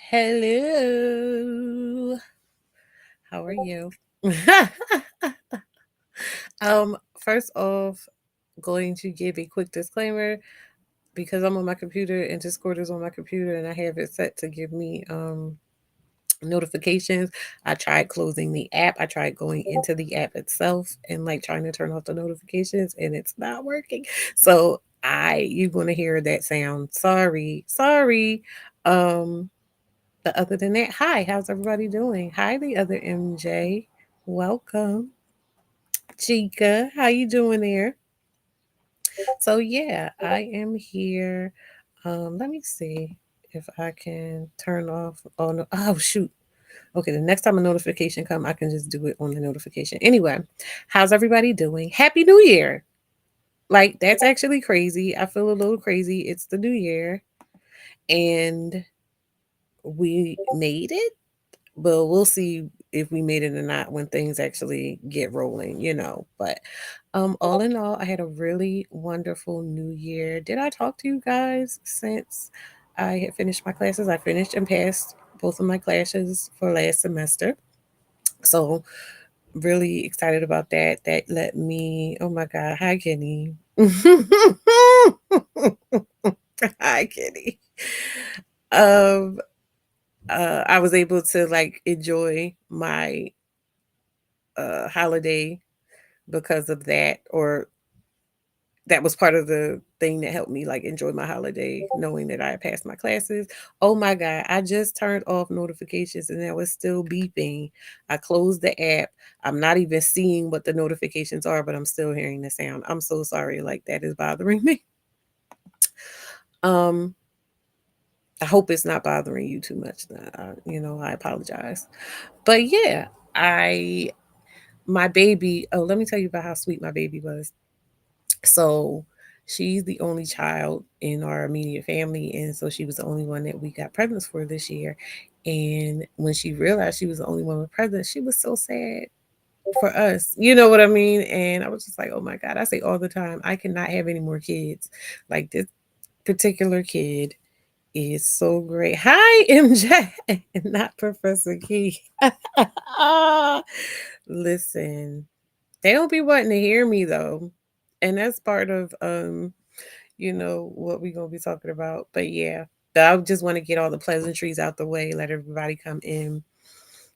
Hello. How are you? First off, going to give a quick disclaimer because I'm on my computer and Discord is on my computer and I have it set to give me notifications. I tried closing the app. I tried going into the app itself and like trying to turn off the notifications and it's not working. So you're gonna hear that sound. Sorry. Sorry. Um But other than that, hi, how's everybody doing? Hi, the other MJ. Welcome. Chica, how you doing there? So yeah, I am here. Let me see if I can turn off. Oh no! Oh shoot! Okay, the next time a notification come, I can just do it on the notification. Anyway, how's everybody doing? Happy New Year! Like that's actually crazy. I feel a little crazy. It's the new year, and we made it. But we'll see if we made it or not when things actually get rolling. But all in all, I had a really wonderful new year. Did I talk to you guys since I had finished my classes? I finished and passed both of my classes for last semester. So really excited about that. That let me, oh my God, hi Kenny. Hi Kenny. Um I was able to like enjoy my holiday because of that, or that was part of the thing that helped me like enjoy my holiday, knowing that I had passed my classes. Oh my God, I just turned off notifications and that was still beeping. I closed the app. I'm not even seeing what the notifications are, but I'm still hearing the sound. I'm so sorry, like that is bothering me. Um, I hope it's not bothering you too much. I apologize. But yeah, I my baby, oh, let me tell you about how sweet my baby was. So she's the only child in our immediate family. And so she was the only one that we got presents for this year. And when she realized she was the only one with presents, she was so sad for us. You know what I mean? And I was just like, oh my God, I say all the time, I cannot have any more kids. Like this particular kid is so great. Hi, MJ, not Professor Key. Listen, they don't be wanting to hear me though. And that's part of what we're gonna be talking about. But yeah. But I just want to get all the pleasantries out the way, let everybody come in.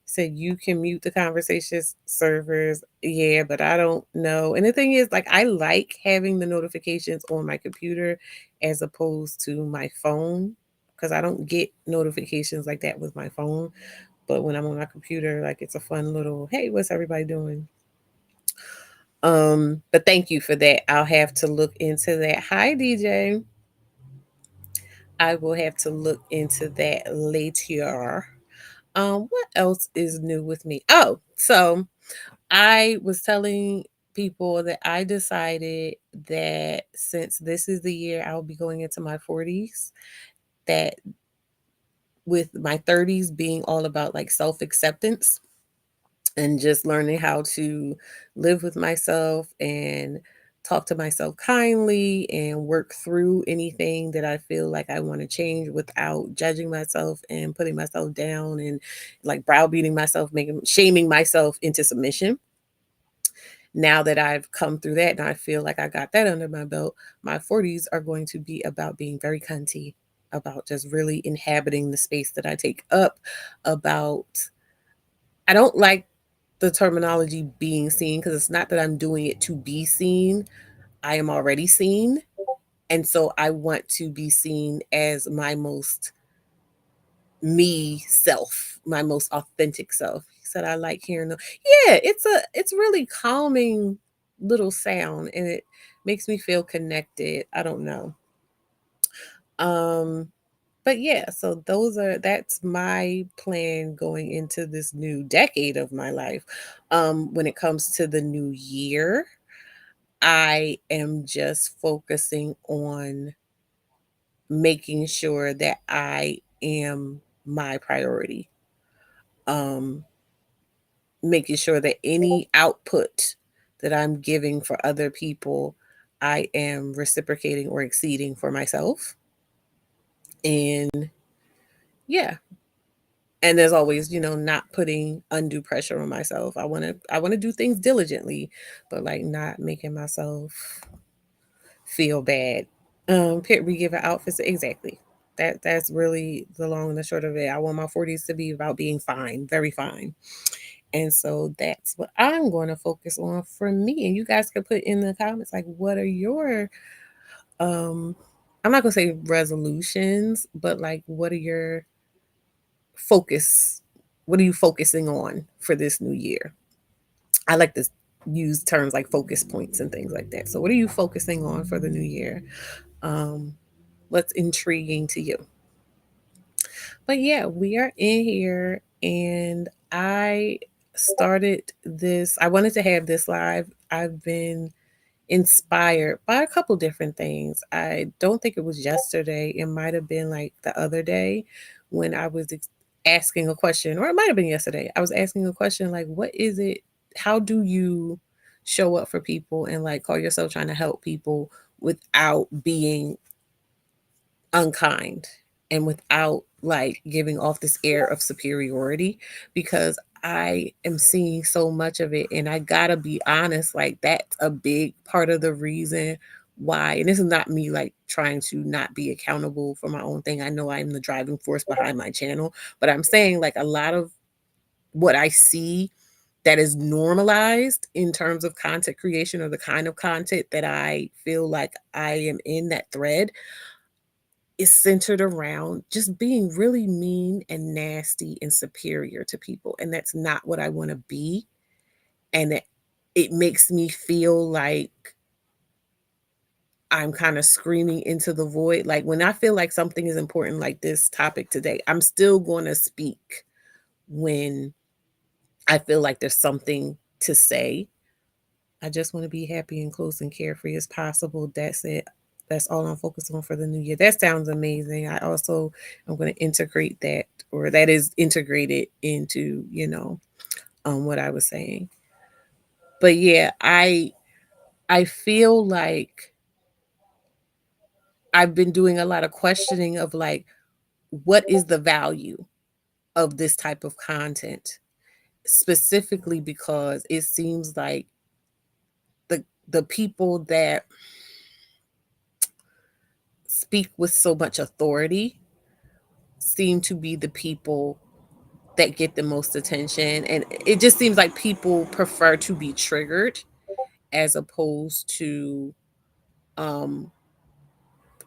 Said you can mute the conversation servers. Yeah, but I don't know. And the thing is, like, I like having the notifications on my computer as opposed to my phone because I don't get notifications like that with my phone. But when I'm on my computer, like, it's a fun little, hey, what's everybody doing? But thank you for that. I'll have to look into that. Hi, DJ. I will have to look into that later. What else is new with me? Oh, so I was telling people that I decided that since this is the year I'll be going into my 40s, that with my 30s being all about like self acceptance and just learning how to live with myself and talk to myself kindly and work through anything that I feel like I want to change without judging myself and putting myself down and like browbeating myself, making shaming myself into submission. Now that I've come through that and I feel like I got that under my belt, my 40s are going to be about being very cunty, about just really inhabiting the space that I take up, about I don't like the terminology being seen because it's not that I'm doing it to be seen. I am already seen. And so I want to be seen as my most me self, my most authentic self. He said, I like hearing the yeah, it's really calming little sound and it makes me feel connected. I don't know. Um but yeah, so that's my plan going into this new decade of my life. When it comes to the new year, I am just focusing on making sure that I am my priority. Um, Making sure that any output that I'm giving for other people, I am reciprocating or exceeding for myself. And yeah, And there's always, not putting undue pressure on myself. I want to do things diligently, but like not making myself feel bad. We give outfits exactly. That's really the long and the short of it. I want my 40s to be about being fine, very fine. And so that's what I'm going to focus on for me. And you guys can put in the comments like what are your um I'm not gonna say resolutions, but like what are your focus what are you focusing on for this new year? I like to use terms like focus points and things like that. So what are you focusing on for the new year? Um what's intriguing to you? But yeah, we are in here and I wanted to have this live. I've been inspired by a couple different things. I don't think it was yesterday. It might have been like the other day when I was asking a question, or it might have been yesterday. I was asking a question like, what is it? How do you show up for people and like call yourself trying to help people without being unkind and without like giving off this air of superiority? Because I am seeing so much of it, and I gotta be honest, like that's a big part of the reason why. And this is not me like trying to not be accountable for my own thing. I know I'm the driving force behind my channel, but I'm saying like a lot of what I see that is normalized in terms of content creation or the kind of content that I feel like I am in that thread is centered around just being really mean and nasty and superior to people. And that's not what I want to be. And it makes me feel like I'm kind of screaming into the void. Like when I feel like something is important, like this topic today, I'm still going to speak when I feel like there's something to say. I just want to be happy and close and carefree as possible. That's it. That's all I'm focused on for the new year. That sounds amazing. I also am going to integrate that, or that is integrated into, what I was saying. But yeah, I feel like I've been doing a lot of questioning of like, what is the value of this type of content? Specifically because it seems like the people that speak with so much authority seem to be the people that get the most attention. And it just seems like people prefer to be triggered as opposed to um,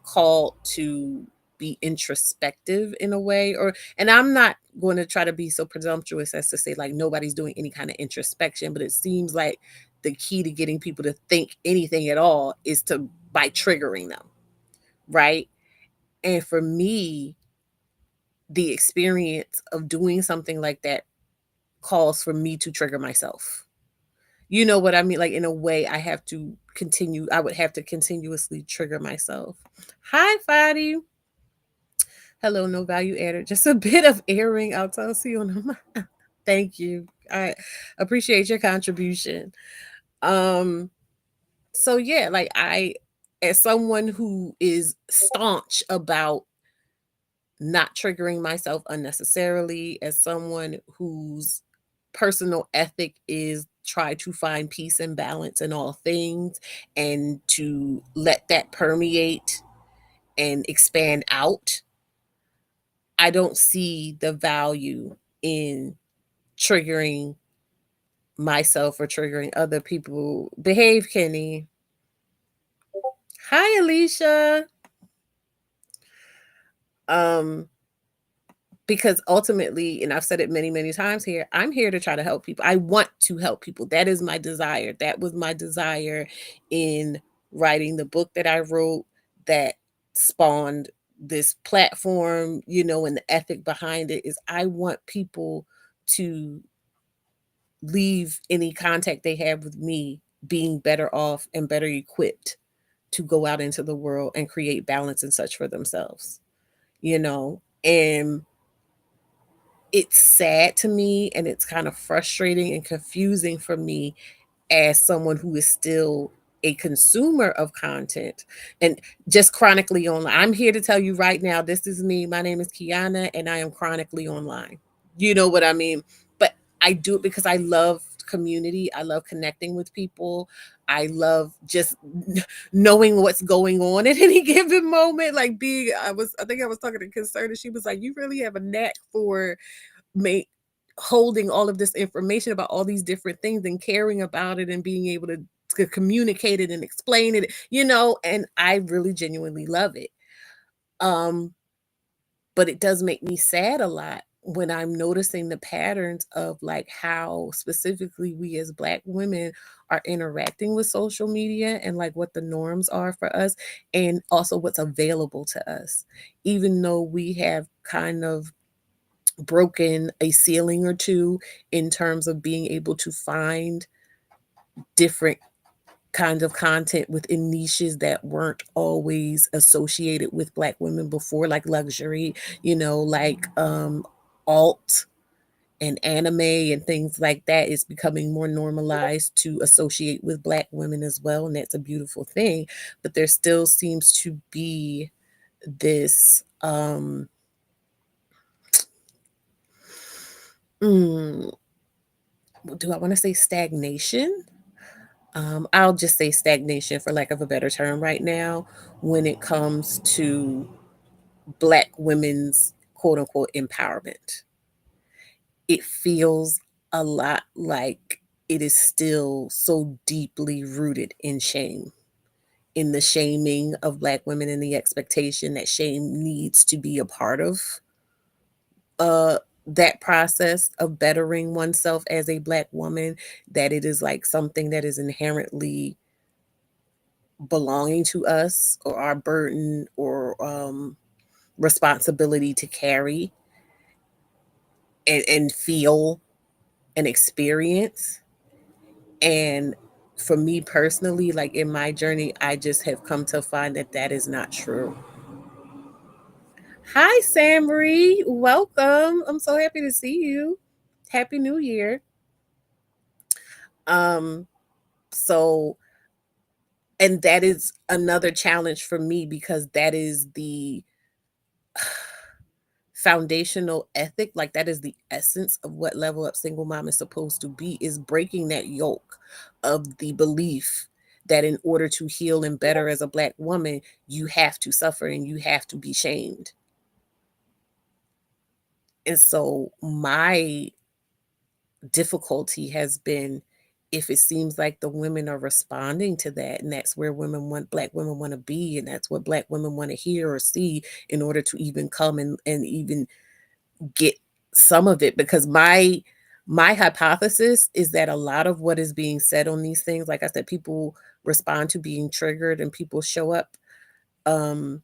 called to be introspective in a way. And I'm not going to try to be so presumptuous as to say like nobody's doing any kind of introspection, but it seems like the key to getting people to think anything at all is to by triggering them, right? And for me, the experience of doing something like that calls for me to trigger myself. You know what I mean? Like in a way, I would have to continuously trigger myself. Hi, Fadi. Hello, no value added. Just a bit of airing. I'll tell you on the Thank you. I appreciate your contribution. Um, so yeah, like as someone who is staunch about not triggering myself unnecessarily, as someone whose personal ethic is try to find peace and balance in all things and to let that permeate and expand out, I don't see the value in triggering myself or triggering other people. Behave, Kenny. Hi, Alicia. Um, because ultimately, and I've said it many, many times here, I'm here to try to help people. I want to help people. That is my desire. That was my desire in writing the book that I wrote that spawned this platform, and the ethic behind it is I want people to leave any contact they have with me being better off and better equipped to go out into the world and create balance and such for themselves, and it's sad to me and it's kind of frustrating and confusing for me as someone who is still a consumer of content and just chronically online. I'm here to tell you right now, this is me. My name is Kiana and I am chronically online. You know what I mean? But I do it because I love community. I love connecting with people. I love just knowing what's going on at any given moment. Like I think I was talking to Concern, and she was like, "You really have a knack for make holding all of this information about all these different things and caring about it and being able to communicate it and explain it, and I really genuinely love it. Um, but it does make me sad a lot when I'm noticing the patterns of like how specifically we as Black women are interacting with social media and like what the norms are for us and also what's available to us. Even though we have kind of broken a ceiling or two in terms of being able to find different kinds of content within niches that weren't always associated with Black women before, like luxury, like alt and anime and things like that is becoming more normalized to associate with Black women as well, and that's a beautiful thing. But there still seems to be this mm, do I want to say stagnation? I'll just say stagnation for lack of a better term right now when it comes to Black women's quote unquote empowerment. It feels a lot like it is still so deeply rooted in shame, in the shaming of Black women and the expectation that shame needs to be a part of uh, that process of bettering oneself as a Black woman, that it is like something that is inherently belonging to us or our burden or responsibility to carry and feel and experience. And for me personally, like in my journey, I just have come to find that that is not true. Hi, Samri. Welcome. I'm so happy to see you. Happy New Year. Um, so, and that is another challenge for me because that is the foundational ethic, like that is the essence of what level up single mom is supposed to be, is breaking that yoke of the belief that in order to heal and better as a Black woman you have to suffer and you have to be shamed. And so my difficulty has been, if it seems like the women are responding to that and that's where Black women want to be, and that's what Black women want to hear or see in order to even come and even get some of it, because my hypothesis is that a lot of what is being said on these things, like I said, people respond to being triggered and people show up um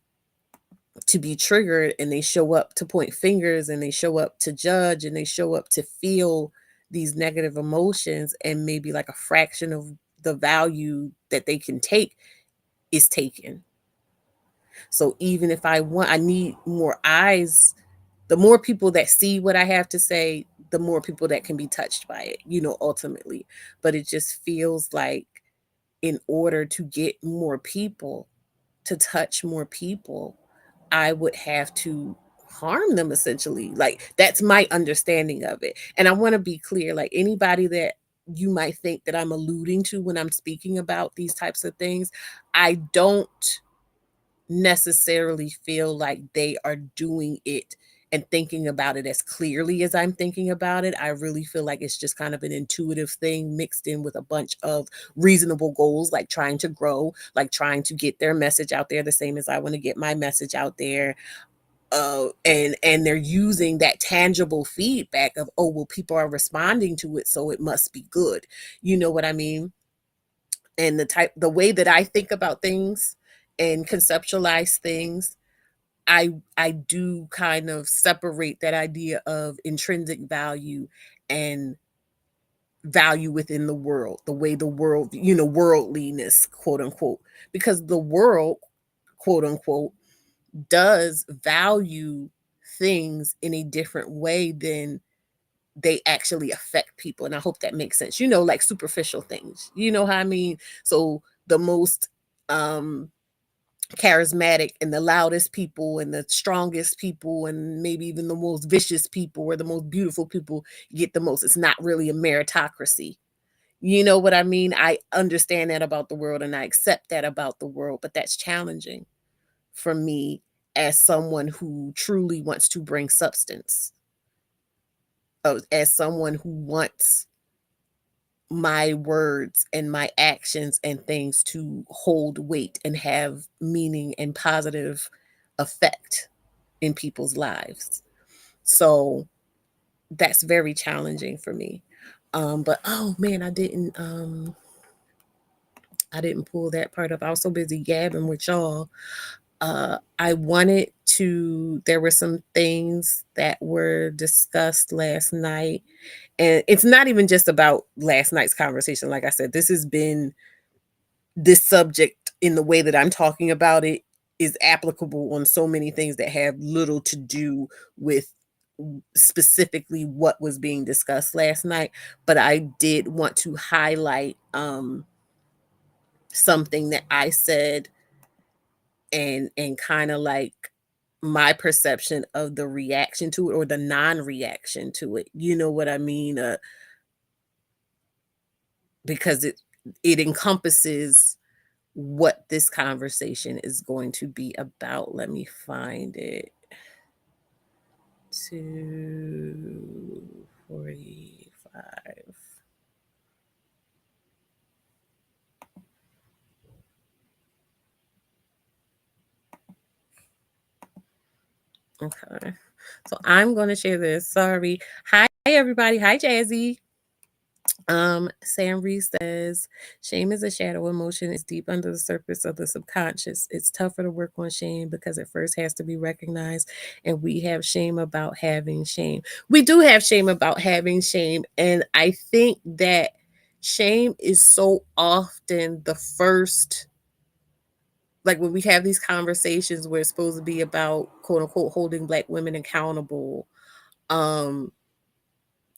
to be triggered, and they show up to point fingers and they show up to judge and they show up to feel these negative emotions, and maybe like a fraction of the value that they can take is taken. So even if I need more eyes, the more people that see what I have to say, the more people that can be touched by it, ultimately. But it just feels like in order to get more people to touch more people, I would have to harm them essentially. Like that's my understanding of it. And I want to be clear, like anybody that you might think that I'm alluding to when I'm speaking about these types of things, I don't necessarily feel like they are doing it and thinking about it as clearly as I'm thinking about it. I really feel like it's just kind of an intuitive thing mixed in with a bunch of reasonable goals, like trying to grow, like trying to get their message out there the same as I want to get my message out there. And they're using that tangible feedback of, oh well, people are responding to it, so it must be good. You know what I mean? And the way that I think about things and conceptualize things, I do kind of separate that idea of intrinsic value and value within the world, the way the world, worldliness, quote unquote, because the world, quote unquote, does value things in a different way than they actually affect people. And I hope that makes sense. Like superficial things. You know how I mean? So the most charismatic and the loudest people and the strongest people and maybe even the most vicious people or the most beautiful people get the most. It's not really a meritocracy. You know what I mean? I understand that about the world and I accept that about the world, but that's challenging for me as someone who truly wants to bring substance, as someone who wants my words and my actions and things to hold weight and have meaning and positive effect in people's lives. So that's very challenging for me. But oh man, I didn't pull that part up. I was so busy gabbing with y'all. I wanted to, there were some things that were discussed last night. And it's not even just about last night's conversation. Like I said, this has been this subject in the way that I'm talking about it is applicable on so many things that have little to do with specifically what was being discussed last night. But I did want to highlight something that I said and kind of like my perception of the reaction to it or the non-reaction to it. You know what I mean? Because it encompasses what this conversation is going to be about. Let me find it. 245. Okay. So I'm going to share this. Sorry. Hi, everybody. Hi, Jazzy. Sam Reese says, shame is a shadow emotion. It's deep under the surface of the subconscious. It's tougher to work on shame because it first has to be recognized. And we have shame about having shame. We do have shame about having shame. And I think that shame is so often the first, like when we have these conversations where it's supposed to be about quote unquote holding Black women accountable.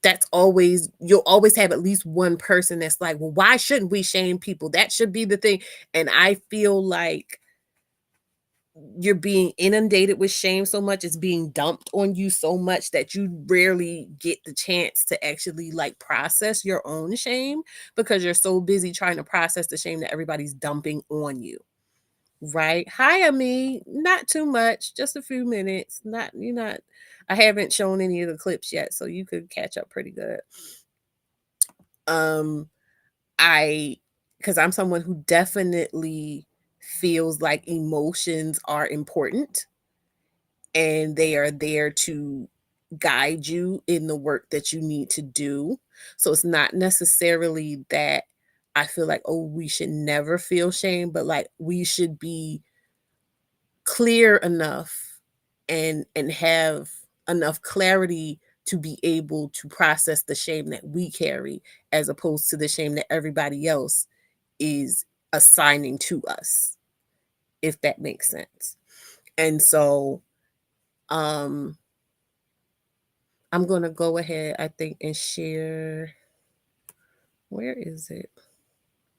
That's always, you'll always have at least one person that's like, well, why shouldn't we shame people? That should be the thing. And I feel like you're being inundated with shame so much, it's being dumped on you so much that you rarely get the chance to actually like process your own shame because you're so busy trying to process the shame that everybody's dumping on you. Right. Hi, Ami. Not too much, just a few minutes. Not, you're not, I haven't shown any of the clips yet, so you could catch up pretty good. Um, I, because I'm someone who definitely feels like emotions are important and they are there to guide you in the work that you need to do. So it's not necessarily that I feel like, oh, we should never feel shame, but like we should be clear enough and have enough clarity to be able to process the shame that we carry as opposed to the shame that everybody else is assigning to us, if that makes sense. And so I'm going to go ahead, I think, and share, where is it,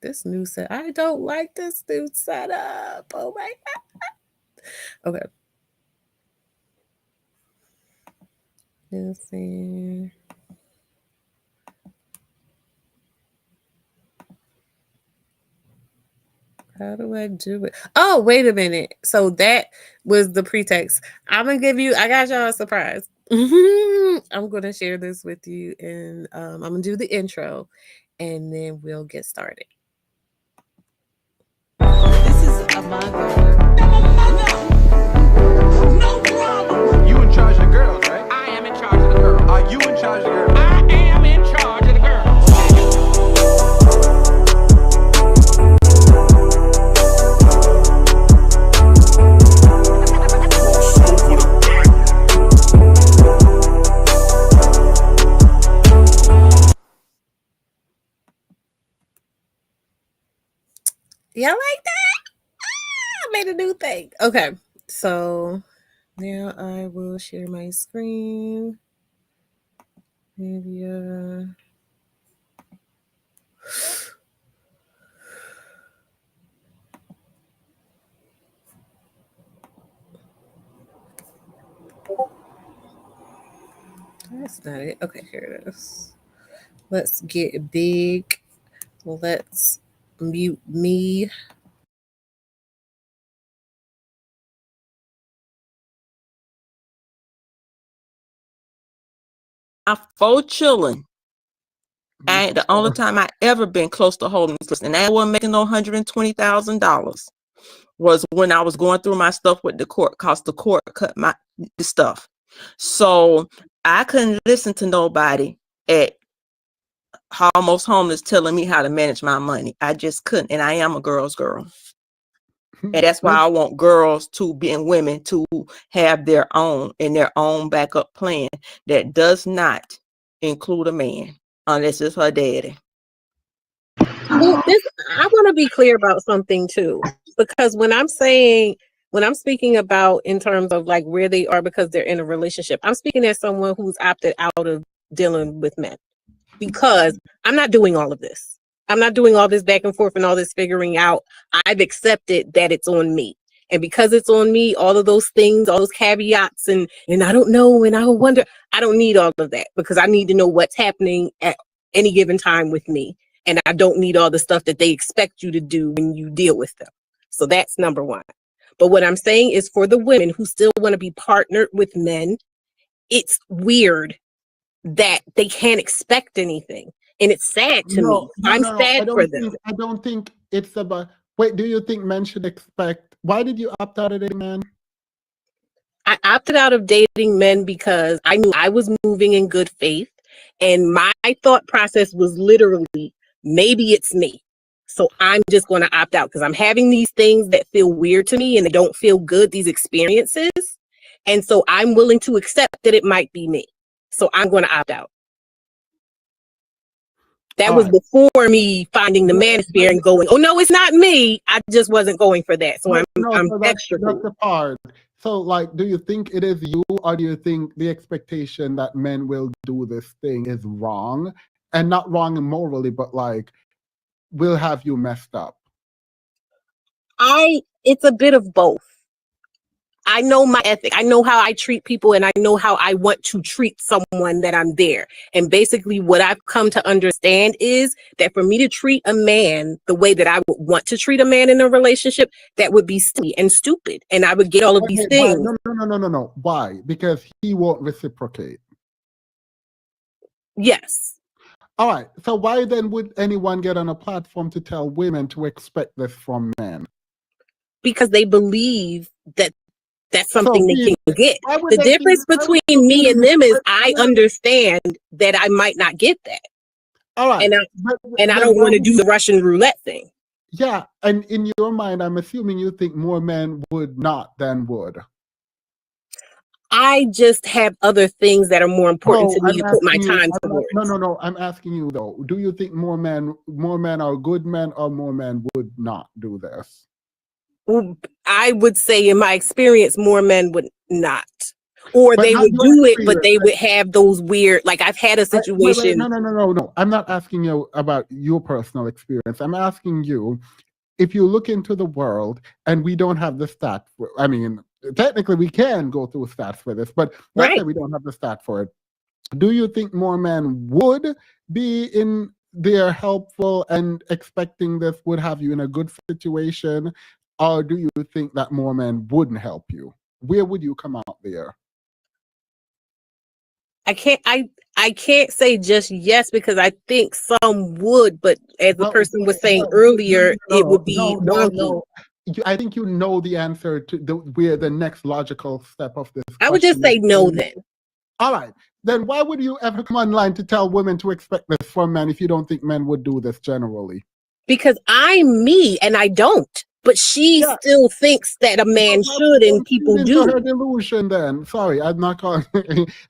this new set. I don't like this new setup. Oh my god. Okay, let's see. How do I do it? Oh, wait a minute. So that was the pretext. I'm gonna give you. I got y'all a surprise. I'm gonna share this with you, and I'm gonna do the intro, and then we'll get started. This is a manga. No problem. You in charge of the girls, right? I am in charge of the girls. Are you in charge of the girls? I am in charge of the girls. Y'all like that? I made a new thing. Okay, so now I will share my screen. Maybe That's not it. Okay, here it is. Let's get big. Let's mute me. My 4 children. Me And too. the only time I ever been close to holding this list, and I wasn't making no $120,000, was when I was going through my stuff with the court, cause the court cut the stuff. So I couldn't listen to nobody at Almost Homeless telling me how to manage my money. I just couldn't, and I am a girl's girl. And that's why I want girls to be and women to have their own backup plan that does not include a man unless it's her daddy. Well, I want to be clear about something too, because when I'm speaking about in terms of like where they are because they're in a relationship, I'm speaking as someone who's opted out of dealing with men because I'm not doing all of this. I'm not doing all this back and forth and all this figuring out. I've accepted that it's on me. And because it's on me, all of those things, all those caveats and I don't know and I wonder, I don't need all of that because I need to know what's happening at any given time with me. And I don't need all the stuff that they expect you to do when you deal with them. So that's number one. But what I'm saying is for the women who still want to be partnered with men, it's weird that they can't expect anything. And it's sad to me. I'm sad for them. I don't think it's about. Wait, do you think men should expect? Why did you opt out of dating men? I opted out of dating men because I knew I was moving in good faith. And my thought process was literally, maybe it's me. So I'm just going to opt out because I'm having these things that feel weird to me and they don't feel good, these experiences. And so I'm willing to accept that it might be me. So I'm going to opt out. That was before me finding the manosphere and going, oh, no, it's not me. I just wasn't going for that. So I'm extra cool. That's the part. So, like, do you think it is you, or do you think the expectation that men will do this thing is wrong? And not wrong morally, but like, will have you messed up? It's a bit of both. I know my ethic. I know how I treat people and I know how I want to treat someone that I'm there. And basically what I've come to understand is that for me to treat a man the way that I would want to treat a man in a relationship, that would be silly and stupid. And I would get all of these things. No. Why? Because he won't reciprocate. Yes. All right. So why then would anyone get on a platform to tell women to expect this from men? Because they believe that that's something they can get. The difference between me and them is I understand that I might not get that. All right. And I don't want to do the Russian roulette thing. Yeah. And in your mind, I'm assuming you think more men would not than would. I just have other things that are more important to me to put my time towards. No. I'm asking you though. Do you think more men are good men or more men would not do this? I would say in my experience, more men would not. Or they would do it, but they would have those weird, like I've had a situation. No. I'm not asking you about your personal experience. I'm asking you, if you look into the world and we don't have the stat, I mean, technically we can go through stats for this, but let's say we don't have the stat for it. Do you think more men would be in there helpful and expecting this would have you in a good situation? Or do you think that more men wouldn't help you? Where would you come out there? I can't say just yes, because I think some would, but as the person was saying earlier, it would be wonky. I think you know the answer to where the next logical step of this. I would just say no then. All right. Then why would you ever come online to tell women to expect this from men if you don't think men would do this generally? Because I'm me and I don't. But she still thinks that a man should, and people do. Her delusion, then. Sorry, I'm not calling.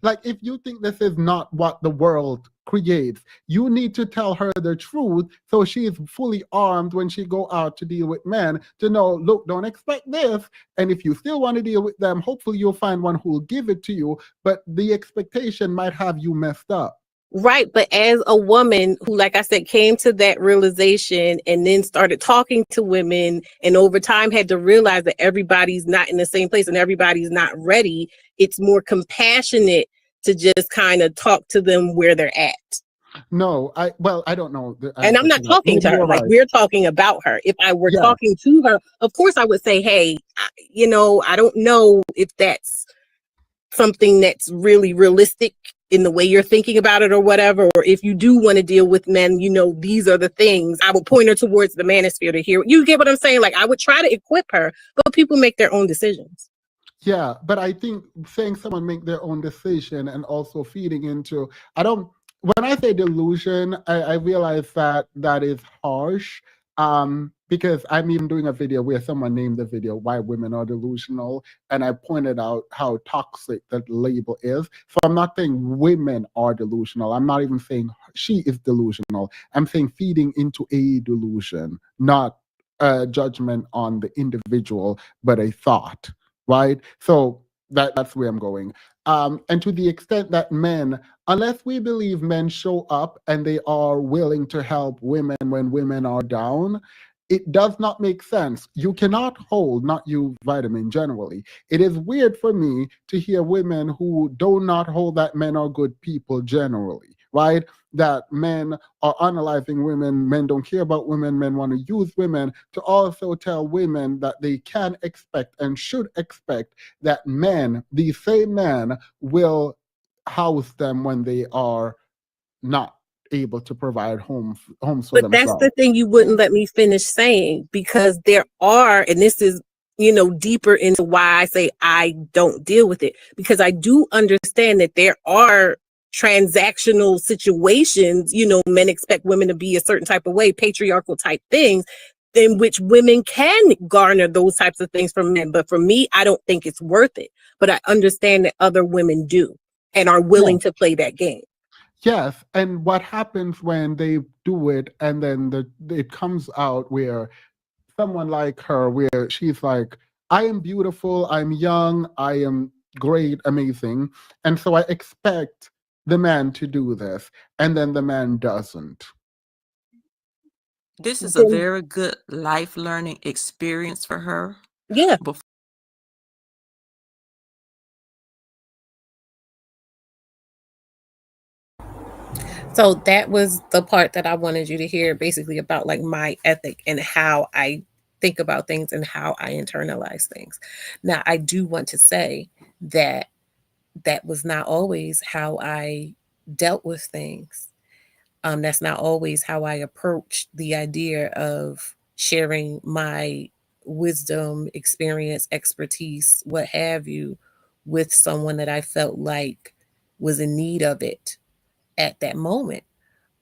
Like, if you think this is not what the world creates, you need to tell her the truth so she is fully armed when she go out to deal with men to know, look, don't expect this. And if you still want to deal with them, hopefully you'll find one who will give it to you. But the expectation might have you messed up. Right. But as a woman who, like I said, came to that realization and then started talking to women and over time had to realize that everybody's not in the same place and everybody's not ready, it's more compassionate to just kind of talk to them where they're at. No, I don't know the And I'm answer not to that. talking to Maybe her you're like right. we're talking about her. If I were Yeah, talking to her, of course I would say, hey, I don't know if that's something that's really realistic in the way you're thinking about it or whatever, or if you do want to deal with men, these are the things. I would point her towards the manosphere to hear. You get what I'm saying? Like I would try to equip her, but people make their own decisions. yeah, but I think saying someone make their own decision and also feeding into, I don't, when I say delusion, I realize that that is harsh. Because I'm even doing a video where someone named the video "Why Women Are Delusional," and I pointed out how toxic that label is. So I'm not saying women are delusional. I'm not even saying she is delusional. I'm saying feeding into a delusion, not a judgment on the individual, but a thought, right? So that's where I'm going. And to the extent that men, unless we believe men show up and they are willing to help women when women are down, it does not make sense. You cannot hold, not use vitamin generally. It is weird for me to hear women who do not hold that men are good people generally, right? That men are analyzing women, men don't care about women, men want to use women, to also tell women that they can expect and should expect that men, these same men, will house them when they are not able to provide homes for But that's the themselves. thing you wouldn't let me finish saying, because there are, and this is, deeper into why I say I don't deal with it, because I do understand that there are transactional situations, men expect women to be a certain type of way, patriarchal type things, in which women can garner those types of things from men. But for me, I don't think it's worth it. But I understand that other women do and are Yeah. willing to play that game. Yes, and what happens when they do it and then it comes out where someone like her, where she's like, I am beautiful, I'm young, I am great, amazing, and so I expect the man to do this, and then the man doesn't. This is a Then, very good life learning experience for her. yeah. So that was the part that I wanted you to hear, basically about like my ethic and how I think about things and how I internalize things. Now, I do want to say that that was not always how I dealt with things. That's not always how I approached the idea of sharing my wisdom, experience, expertise, what have you, with someone that I felt like was in need of it at that moment.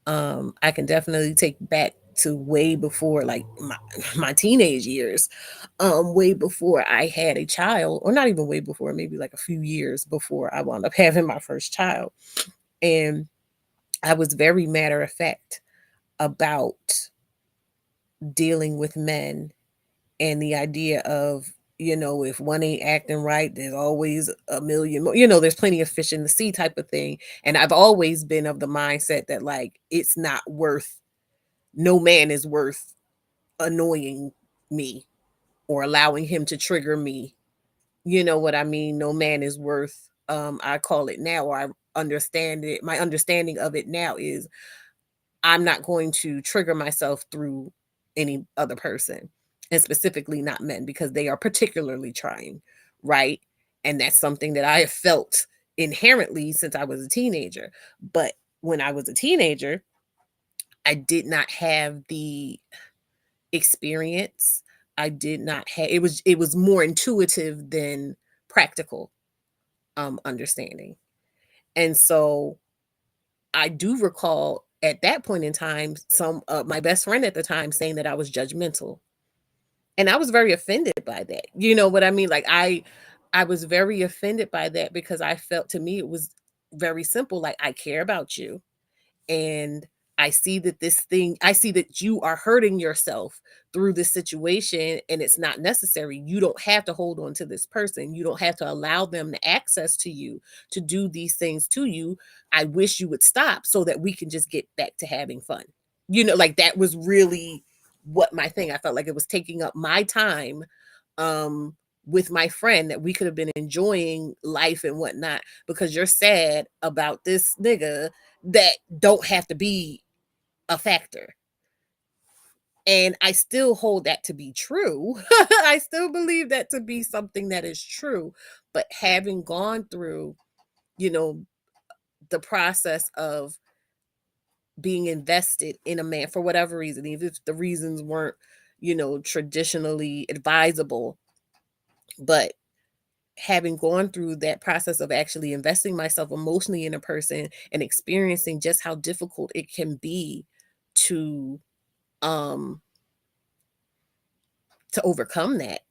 I can definitely take back to way before, like my teenage years, way before I had a child, or not even way before, maybe like a few years before I wound up having my first child. And I was very matter of fact about dealing with men, and the idea of, if one ain't acting right, there's always a million more, there's plenty of fish in the sea type of thing. And I've always been of the mindset that, like, it's not worth, no man is worth annoying me or allowing him to trigger me. You know what I mean? No man is worth, I call it now, or I understand it. My understanding of it now is I'm not going to trigger myself through any other person, and specifically not men, because they are particularly trying, right? And that's something that I have felt inherently since I was a teenager. But when I was a teenager, I did not have the experience. I did not have, it was more intuitive than practical understanding. And so I do recall at that point in time, some my best friend at the time saying that I was judgmental, and I was very offended by that. You know what I mean? Like I was very offended by that, because I felt, to me it was very simple. Like, I care about you, and I see that you are hurting yourself through this situation, and it's not necessary. You don't have to hold on to this person. You don't have to allow them the access to you to do these things to you. I wish you would stop so that we can just get back to having fun. Like, that was really what my thing. I felt like it was taking up my time, um with my friend that we could have been enjoying life and whatnot because you're sad about this nigga that don't have to be a factor. And I still hold that to be true. I still believe that to be something that is true. But having gone through, you know, the process of being invested in a man for whatever reason, even if the reasons weren't, you know, traditionally advisable, but having gone through that process of actually investing myself emotionally in a person and experiencing just how difficult it can be to um to overcome that,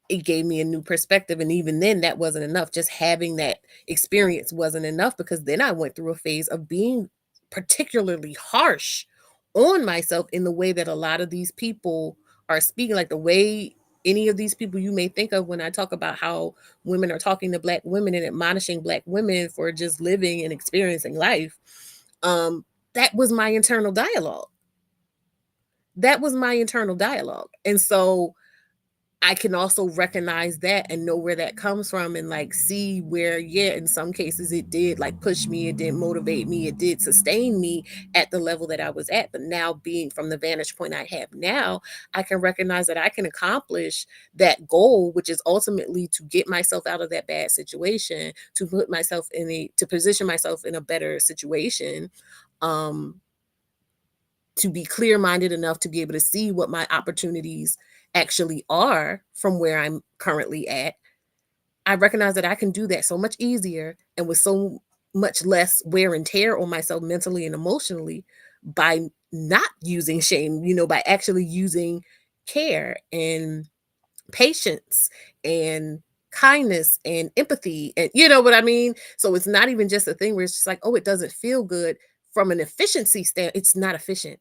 it gave me a new perspective. And even then that wasn't enough. Just having that experience wasn't enough, because then I went through a phase of being particularly harsh on myself in the way that a lot of these people are speaking, like the way any of these people you may think of when I talk about how women are talking to Black women and admonishing Black women for just living and experiencing life. um that was my internal dialogue. That was my internal dialogue. And so I can also recognize that and know where that comes from, and like see where, yeah, in some cases it did like push me, it did motivate me, it did sustain me at the level that I was at. But now, being from the vantage point I have now, I can recognize that I can accomplish that goal, which is ultimately to get myself out of that bad situation, to put myself in to position myself in a better situation, um, to be clear-minded enough to be able to see what my opportunities actually are from where I'm currently at. I recognize that I can do that so much easier and with so much less wear and tear on myself mentally and emotionally by not using shame, you know, by actually using care and patience and kindness and empathy, and you know what I mean? So it's not even just a thing where it's just like, oh, it doesn't feel good from an efficiency standpoint. It's not efficient.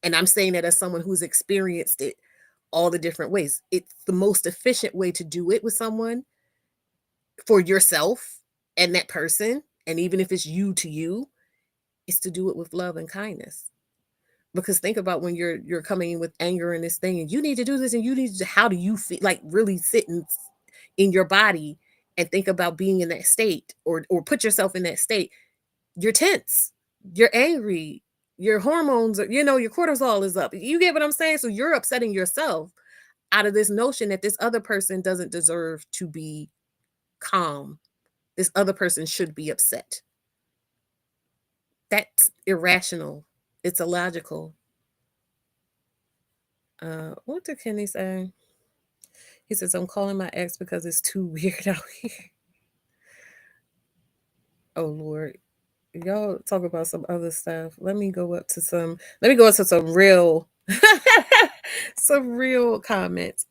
And I'm saying that as someone who's experienced it all the different ways. It's the most efficient way to do it with someone, for yourself and that person. And even if it's you to you, is to do it with love and kindness. Because think about when you're coming in with anger and this thing, and you need to do this, and you need to, how do you feel? Like really sit in your body and think about being in that state, or put yourself in that state. You're tense, you're angry, your hormones are, you know, your cortisol is up. You get what I'm saying? So you're upsetting yourself out of this notion that this other person doesn't deserve to be calm. This other person should be upset. That's irrational. It's illogical. What did Kenny say? He says, I'm calling my ex because it's too weird out here. Oh Lord. Y'all talk about some other stuff. Let me go up to some real some real comments.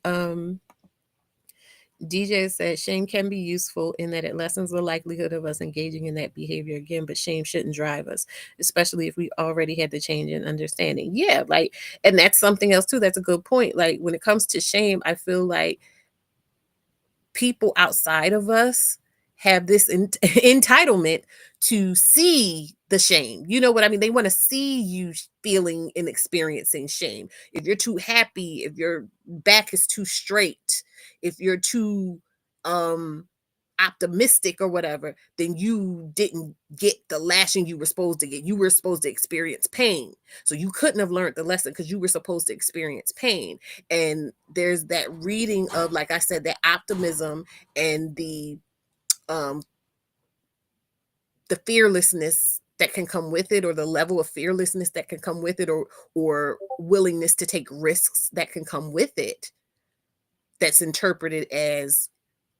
DJ said shame can be useful in that it lessens the likelihood of us engaging in that behavior again, but shame shouldn't drive us, especially if we already had the change in understanding. Yeah, like, and that's something else too. That's a good point. Like when it comes to shame, I feel like people outside of us have this entitlement to see the shame. You know what I mean? They want to see you feeling and experiencing shame. If you're too happy, if your back is too straight, if you're too um optimistic or whatever, then you didn't get the lashing you were supposed to get. You were supposed to experience pain. So you couldn't have learned the lesson because you were supposed to experience pain. And there's that reading of, like I said, that optimism and um the fearlessness that can come with it, or the level of fearlessness that can come with it, or willingness to take risks that can come with it, that's interpreted as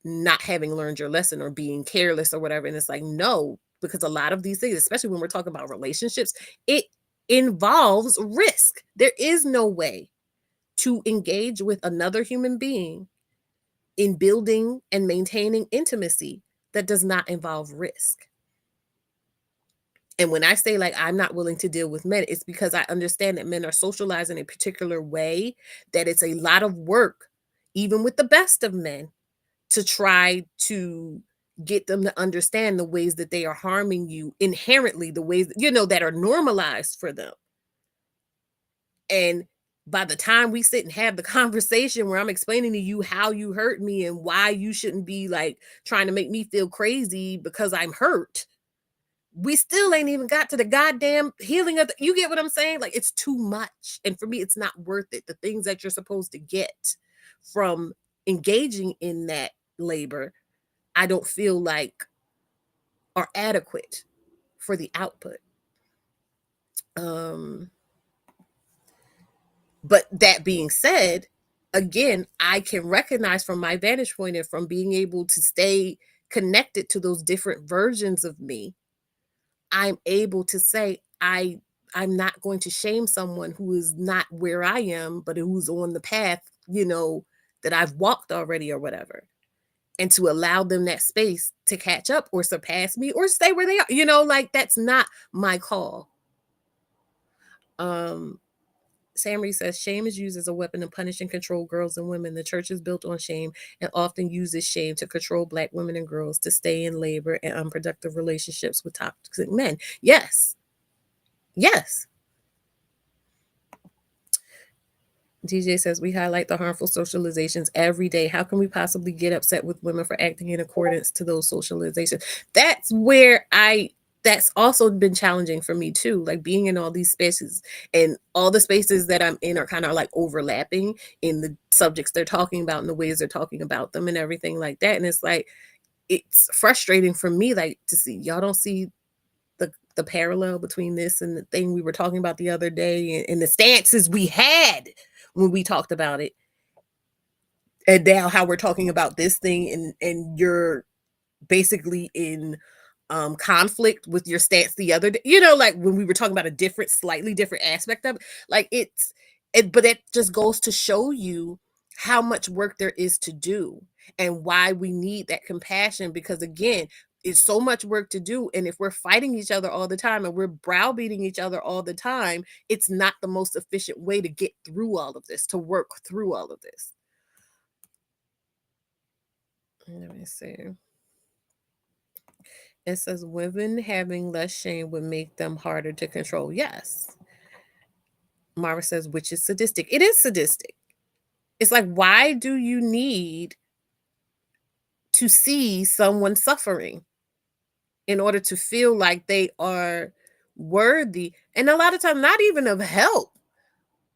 not having learned your lesson or being careless or whatever. And it's like, no, because a lot of these things, especially when we're talking about relationships, it involves risk. There is no way to engage with another human being in building and maintaining intimacy that does not involve risk. And when I say like I'm not willing to deal with men, it's because I understand that men are socialized in a particular way, that it's a lot of work, even with the best of men, to try to get them to understand the ways that they are harming you inherently, the ways, you know, that are normalized for them. And by the time we sit and have the conversation where I'm explaining to you how you hurt me and why you shouldn't be like trying to make me feel crazy because I'm hurt, we still ain't even got to the goddamn healing of you get what I'm saying? Like, it's too much. And for me, it's not worth it. The things that you're supposed to get from engaging in that labor, I don't feel like are adequate for the output. Um, but that being said, again, I can recognize from my vantage point and from being able to stay connected to those different versions of me, I'm able to say I'm not going to shame someone who is not where I am, but who's on the path, that I've walked already or whatever. And to allow them that space to catch up or surpass me or stay where they are, like that's not my call. Samry says shame is used as a weapon to punish and control girls and women. The church is built on shame and often uses shame to control Black women and girls to stay in labor and unproductive relationships with toxic men. Yes. Yes. DJ says we highlight the harmful socializations every day. How can we possibly get upset with women for acting in accordance to those socializations? That's also been challenging for me too. Like being in all these spaces and all the spaces that I'm in are kind of like overlapping in the subjects they're talking about and the ways they're talking about them and everything like that. And it's like, it's frustrating for me, like to see y'all don't see the parallel between this and the thing we were talking about the other day and the stances we had when we talked about it, and now how we're talking about this thing and you're basically in conflict with your stance the other day, like when we were talking about a slightly different aspect of it. Like but it just goes to show you how much work there is to do and why we need that compassion, because again, it's so much work to do, and if we're fighting each other all the time and we're browbeating each other all the time, it's not the most efficient way to get through all of this, to work through all of this. Let me see. It says women having less shame would make them harder to control. Yes. Mara says, which is sadistic. It is sadistic. It's like, why do you need to see someone suffering in order to feel like they are worthy? And a lot of times, not even of help,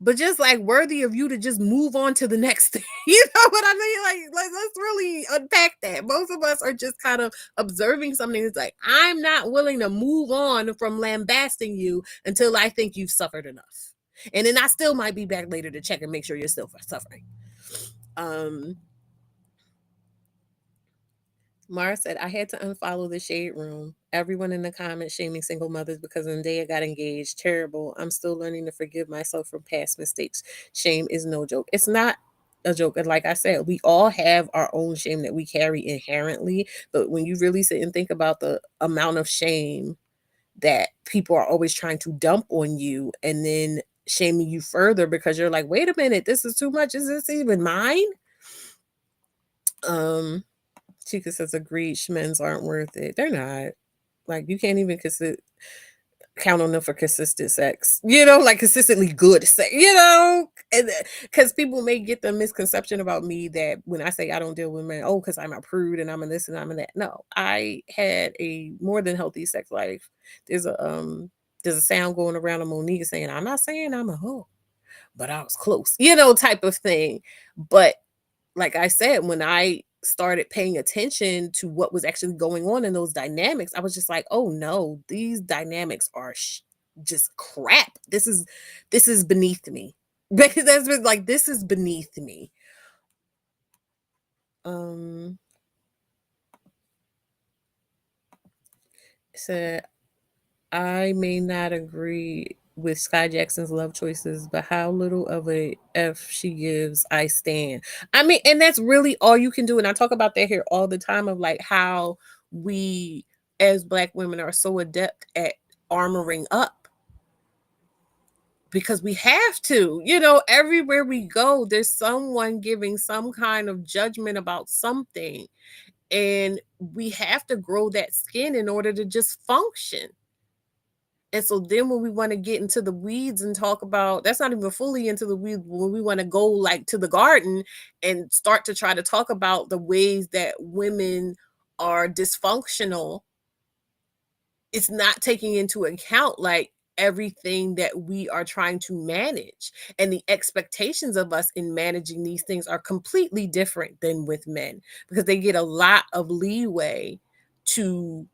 but just like worthy of you to just move on to the next thing. You know what I mean? Like, let's really unpack that. Most of us are just kind of observing something. It's like, I'm not willing to move on from lambasting you until I think you've suffered enough. And then I still might be back later to check and make sure you're still suffering. Mara said, I had to unfollow the shade room. Everyone in the comments shaming single mothers because Zendaya got engaged. Terrible. I'm still learning to forgive myself from past mistakes. Shame is no joke. It's not a joke. And like I said, we all have our own shame that we carry inherently. But when you really sit and think about the amount of shame that people are always trying to dump on you and then shaming you further because you're like, wait a minute, this is too much. Is this even mine? Chica says, agreed, Schmens aren't worth it. They're not. Like, you can't even count on them for consistent sex. Like consistently good sex, and because people may get the misconception about me that when I say I don't deal with men, because I'm a prude and I'm a this and I'm a that. No, I had a more than healthy sex life. There's a sound going around of Monique saying, I'm not saying I'm a hoe, but I was close, type of thing. But like I said, when I started paying attention to what was actually going on in those dynamics, I was just like, oh no, these dynamics are just crap. This is beneath me. Because that's been like, this is beneath me. So I may not agree with Sky Jackson's love choices, but how little of a F she gives, I stand. I mean, and that's really all you can do. And I talk about that here all the time of like how we as Black women are so adept at armoring up because we have to, everywhere we go, there's someone giving some kind of judgment about something. And we have to grow that skin in order to just function. And so then when we want to get into the weeds and talk about, that's not even fully into the weeds, when we want to go like to the garden and start to try to talk about the ways that women are dysfunctional, it's not taking into account like everything that we are trying to manage, and the expectations of us in managing these things are completely different than with men, because they get a lot of leeway to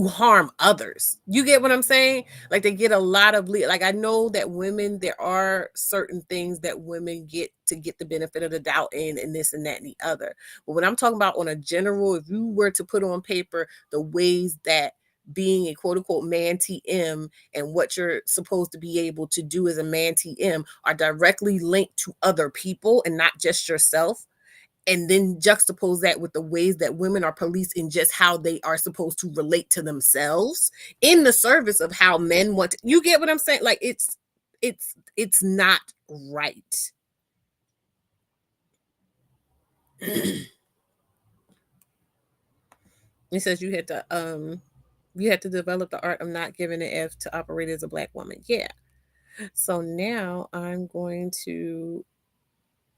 harm others. You get what I'm saying? Like they get a lot of like, I know that women, there are certain things that women get to get the benefit of the doubt in, and this and that and the other. But when I'm talking about on a general, if you were to put on paper the ways that being a quote unquote man TM and what you're supposed to be able to do as a man TM are directly linked to other people and not just yourself, and then juxtapose that with the ways that women are policed in just how they are supposed to relate to themselves in the service of how men want to, you get what I'm saying? Like it's not right. It says you had to develop the art of not giving an F to operate as a Black woman. Yeah. So now I'm going to,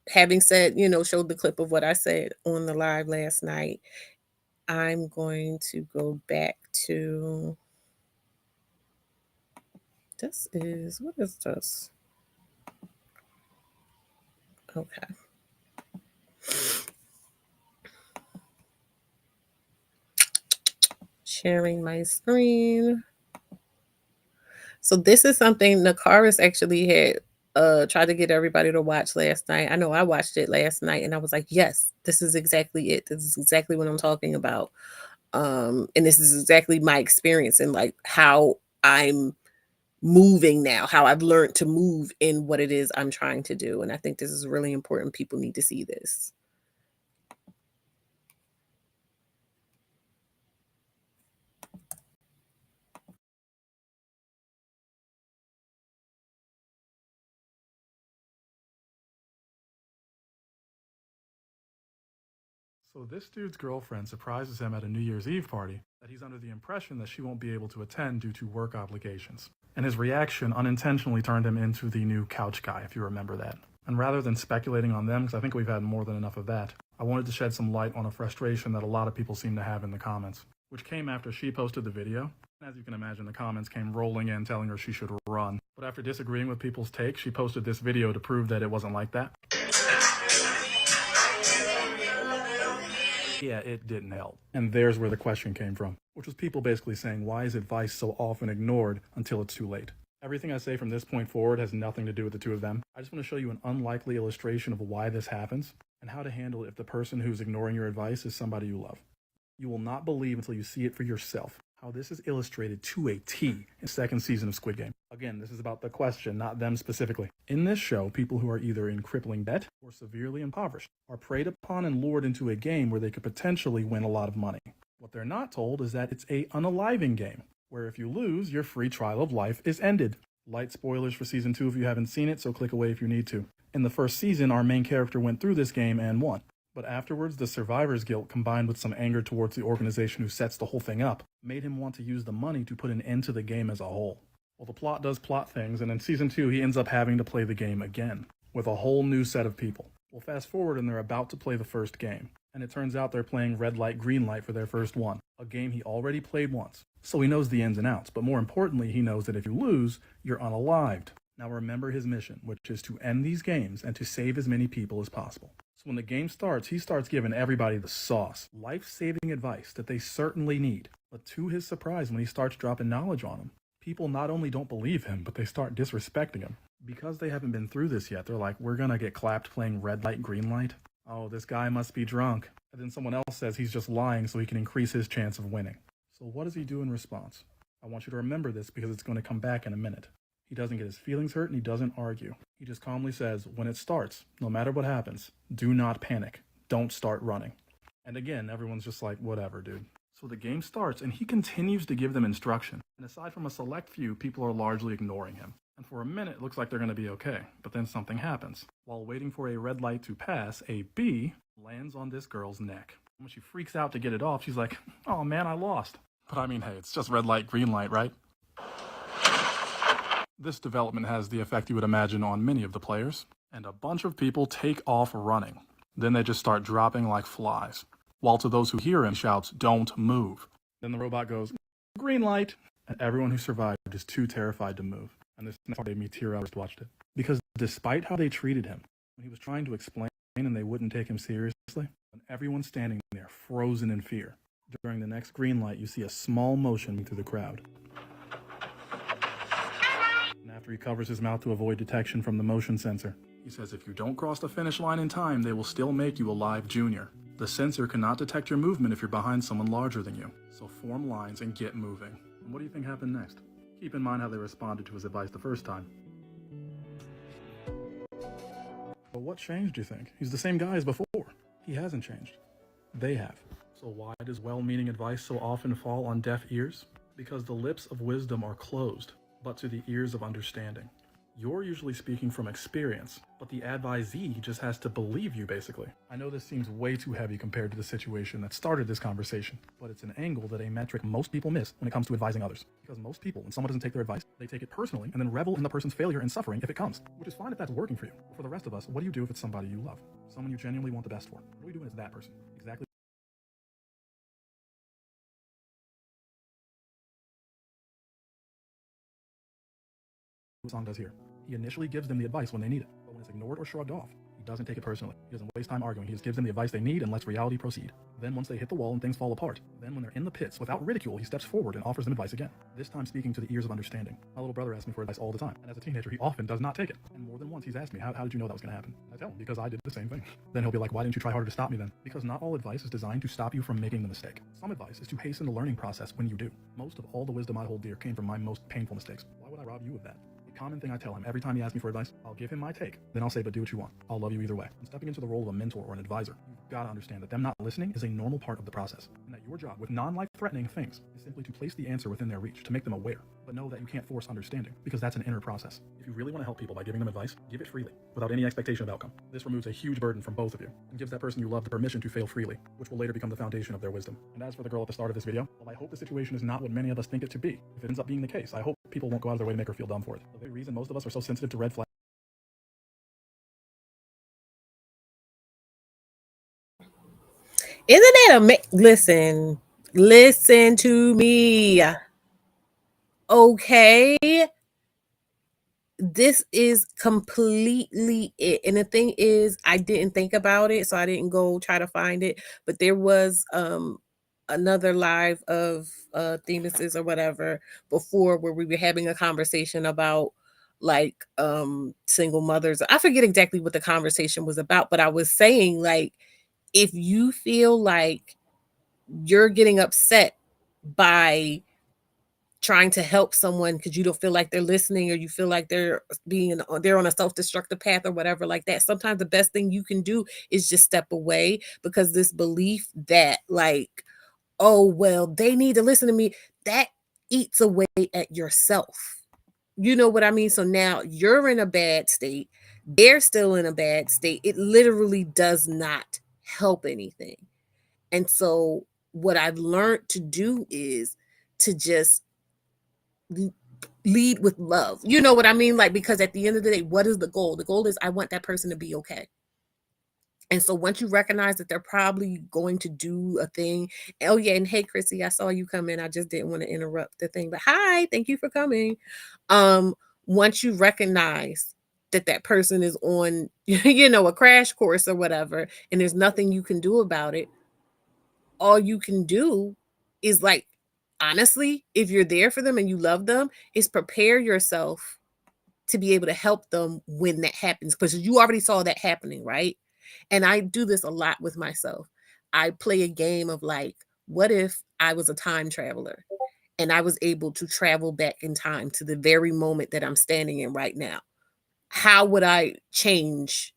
having said, showed the clip of what I said on the live last night, I'm going to go back to, what is this? Okay. Sharing my screen. So this is something Nakaris actually had tried to get everybody to watch last night. I know I watched it last night and I was like, yes, this is exactly it. This is exactly what I'm talking about. And this is exactly my experience and like how I'm moving now, how I've learned to move in what it is I'm trying to do. And I think this is really important. People need to see this. So this dude's girlfriend surprises him at a New Year's Eve party that he's under the impression that she won't be able to attend due to work obligations. And his reaction unintentionally turned him into the new couch guy, if you remember that. And rather than speculating on them, because I think we've had more than enough of that, I wanted to shed some light on a frustration that a lot of people seem to have in the comments, which came after she posted the video. As you can imagine, the comments came rolling in telling her she should run. But after disagreeing with people's takes, she posted this video to prove that it wasn't like that. Yeah, it didn't help. And there's where the question came from, which was people basically saying, why is advice so often ignored until it's too late? Everything I say from this point forward has nothing to do with the two of them. I just want to show you an unlikely illustration of why this happens and how to handle it if the person who's ignoring your advice is somebody you love. You will not believe until you see it for yourself how this is illustrated to a T in the second season of Squid Game. Again, this is about the question, not them specifically. In this show, people who are either in crippling debt or severely impoverished are preyed upon and lured into a game where they could potentially win a lot of money. What they're not told is that it's a unaliving game, where if you lose, your free trial of life is ended. Light spoilers for season 2 if you haven't seen it, so click away if you need to. In the first season, our main character went through this game and won. But afterwards, the survivor's guilt combined with some anger towards the organization who sets the whole thing up made him want to use the money to put an end to the game as a whole. Well, the plot does plot things, and in season 2, he ends up having to play the game again, with a whole new set of people. Well, fast forward and they're about to play the first game, and it turns out they're playing red light, green light for their first one, a game he already played once. So he knows the ins and outs, but more importantly, he knows that if you lose, you're unalived. Now remember his mission, which is to end these games and to save as many people as possible. So when the game starts, he starts giving everybody the sauce, life-saving advice that they certainly need. But to his surprise, when he starts dropping knowledge on them, people not only don't believe him, but they start disrespecting him. Because they haven't been through this yet, they're like, we're gonna get clapped playing red light, green light? Oh, this guy must be drunk. And then someone else says he's just lying so he can increase his chance of winning. So what does he do in response? I want you to remember this because it's going to come back in a minute. He doesn't get his feelings hurt and he doesn't argue. He just calmly says, when it starts, no matter what happens, do not panic. Don't start running. And again, everyone's just like, whatever, dude. So the game starts and he continues to give them instruction. And aside from a select few, people are largely ignoring him. And for a minute, it looks like they're going to be okay. But then something happens. While waiting for a red light to pass, a bee lands on this girl's neck. When she freaks out to get it off, she's like, oh man, I lost. But I mean, hey, it's just red light, green light, right? This development has the effect you would imagine on many of the players, and a bunch of people take off running. Then they just start dropping like flies. While to those who hear him, he shouts, "Don't move." Then the robot goes, "Green light," and everyone who survived is too terrified to move. And this made me tear up as I watched it. Because despite how they treated him, when he was trying to explain and they wouldn't take him seriously, and everyone's standing there frozen in fear. During the next green light, you see a small motion through the crowd. And after he covers his mouth to avoid detection from the motion sensor, he says if you don't cross the finish line in time, they will still make you a live junior. The sensor cannot detect your movement if you're behind someone larger than you. So form lines and get moving. And what do you think happened next? Keep in mind how they responded to his advice the first time. But what changed, do you think? He's the same guy as before. He hasn't changed. They have. So why does well-meaning advice so often fall on deaf ears? Because the lips of wisdom are closed, but to the ears of understanding. You're usually speaking from experience, but the advisee just has to believe you, basically. I know this seems way too heavy compared to the situation that started this conversation, but it's an angle that a metric most people miss when it comes to advising others. Because most people, when someone doesn't take their advice, they take it personally and then revel in the person's failure and suffering if it comes, which is fine if that's working for you. But for the rest of us, what do you do if it's somebody you love? Someone you genuinely want the best for? What are we doing as that person? Exactly. What the song does here. He initially gives them the advice when they need it, but when it's ignored or shrugged off, he doesn't take it personally. He doesn't waste time arguing. He just gives them the advice they need and lets reality proceed. Then once they hit the wall and things fall apart, then when they're in the pits, without ridicule, he steps forward and offers them advice again, this time speaking to the ears of understanding. My little brother asks me for advice all the time, and as a teenager, he often does not take it. And more than once, he's asked me, how did you know that was going to happen? I tell him, because I did the same thing. Then he'll be like, why didn't you try harder to stop me then? Because not all advice is designed to stop you from making the mistake. Some advice is to hasten the learning process when you do. Most of all the wisdom I hold dear came from my most painful mistakes. Why would I rob you of that? Common thing I tell him every time he asks me for advice, I'll give him my take, then I'll say, but do what you want. I'll love you either way. And stepping into the role of a mentor or an advisor, you've got to understand that them not listening is a normal part of the process, and that your job with non-life-threatening things is simply to place the answer within their reach, to make them aware, but know that you can't force understanding, because that's an inner process. If you really want to help people by giving them advice, give it freely, without any expectation of outcome. This removes a huge burden from both of you, and gives that person you love the permission to fail freely, which will later become the foundation of their wisdom. And as for the girl at the start of this video, well, I hope the situation is not what many of us think it to be. If it ends up being the case, I hope people won't go out of their way to make her feel dumb for it. The very reason most of us are so sensitive to red flags. Isn't that listen to me. Okay. This is completely it. And the thing is, I didn't think about it, so I didn't go try to find it. But there was another live of Themuses or whatever before, where we were having a conversation about like single mothers. I forget exactly what the conversation was about, but I was saying, like, if you feel like you're getting upset by trying to help someone because you don't feel like they're listening, or you feel like they're on a self-destructive path or whatever like that, sometimes the best thing you can do is just step away, because this belief that, like, oh well, they need to listen to me, that eats away at yourself. You know what I mean? So now you're in a bad state, they're still in a bad state. It literally does not help anything. And so what I've learned to do is to just lead with love. You know what I mean? Like, because at the end of the day, what is the goal? The goal is I want that person to be okay. And so once you recognize that they're probably going to do a thing, oh yeah, and hey Chrissy, I saw you come in. I just didn't want to interrupt the thing, but hi, thank you for coming. Once you recognize that that person is on, a crash course or whatever, and there's nothing you can do about it, all you can do is, like, honestly, if you're there for them and you love them, is prepare yourself to be able to help them when that happens, because you already saw that happening, right? And I do this a lot with myself. I play a game of, like, what if I was a time traveler and I was able to travel back in time to the very moment that I'm standing in right now? How would I change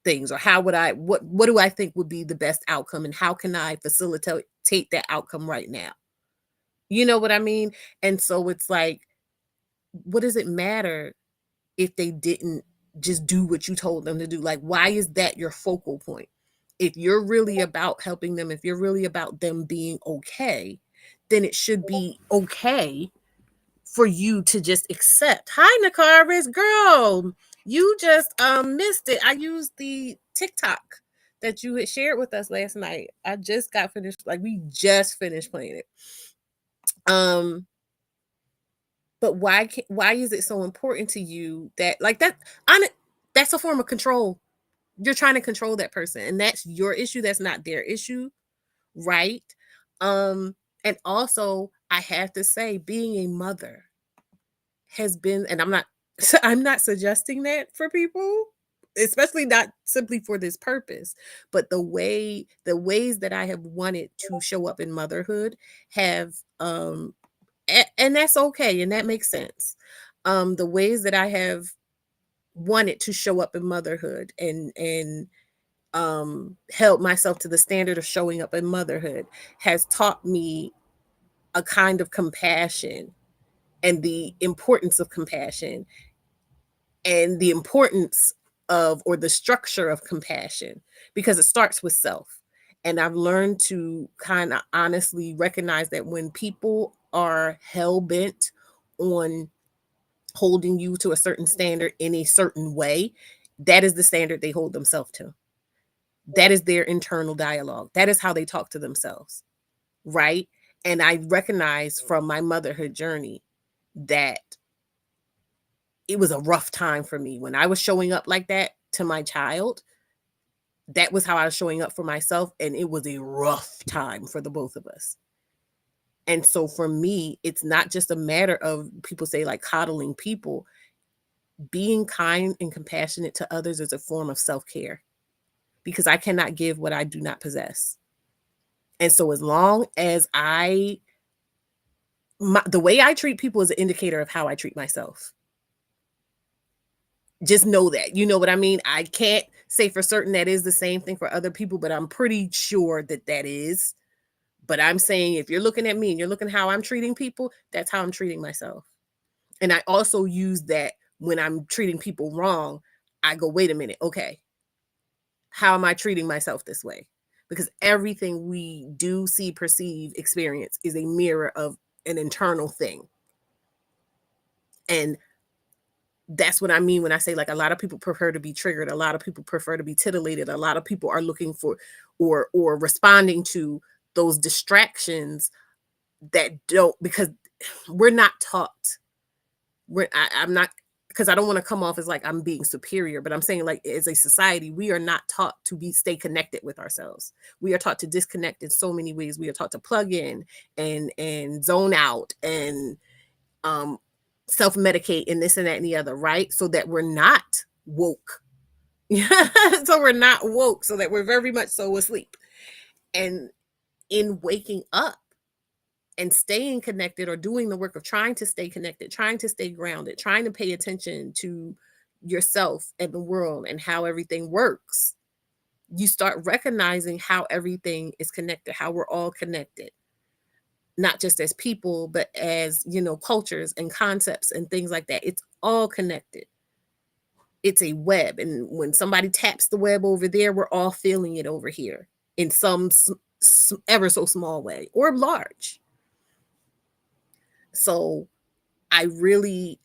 things, or how would I, what do I think would be the best outcome, and how can I facilitate that outcome right now? You know what I mean? And so it's like, what does it matter if they didn't just do what you told them to do? Like, why is that your focal point? If you're really about helping them, if you're really about them being okay, then it should be okay for you to just accept. Hi, Nakaris, girl. You just missed it. I used the TikTok that you had shared with us last night. I just got finished, like we just finished playing it. But why is it so important to you that like that that's a form of control. You're trying to control that person, and that's your issue, that's not their issue, right? And also I have to say, being a mother has been, and I'm not suggesting that for people, especially not simply for this purpose, but the ways that I have wanted to show up in motherhood have and that's okay, and that makes sense. The ways that I have wanted to show up in motherhood and held myself to the standard of showing up in motherhood has taught me a kind of compassion and the importance of compassion and the importance of, or the structure of compassion, because it starts with self. And I've learned to kind of honestly recognize that when people are hell bent on holding you to a certain standard in a certain way, that is the standard they hold themselves to. That is their internal dialogue. That is how they talk to themselves. Right. And I recognize from my motherhood journey that it was a rough time for me when I was showing up like that to my child. That was how I was showing up for myself. And it was a rough time for the both of us. And so for me, it's not just a matter of, people say, like coddling people. Being kind and compassionate to others is a form of self-care, because I cannot give what I do not possess. And so as long as the way I treat people is an indicator of how I treat myself. Just know that, you know what I mean? I can't say for certain that is the same thing for other people, but I'm pretty sure that that is. But I'm saying, if you're looking at me and you're looking how I'm treating people, that's how I'm treating myself. And I also use that when I'm treating people wrong. I go, wait a minute, okay, how am I treating myself this way? Because everything we do, see, perceive, experience is a mirror of an internal thing. And that's what I mean when I say, like, a lot of people prefer to be triggered. A lot of people prefer to be titillated. A lot of people are looking for or responding to those distractions that don't, because we're not taught. I'm not, because I don't want to come off as like I'm being superior, but I'm saying, like, as a society, we are not taught to stay connected with ourselves. We are taught to disconnect in so many ways. We are taught to plug in and zone out and self-medicate and this and that and the other, right? So that we're not woke. So we're not woke, so that we're very much so asleep. And in waking up and staying connected, or doing the work of trying to stay connected, trying to stay grounded, trying to pay attention to yourself and the world and how everything works, you start recognizing how everything is connected, how we're all connected, not just as people, but as, cultures and concepts and things like that. It's all connected. It's a web. And when somebody taps the web over there, we're all feeling it over here in some ever so small way or large. So I really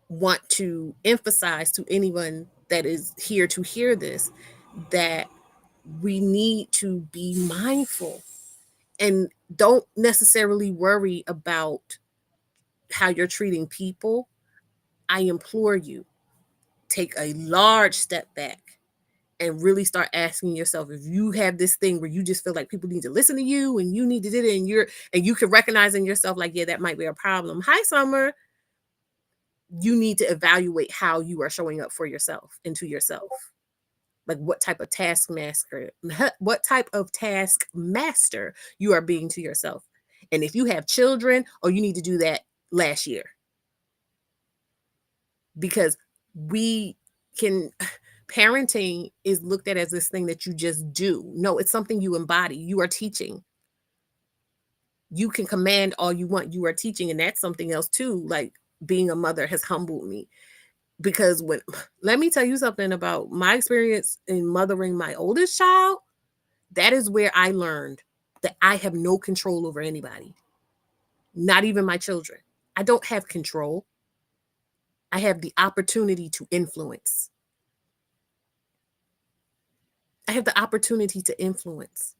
want to emphasize to anyone that is here to hear this, that we need to be mindful and don't necessarily worry about how you're treating people. I implore you, take a large step back and really start asking yourself, if you have this thing where you just feel like people need to listen to you and you need to do it, and you can recognize in yourself, like, yeah, that might be a problem. Hi, Summer. You need to evaluate how you are showing up for yourself and to yourself. Like, what type of taskmaster you are being to yourself. And if you have children, you need to do that last year. Because parenting is looked at as this thing that you just do. No, it's something you embody. You are teaching. You can command all you want. You are teaching. And that's something else too. Like, being a mother has humbled me, because let me tell you something about my experience in mothering my oldest child. That is where I learned that I have no control over anybody. not even my children. I don't have control. I have the opportunity to influence. I have the opportunity to influence.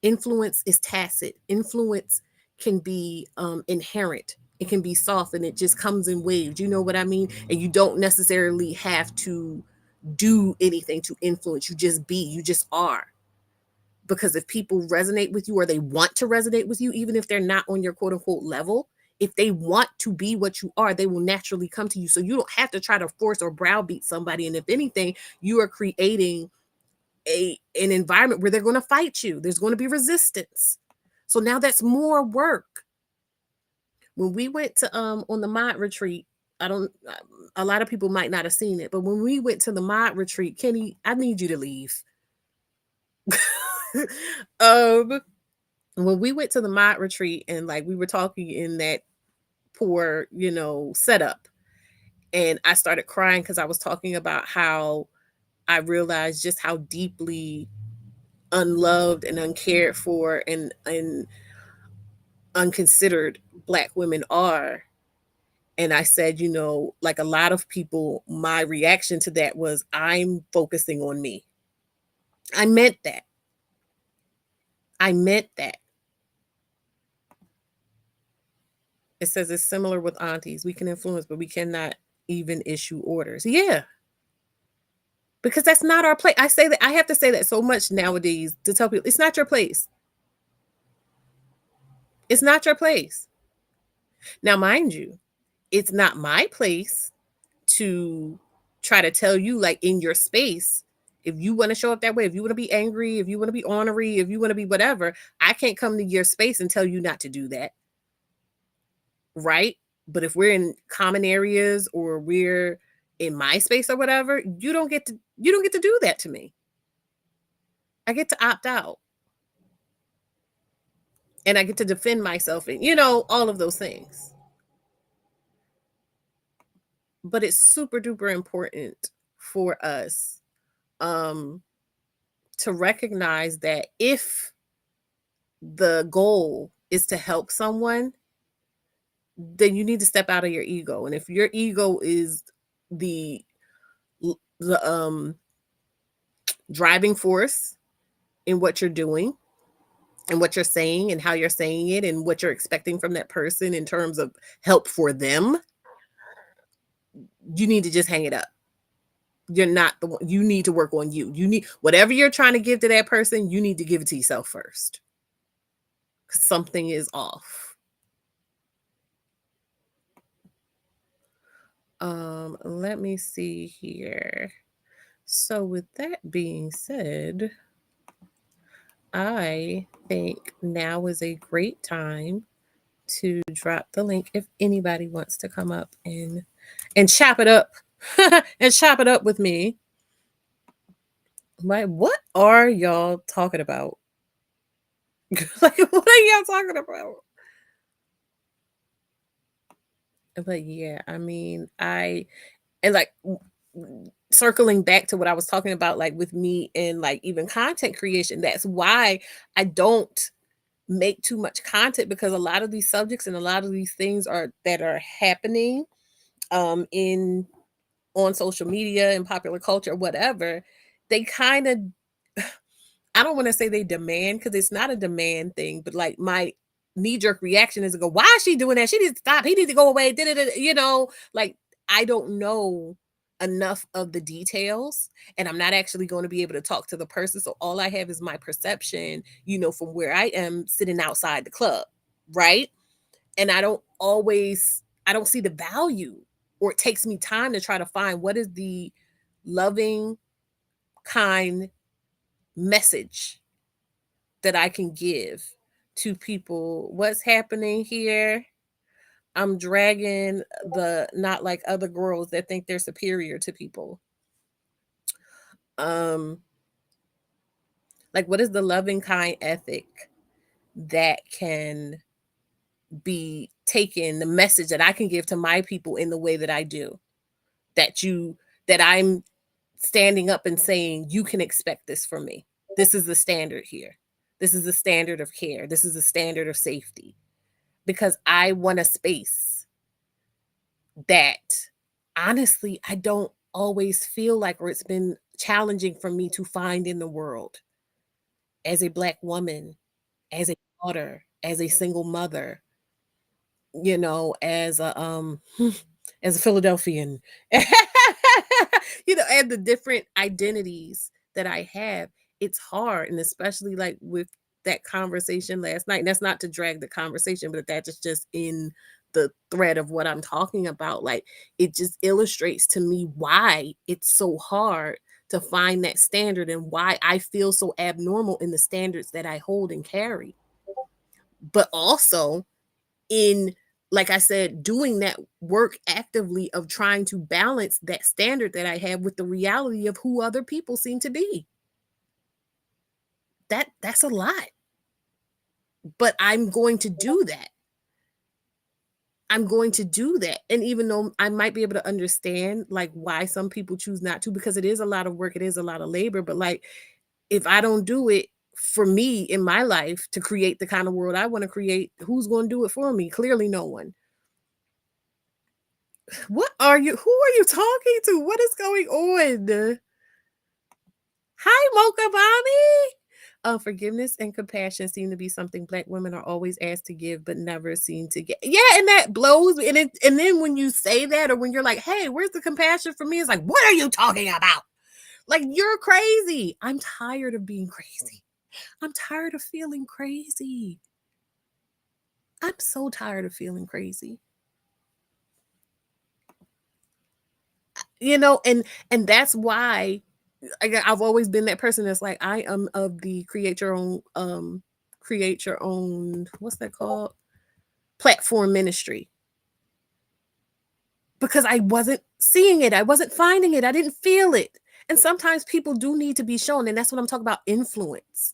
Influence is tacit. Influence can be inherent. It can be soft and it just comes in waves. You know what I mean? And you don't necessarily have to do anything to influence. You just be, you just are. Because if people resonate with you or they want to resonate with you, even if they're not on your quote unquote level, if they want to be what you are, they will naturally come to you. So you don't have to try to force or browbeat somebody. And if anything, you are creating an environment where they're going to fight you. There's going to be resistance. So now that's more work. When we went to on the mod retreat, I don't a lot of people might not have seen it, but when we went to the mod retreat, Kenny, I need you to leave. When we went to the mod retreat and like we were talking in that poor, setup, and I started crying because I was talking about how I realized just how deeply unloved and uncared for and unconsidered Black women are. And I said, like a lot of people, my reaction to that was, I'm focusing on me. I meant that. I meant that. It says it's similar with aunties. We can influence, but we cannot even issue orders. Yeah. Because that's not our place. I say that, I have to say that so much nowadays to tell people, it's not your place. It's not your place. Now, mind you, it's not my place to try to tell you, like in your space, if you want to show up that way, if you want to be angry, if you want to be ornery, if you want to be whatever, I can't come to your space and tell you not to do that. Right? But if we're in common areas or we're in my space or whatever, you don't get to do that to me. I get to opt out. And I get to defend myself and all of those things. But it's super duper important for us to recognize that if the goal is to help someone, then you need to step out of your ego. And if your ego is the driving force in what you're doing and what you're saying and how you're saying it and what you're expecting from that person in terms of help for them, you need to just hang it up. You're not the one. You need to work on you. You need whatever you're trying to give to that person, you need to give it to yourself first. Because something is off. Let me see here. So with that being said, I think now is a great time to drop the link if anybody wants to come up and chop it up and chop it up with me. Like, what are y'all talking about? Like, what are y'all talking about? But yeah, I mean, and like circling back to what I was talking about, like with me and like even content creation, that's why I don't make too much content, because a lot of these subjects and a lot of these things that are happening in on social media and popular culture, whatever, they kind of, I don't want to say they demand, because it's not a demand thing, but like my knee-jerk reaction is to go, why is she doing that? She needs to stop. He needs to go away. Like I don't know enough of the details, and I'm not actually going to be able to talk to the person. So all I have is my perception, from where I am sitting outside the club, right? And I don't see the value, or it takes me time to try to find what is the loving, kind message that I can give to people. What's happening here? I'm dragging the not like other girls that think they're superior to people. Like, what is the loving, kind ethic that can be taken, the message that I can give to my people in the way that I do, that I'm standing up and saying, you can expect this from me. This is the standard here. This is the standard of care. This is the standard of safety. because I want a space that honestly I don't always feel like, or it's been challenging for me to find in the world as a Black woman, as a daughter, as a single mother, as a as a Philadelphian, and the different identities that I have. It's hard, and especially like with that conversation last night. And that's not to drag the conversation, but that is just in the thread of what I'm talking about. Like, it just illustrates to me why it's so hard to find that standard and why I feel so abnormal in the standards that I hold and carry. But also in, like I said, doing that work actively of trying to balance that standard that I have with the reality of who other people seem to be. That's a lot. But I'm going to do that. I'm going to do that. And even though I might be able to understand like why some people choose not to, because it is a lot of work, it is a lot of labor, but like if I don't do it for me in my life to create the kind of world I want to create, who's going to do it for me? Clearly no one. Who are you talking to? What is going on? Hi, Mocha Mommy. Forgiveness and compassion seem to be something Black women are always asked to give, but never seem to get. Yeah, and that blows me. And then when you say that, or when you're like, "Hey, where's the compassion for me?" It's like, "What are you talking about? Like, you're crazy." I'm tired of being crazy. I'm tired of feeling crazy. I'm so tired of feeling crazy. And that's why I've always been that person that's like, I am of the create your own, what's that called? Platform ministry. Because I wasn't seeing it. I wasn't finding it. I didn't feel it. And sometimes people do need to be shown. And that's what I'm talking about, influence.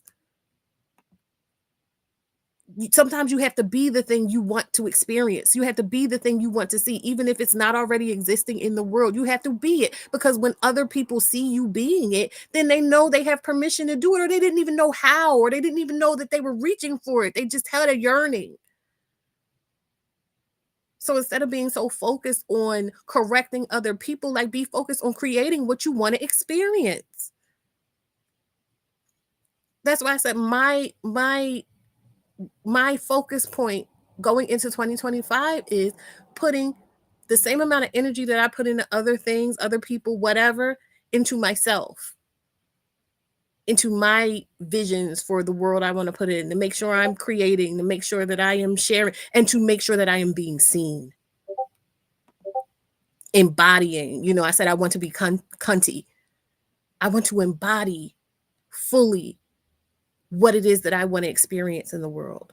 Sometimes you have to be the thing you want to experience. You have to be the thing you want to see, even if it's not already existing in the world. You have to be it, because when other people see you being it, then they know they have permission to do it, or they didn't even know how, or they didn't even know that they were reaching for it. They just had a yearning. So instead of being so focused on correcting other people, like, be focused on creating what you want to experience. That's why I said my focus point going into 2025 is putting the same amount of energy that I put into other things, other people, whatever, into myself, into my visions for the world I want to put in, to make sure I'm creating, to make sure that I am sharing, and to make sure that I am being seen, embodying. I said I want to be cunty. I want to embody fully what it is that I want to experience in the world.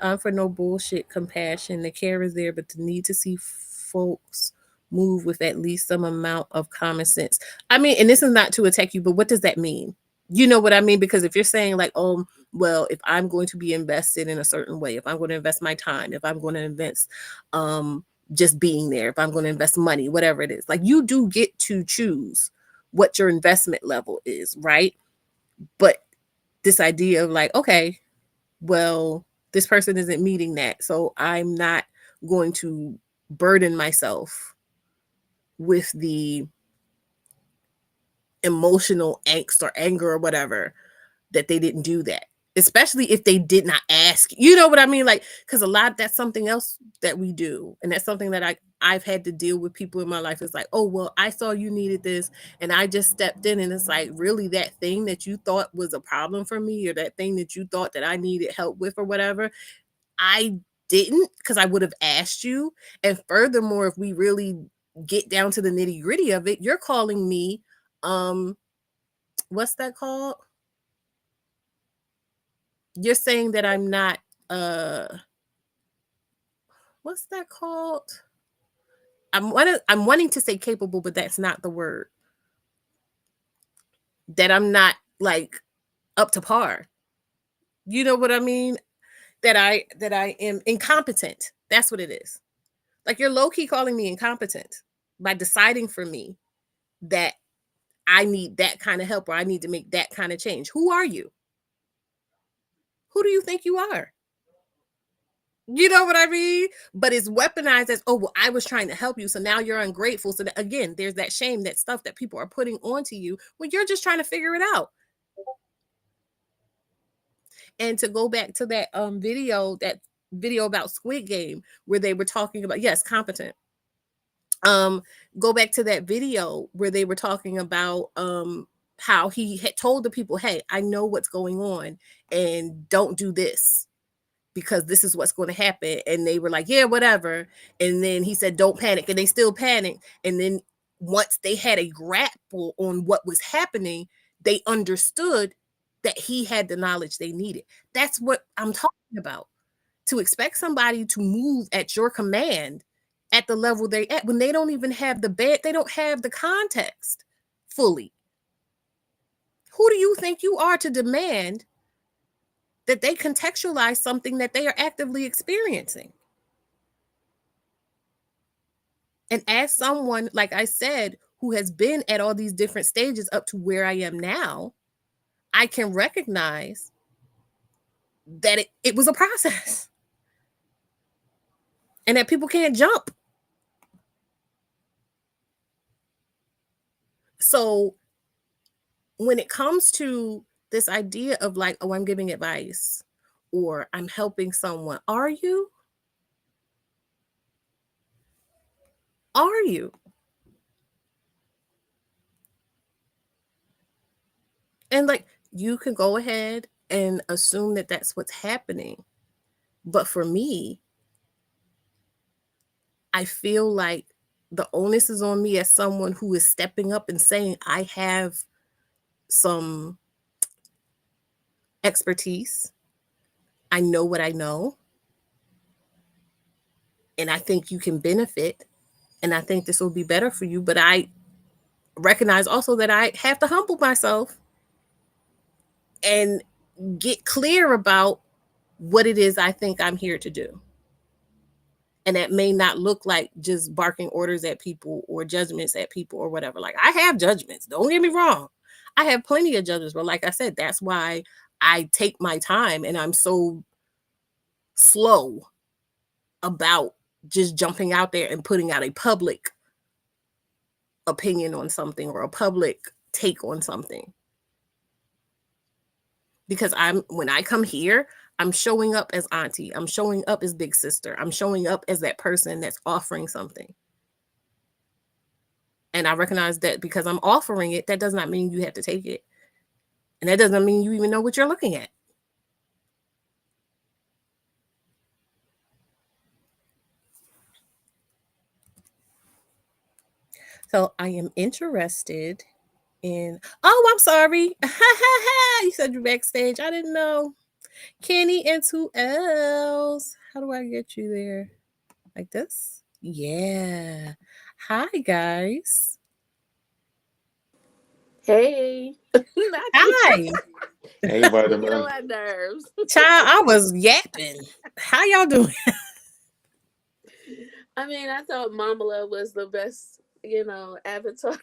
I'm for no bullshit compassion. The care is there, but the need to see folks move with at least some amount of common sense. I mean, and this is not to attack you, but what does that mean? You know what I mean? Because if you're saying like, oh, well, if I'm going to be invested in a certain way, if I'm going to invest my time, if I'm going to invest just being there, if I'm going to invest money, whatever it is, like, you do get to choose what your investment level is, right? But this idea of like, okay, well, this person isn't meeting that, so I'm not going to burden myself with the emotional angst or anger or whatever that they didn't do that, especially if they did not ask. You know what I mean? Like, because that's something else that we do, and that's something that I've had to deal with people in my life. It's like, oh, well, I saw you needed this and I just stepped in, and it's like, really, that thing that you thought was a problem for me, or that thing that you thought that I needed help with or whatever, I didn't, because I would have asked you. And furthermore, if we really get down to the nitty gritty of it, you're calling me, what's that called? You're saying that I'm not, what's that called? I'm wanting to say capable, but that's not the word. That I'm not like up to par. You know what I mean? That I am incompetent. That's what it is. Like, you're low key calling me incompetent by deciding for me that I need that kind of help, or I need to make that kind of change. Who are you? Who do you think you are? You know what I mean? But it's weaponized as, oh, well, I was trying to help you. So now you're ungrateful. So that, again, there's that shame, that stuff that people are putting onto you when you're just trying to figure it out. And to go back to that video about Squid Game, where they were talking about, yes, competent. Go back to that video where they were talking about how he had told the people, hey, I know what's going on and don't do this because this is what's going to happen. And they were like, yeah, whatever. And then he said, don't panic. And they still panicked. And then once they had a grapple on what was happening, they understood that he had the knowledge they needed. That's what I'm talking about. To expect somebody to move at your command at the level they're at when they don't even have they don't have the context fully. Who do you think you are to demand that they contextualize something that they are actively experiencing? And as someone, like I said, who has been at all these different stages up to where I am now, I can recognize that it was a process and that people can't jump. So when it comes to this idea of like, oh, I'm giving advice or I'm helping someone, are you? Are you? And like, you can go ahead and assume that that's what's happening. But for me, I feel like the onus is on me as someone who is stepping up and saying, I have some expertise. I know what I know. And I think you can benefit. And I think this will be better for you. But I recognize also that I have to humble myself and get clear about what it is I think I'm here to do. And that may not look like just barking orders at people or judgments at people or whatever. Like, I have judgments. Don't get me wrong. I have plenty of judgments. But like I said, that's why I take my time and I'm so slow about just jumping out there and putting out a public opinion on something or a public take on something. Because when I come here, I'm showing up as auntie. I'm showing up as big sister. I'm showing up as that person that's offering something. And I recognize that because I'm offering it, that does not mean you have to take it. And that doesn't mean you even know what you're looking at. So I am interested in, oh, I'm sorry. You said you're backstage. I didn't know. Kenny and who else? How do I get you there? Like this? Yeah. Hi, guys. Hey. Hi. Hey, Get vitamin. on my nerves. Child, I was yapping. How y'all doing? I mean, I thought Mamala was the best, avatar.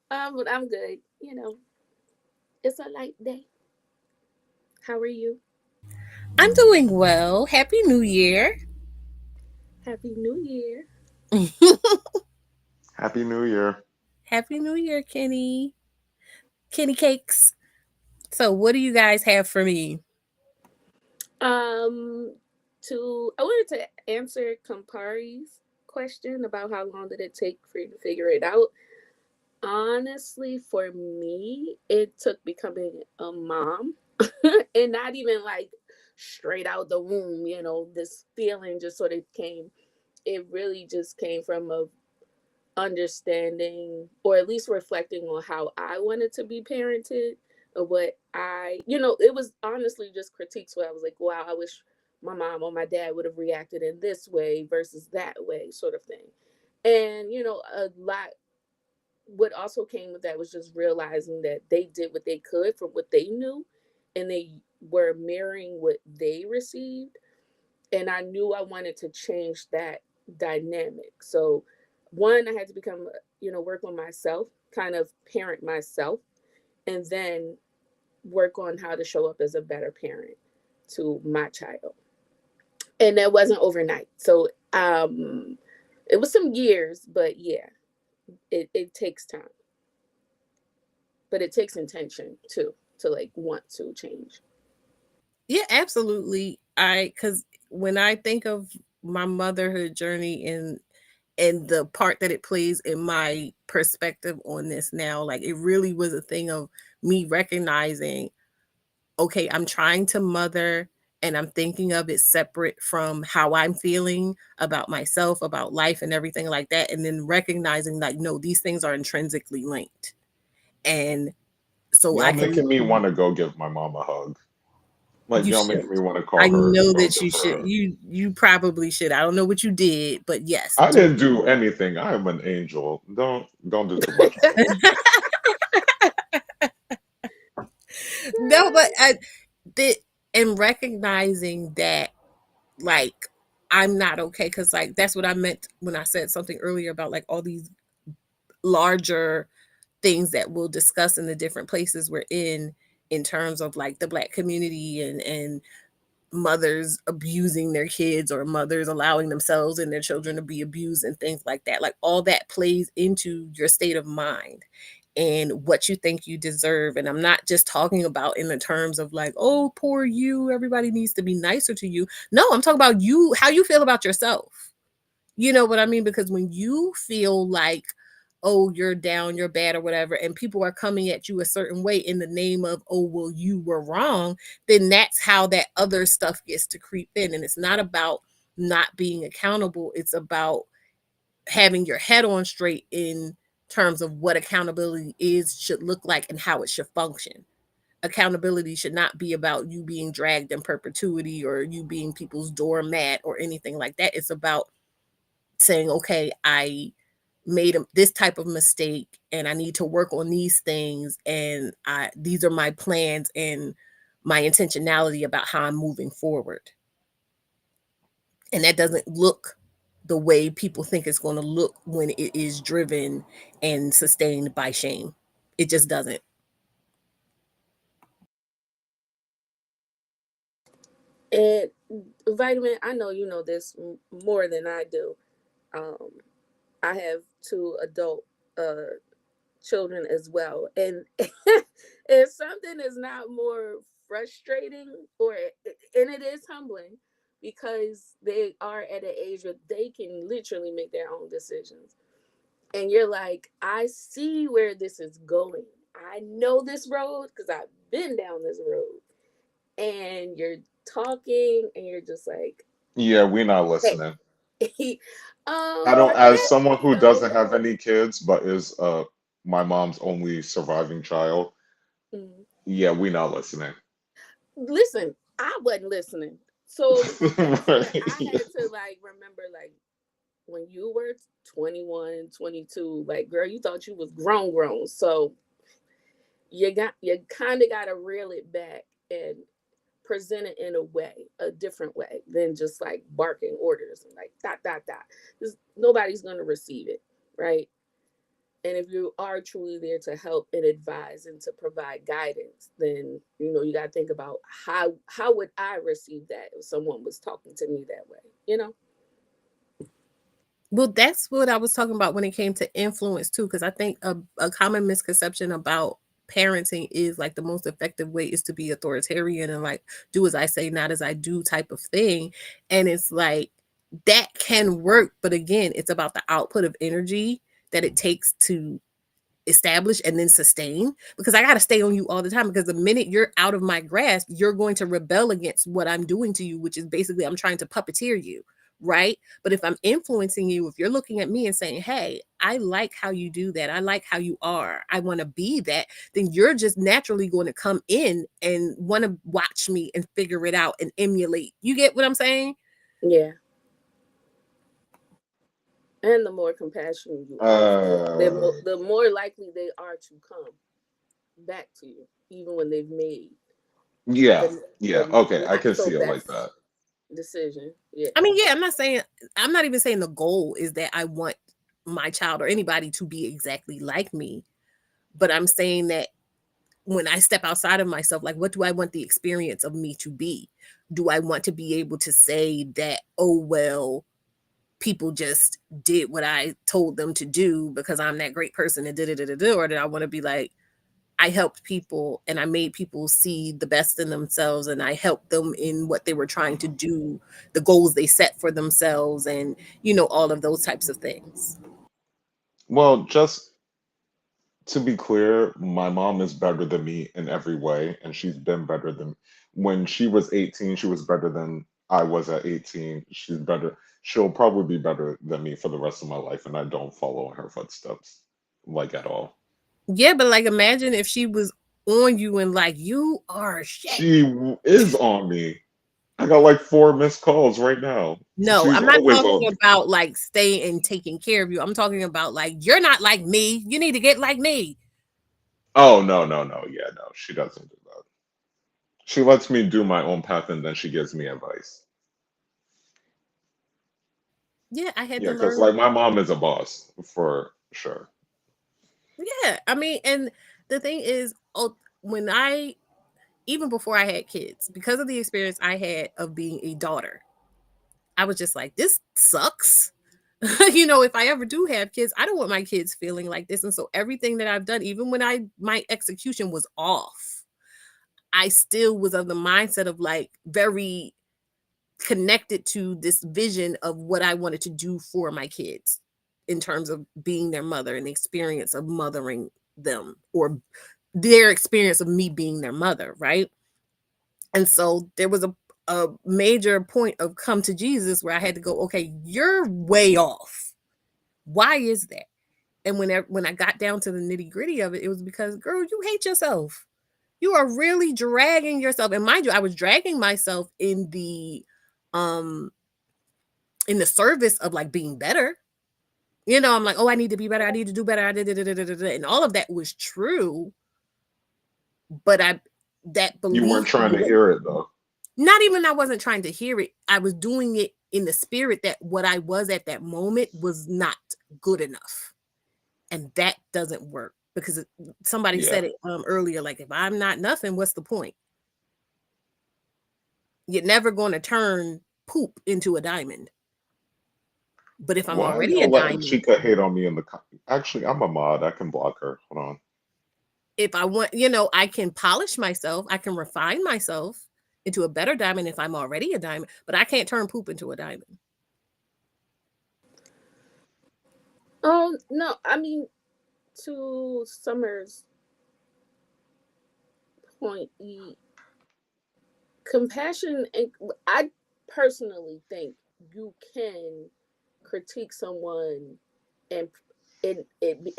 But I'm good. It's a light day. How are you? I'm doing well. Happy New Year. Happy New Year. Happy New Year. Happy New Year, Kenny. Kenny Cakes. So, what do you guys have for me? Um, I wanted to answer Campari's question about how long did it take for you to figure it out. Honestly, for me, it took becoming a mom and not even like straight out the womb, this feeling just sort of came. It really just came from a understanding or at least reflecting on how I wanted to be parented or what it was honestly just critiques where I was like, wow, I wish my mom or my dad would have reacted in this way versus that way, sort of thing. And, a lot what also came with that was just realizing that they did what they could from what they knew and they were mirroring what they received. And I knew I wanted to change that dynamic. So one, I had to become, work on myself, kind of parent myself. And then work on how to show up as a better parent to my child. And that wasn't overnight. So it was some years, but yeah, it takes time. But it takes intention too to like want to change. Yeah, absolutely. Because when I think of my motherhood journey and the part that it plays in my perspective on this now, like it really was a thing of me recognizing, okay, I'm trying to mother and I'm thinking of it separate from how I'm feeling about myself, about life and everything like that. And then recognizing like, no, these things are intrinsically linked. And so Y'all I can, making me want to go give my mom a hug. Like you y'all should. making me want to I call her and know go that give you her should. a. You probably should. I don't know what you did, but yes, I do didn't do anything. I am an angel. Don't do too much for me. it. No, but the and recognizing that like I'm not okay because like that's what I meant when I said something earlier about like all these larger things that we'll discuss in the different places we're in terms of like the Black community and mothers abusing their kids or mothers allowing themselves and their children to be abused and things like that. Like all that plays into your state of mind and what you think you deserve. And I'm not just talking about in the terms of like, oh, poor you, everybody needs to be nicer to you. No, I'm talking about you, how you feel about yourself. You know what I mean? Because when you feel like, oh, you're down, you're bad, or whatever, and people are coming at you a certain way in the name of, oh, well, you were wrong, then that's how that other stuff gets to creep in. And it's not about not being accountable, it's about having your head on straight in terms of what accountability is, should look like, and how it should function. Accountability should not be about you being dragged in perpetuity or you being people's doormat or anything like that. It's about saying, okay, I made this type of mistake and I need to work on these things and these are my plans and my intentionality about how I'm moving forward. And that doesn't look the way people think it's going to look when it is driven and sustained by shame. It just doesn't. And vitamin, I know you know this more than I do. Um, I have two adult children as well, and if something is not more frustrating, or and it is humbling, because they are at an age where they can literally make their own decisions, and you're like, I see where this is going. I know this road because I've been down this road, and you're talking, and you're just like, Yeah, we not hey, listening. I for don't, as now, someone who no. doesn't have any kids but is my mom's only surviving child. Mm. Yeah, we not listening. Listen, I wasn't listening. So that's when I had to like remember, like, when you were 21, 22, like, girl, you thought you was grown. So you kind of got to reel it back and present it in a way, a different way than just like barking orders and like dot dot dot. Because nobody's gonna receive it, right? And if you are truly there to help and advise and to provide guidance, then you got to think about how would I receive that if someone was talking to me that way. Well, that's what I was talking about when it came to influence too, because I think a common misconception about parenting is like the most effective way is to be authoritarian and like do as I say, not as I do type of thing. And it's like that can work, but again, it's about the output of energy that it takes to establish and then sustain, because I got to stay on you all the time, because the minute you're out of my grasp, you're going to rebel against what I'm doing to you, which is basically I'm trying to puppeteer you, right? But if I'm influencing you, if you're looking at me and saying, hey, I like how you do that, I like how you are, I want to be that, then you're just naturally going to come in and want to watch me and figure it out and emulate. You get what I'm saying? Yeah. And the more compassionate you offer, uh, the more likely they are to come back to you, even when they've made yeah, yeah. the Okay, I not can so see it like best that. decision. Yeah. I mean, yeah, I'm not even saying the goal is that I want my child or anybody to be exactly like me, but I'm saying that when I step outside of myself, like, what do I want the experience of me to be? Do I want to be able to say that, oh, well, people just did what I told them to do because I'm that great person and did it, or did I want to be like, I helped people and I made people see the best in themselves and I helped them in what they were trying to do, the goals they set for themselves, and all of those types of things. Well, just to be clear, my mom is better than me in every way, and she's been better than when she was 18, she was better than I was at 18. She's better. She'll probably be better than me for the rest of my life, and I don't follow in her footsteps like at all. Yeah, but like imagine if she was on you and like, you are shit. Is on me. I got like 4 missed calls right now. No, She's I'm not always talking on me. about like staying and taking care of you. I'm talking about like, you're not like me. You need to get like me. Oh, no, no, no. Yeah, no, she doesn't do that. She lets me do my own path and then she gives me advice. Yeah, I had Yeah, to because learn. like my mom is a boss for sure. Yeah, I mean, and the thing is, oh, when I, even before I had kids, because of the experience I had of being a daughter, I was just like, this sucks. If I ever do have kids, I don't want my kids feeling like this. And so everything that I've done, even when my execution was off, I still was of the mindset of like very connected to this vision of what I wanted to do for my kids in terms of being their mother and the experience of mothering them, or their experience of me being their mother, right? And so there was a major point of come to Jesus where I had to go, okay, you're way off. Why is that? And when I got down to the nitty gritty of it, it was because, girl, you hate yourself. You are really dragging yourself. And mind you, I was dragging myself um in the service of like being better. I'm like, oh, I need to be better. I need to do better. And all of that was true. But that You belief, weren't trying to hear it though. not even I wasn't trying to hear it. I was doing it in the spirit that what I was at that moment was not good enough. And that doesn't work because somebody Yeah. said it earlier, like, if I'm not nothing, what's the point? You're never going to turn poop into a diamond. But if I'm Why are already a y'all letting diamond, Chica hate on me in the Actually, I'm a mod. I can block her. Hold on. if I want, I can polish myself, I can refine myself into a better diamond if I'm already a diamond, but I can't turn poop into a diamond. Oh no, I mean, to Summer's point, compassion, and I personally think you can critique someone and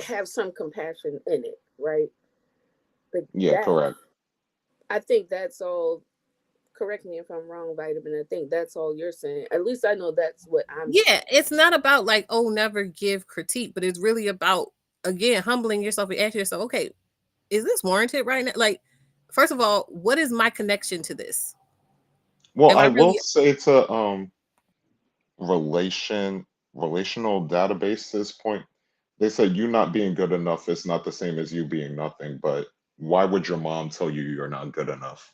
have some compassion in it, right? Like Yeah, that. correct. I think that's all. Correct me if I'm wrong, Vitamin. I think that's all you're saying. At least I know that's what I'm Yeah, saying. it's not about like, oh, never give critique, but it's really about, again, humbling yourself and asking yourself, okay, is this warranted right now? Like, first of all, what is my connection to this? Well, Am I I will really, say to relational databases point, they said you not being good enough is not the same as you being nothing, but why would your mom tell you you're not good enough?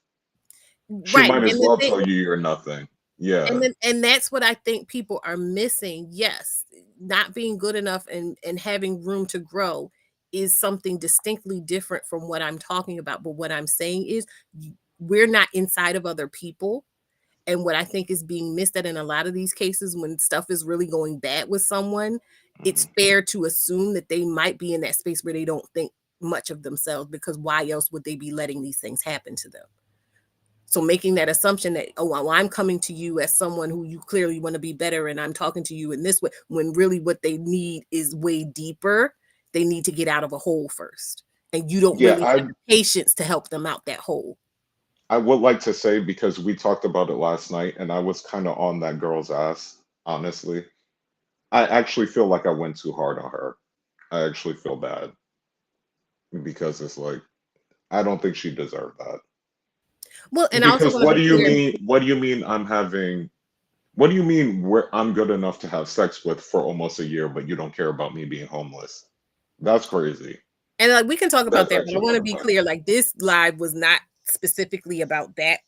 She right? might as And the well thing, tell you you're nothing. Yeah. and that's what I think people are missing. Yes, not being good enough and having room to grow is something distinctly different from what I'm talking about. But what I'm saying is, we're not inside of other people. And what I think is being missed at in a lot of these cases, when stuff is really going bad with someone, it's Mhm. fair to assume that they might be in that space where they don't think much of themselves, because why else would they be letting these things happen to them? So making that assumption that, oh, well, I'm coming to you as someone who you clearly want to be better, and I'm talking to you in this way, when really what they need is way deeper. They need to get out of a hole first. And you don't Yeah, really have the patience to help them out that hole. I would like to say, because we talked about it last night and I was kind of on that girl's ass, honestly. I actually feel like I went too hard on her. I actually feel bad because it's like I don't think she deserved that. Well, and I also Because want to what be do you clear. mean? What do you mean I'm having? What do you mean where I'm good enough to have sex with for almost a year, but you don't care about me being homeless? That's crazy. And like we can talk about That's that, but I actually want kind to of be funny. clear, like this live was not specifically about that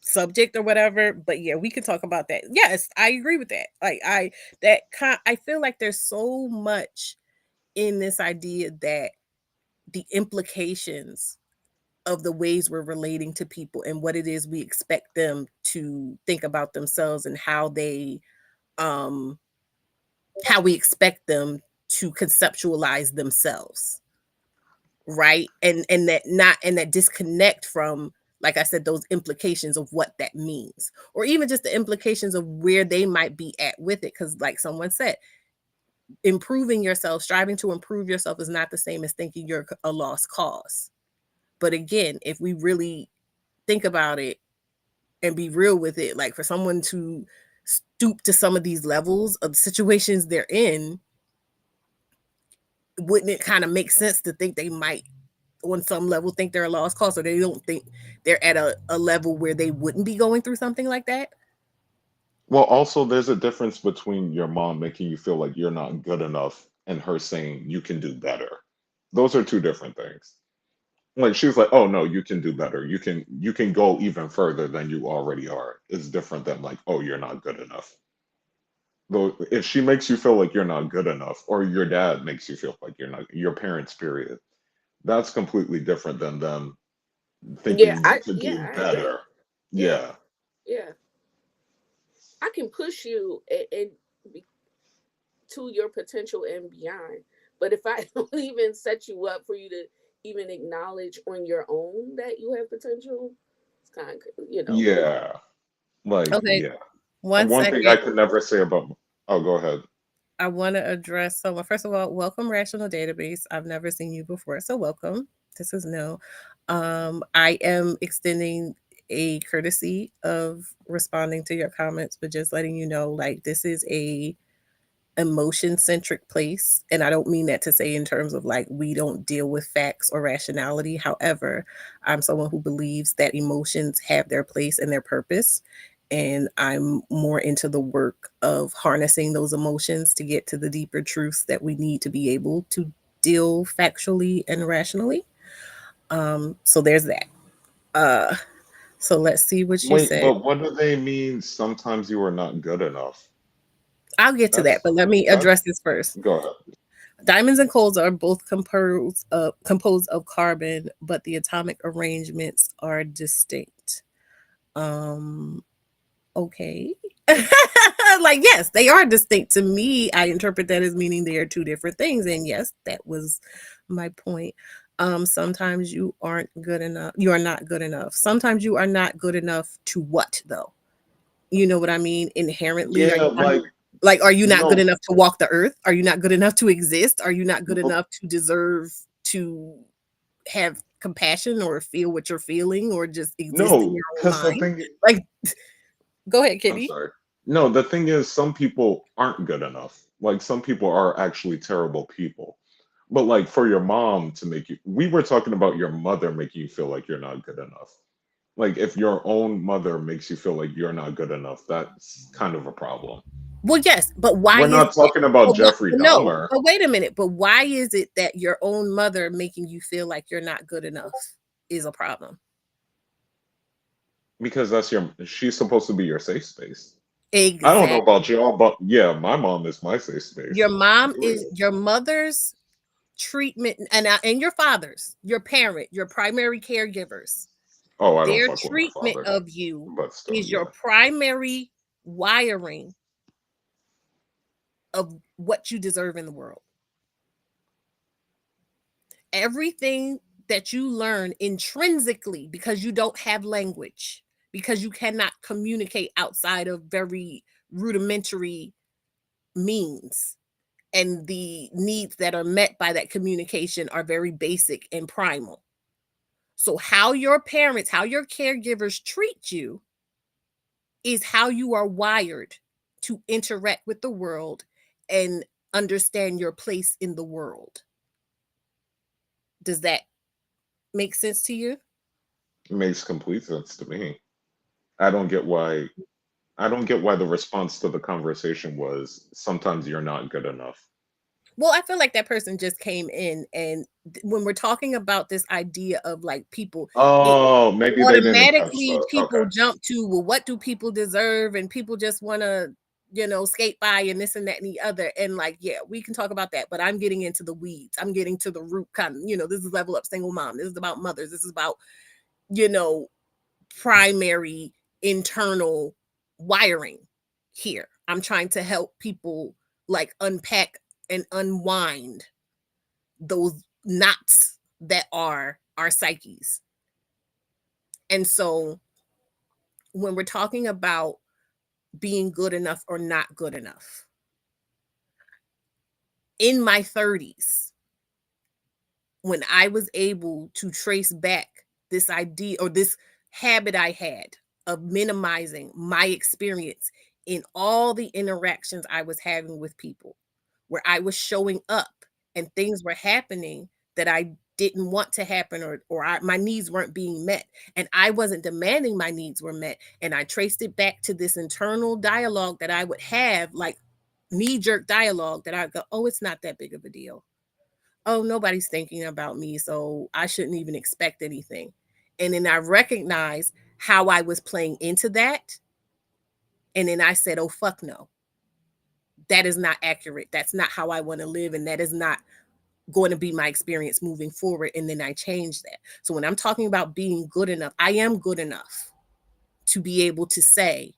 subject or whatever, but yeah, we can talk about that. Yes, I agree with that. Like I feel like there's so much in this idea that the implications of the ways we're relating to people and what it is we expect them to think about themselves and um how we expect them to conceptualize themselves, right? And that not and that disconnect from, like I said, those implications of what that means, or even just the implications of where they might be at with it. Because like someone said, improving yourself, striving to improve yourself is not the same as thinking you're a lost cause. But again, if we really think about it and be real with it, like for someone to stoop to some of these levels of situations they're in, wouldn't it kind of make sense to think they might on some level think they're a lost cause, or they don't think they're at a level where they wouldn't be going through something like that? Well, also, there's a difference between your mom making you feel like you're not good enough and her saying you can do better. Those are two different things. Like she's like, "Oh no, you can do better. You can go even further than you already are." Is different than like, "Oh, you're not good enough." Though if she makes you feel like you're not good enough, or your dad makes you feel like you're not, your parents, period, that's completely different than them Yeah, thinking you could do I agree. better. Yeah, Yeah. yeah. I can push you and to your potential and beyond. But if I don't even set you up for you to even acknowledge on your own that you have potential, it's kind of, Yeah. Like, Okay, yeah. one One thing I second. could never say about, oh, go ahead. I want to address someone. First of all, welcome Rational Database. I've never seen you before, so welcome. This is new. I am extending a courtesy of responding to your comments, but just letting you know, like this is a emotion centric place, and I don't mean that to say in terms of like we don't deal with facts or rationality. However, I'm someone who believes that emotions have their place and their purpose, and I'm more into the work of harnessing those emotions to get to the deeper truths that we need to be able to deal factually and rationally. So there's that. uh so let's see what she Wait, said. but what do they mean? Sometimes you are not good enough. I'll get to that, That's but let me address that's. this first. Go ahead. Diamonds and coals are both composed of carbon, but the atomic arrangements are distinct. Um, okay. Like, yes, they are distinct. To me, I interpret that as meaning they are two different things. And yes, that was my point. Sometimes you aren't good enough. You are not good enough. Sometimes you are not good enough to what though? You know what I mean? Inherently, are Yeah, you not, like like, are you not good no, enough to walk the earth? Are you not good enough to exist? Are you not good no, enough to deserve to have compassion or feel what you're feeling or just exist in no, your own because the mind? thing, Like, go ahead, I'm Kitty. sorry. No, the thing is, some people aren't good enough. Like some people are actually terrible people. But like for your mom to make you, we were talking about your mother making you feel like you're not good enough. Like if your own mother makes you feel like you're not good enough, that's kind of a problem. Well, yes, but why We're is not that? talking about But what? Jeffrey But no, Dahmer but wait a minute. But why is it that your own mother making you feel like you're not good enough is a problem? because that's your, she's supposed to be your safe space. I don't know Exactly. about y'all, but yeah, my mom is my safe Your space. mom For is real. your mother's treatment, and your father's, your parent, your primary caregivers. Oh, I don't Their fuck with my treatment father, of you but still, is your yeah. primary wiring of what you deserve in the world. Everything that you learn intrinsically, because you don't have language, because you cannot communicate outside of very rudimentary means, and the needs that are met by that communication are very basic and primal. So, how your parents, how your caregivers treat you is how you are wired to interact with the world and understand your place in the world. Does that make sense to you? It makes complete sense to me. I don't get why. I don't get why the response to the conversation was sometimes you're not good enough. Well, I feel like that person just came in, and when we're talking about this idea of like people, it Oh, maybe they didn't catch automatically the. people Okay. jump to, well, what do people deserve? And people just want to, skate by and this and that and the other. And like, yeah, we can talk about that, but I'm getting into the weeds. I'm getting to the root kind of, this is level up single mom. This is about mothers. This is about, you know, primary internal wiring here. I'm trying to help people like unpack and unwind those knots that are our psyches. And so when we're talking about being good enough or not good enough, in my 30s, when I was able to trace back this idea or this habit I had of minimizing my experience in all the interactions I was having with people, where I was showing up and things were happening that I didn't want to happen, or my needs weren't being met, and I wasn't demanding my needs were met, and I traced it back to this internal dialogue that I would have, like knee jerk dialogue, that I go, oh, it's not that big of a deal. Oh, nobody's thinking about me, so I shouldn't even expect anything. And then I recognized how I was playing into that. And then I said, oh, fuck no. That is not accurate. That's not how I want to live. And that is not going to be my experience moving forward. And then I changed that. So when I'm talking about being good enough, I am good enough to be able to say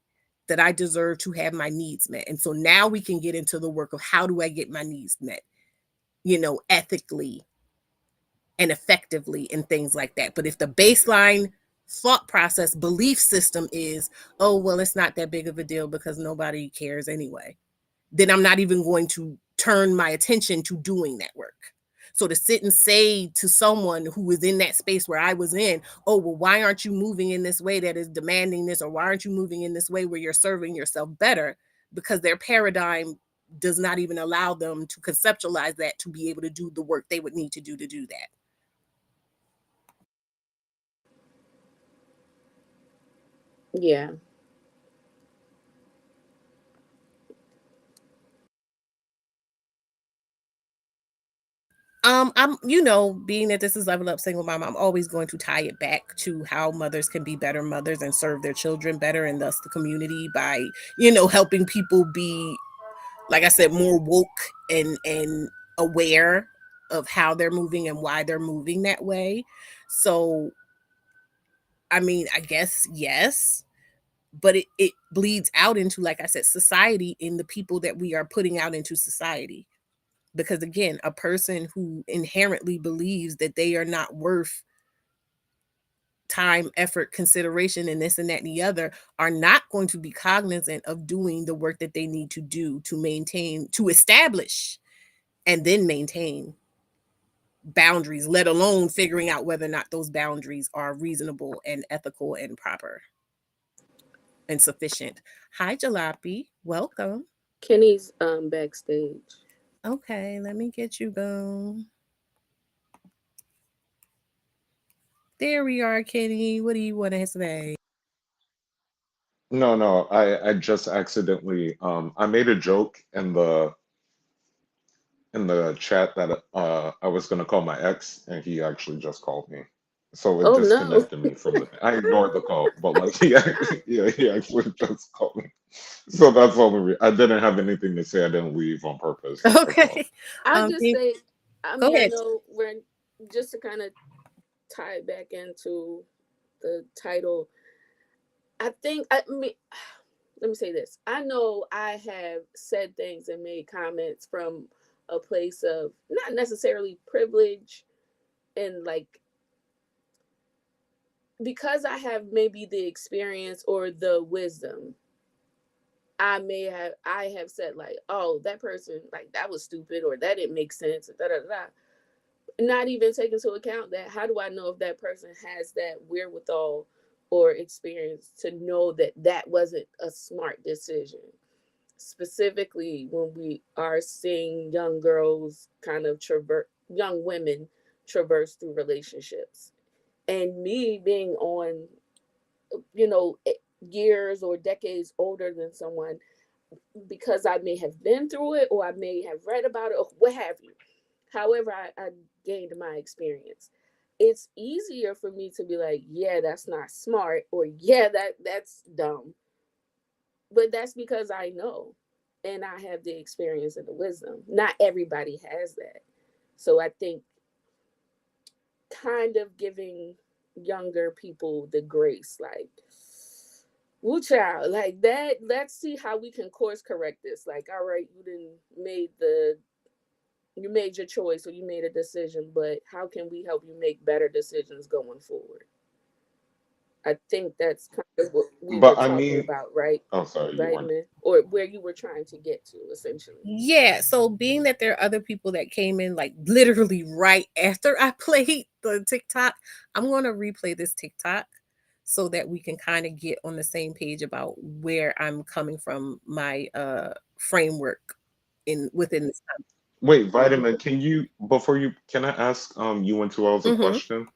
that I deserve to have my needs met. And so now we can get into the work of how do I get my needs met, ethically and effectively and things like that. But if the baseline thought process, belief system is, oh, well, it's not that big of a deal because nobody cares anyway, then I'm not even going to turn my attention to doing that work. So to sit and say to someone who is in that space where I was in, oh, well, why aren't you moving in this way that is demanding this? Or why aren't you moving in this way where you're serving yourself better? Because their paradigm does not even allow them to conceptualize that to be able to do the work they would need to do that. Yeah. I'm, being that this is Level Up Single Mom, I'm always going to tie it back to how mothers can be better mothers and serve their children better, and thus the community by, helping people be, like I said, more woke and aware of how they're moving and why they're moving that way. So, I mean, I guess yes, but it bleeds out into, like I said, society in the people that we are putting out into society. Because again, a person who inherently believes that they are not worth time, effort, consideration, and this and that and the other are not going to be cognizant of doing the work that they need to do to maintain, to establish, and then maintain boundaries, let alone figuring out whether or not those boundaries are reasonable and ethical and proper and sufficient. Hi, Jalopy. Welcome. Kenny's backstage. Okay, let me get you going. There we are, Kenny. What do you want to say? No, no, I just accidentally I made a joke in the chat that I was gonna call my ex, and he actually just called me. So it Oh no. disconnected me from the. I ignored the call, but like yeah, he actually just called me. So that's all I didn't have anything to say. I didn't leave on purpose. I took off. Okay. I just Can say, I go mean, I ahead. know we're just to kind of tie it back into the title. I mean, let me say this. I know I have said things and made comments from a place of not necessarily privilege and like because I have maybe the experience or the wisdom. I have said like, oh, that person like that was stupid or that didn't make sense. Da, da, da, da. Not even take into account that how do I know if that person has that wherewithal or experience to know that that wasn't a smart decision, specifically when we are seeing young girls kind of traverse, young women traverse through relationships, and me being on, you know, years or decades older than someone, because I may have been through it or I may have read about it or what have you. However, I gained my experience. It's easier for me to be like, yeah, that's not smart, or yeah, that's dumb. But that's because I know and I have the experience and the wisdom. Not everybody has that. So I think kind of giving younger people the grace, like, woo child, like that, let's see how we can course correct this. Like, all right, you made your choice or you made a decision, but how can we help you make better decisions going forward? I think that's kind of what we were But I talking mean, about, right? oh, sorry, you Right, weren't. man? Or where you were trying to get to, essentially. Yeah, so being that there are other people that came in like literally right after I played the TikTok, I'm going to replay this TikTok so that we can kind of get on the same page about where I'm coming from, my framework in within this time. Wait, Vitamin, can you, before you, can I ask you and Two L's a Mhm. question?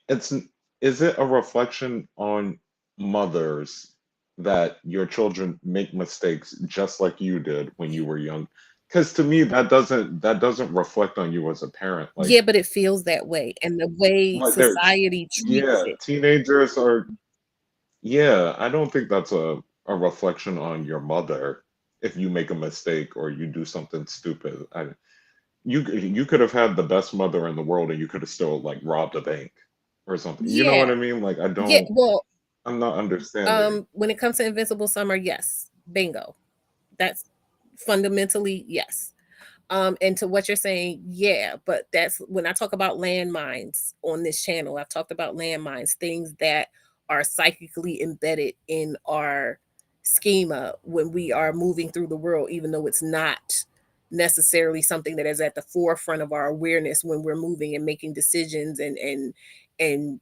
It's Is it a reflection on mothers that your children make mistakes just like you did when you were young? Because to me, that doesn't reflect on you as a parent. Yeah, but it feels that way, and the way Like they're society treats yeah, it. teenagers are yeah. I don't think that's a reflection on your mother if you make a mistake or you do something stupid. You could have had the best mother in the world and you could have still like robbed a bank or something. You know Yeah, what I mean? Like yeah. Well, I'm not understanding. when it comes to Invincible Summer, yes, bingo. That's fundamentally yes. And to what you're saying, yeah, but that's when I talk about landmines on this channel. I've talked about landmines, things that are psychically embedded in our schema when we are moving through the world, even though it's not necessarily something that is at the forefront of our awareness when we're moving and making decisions and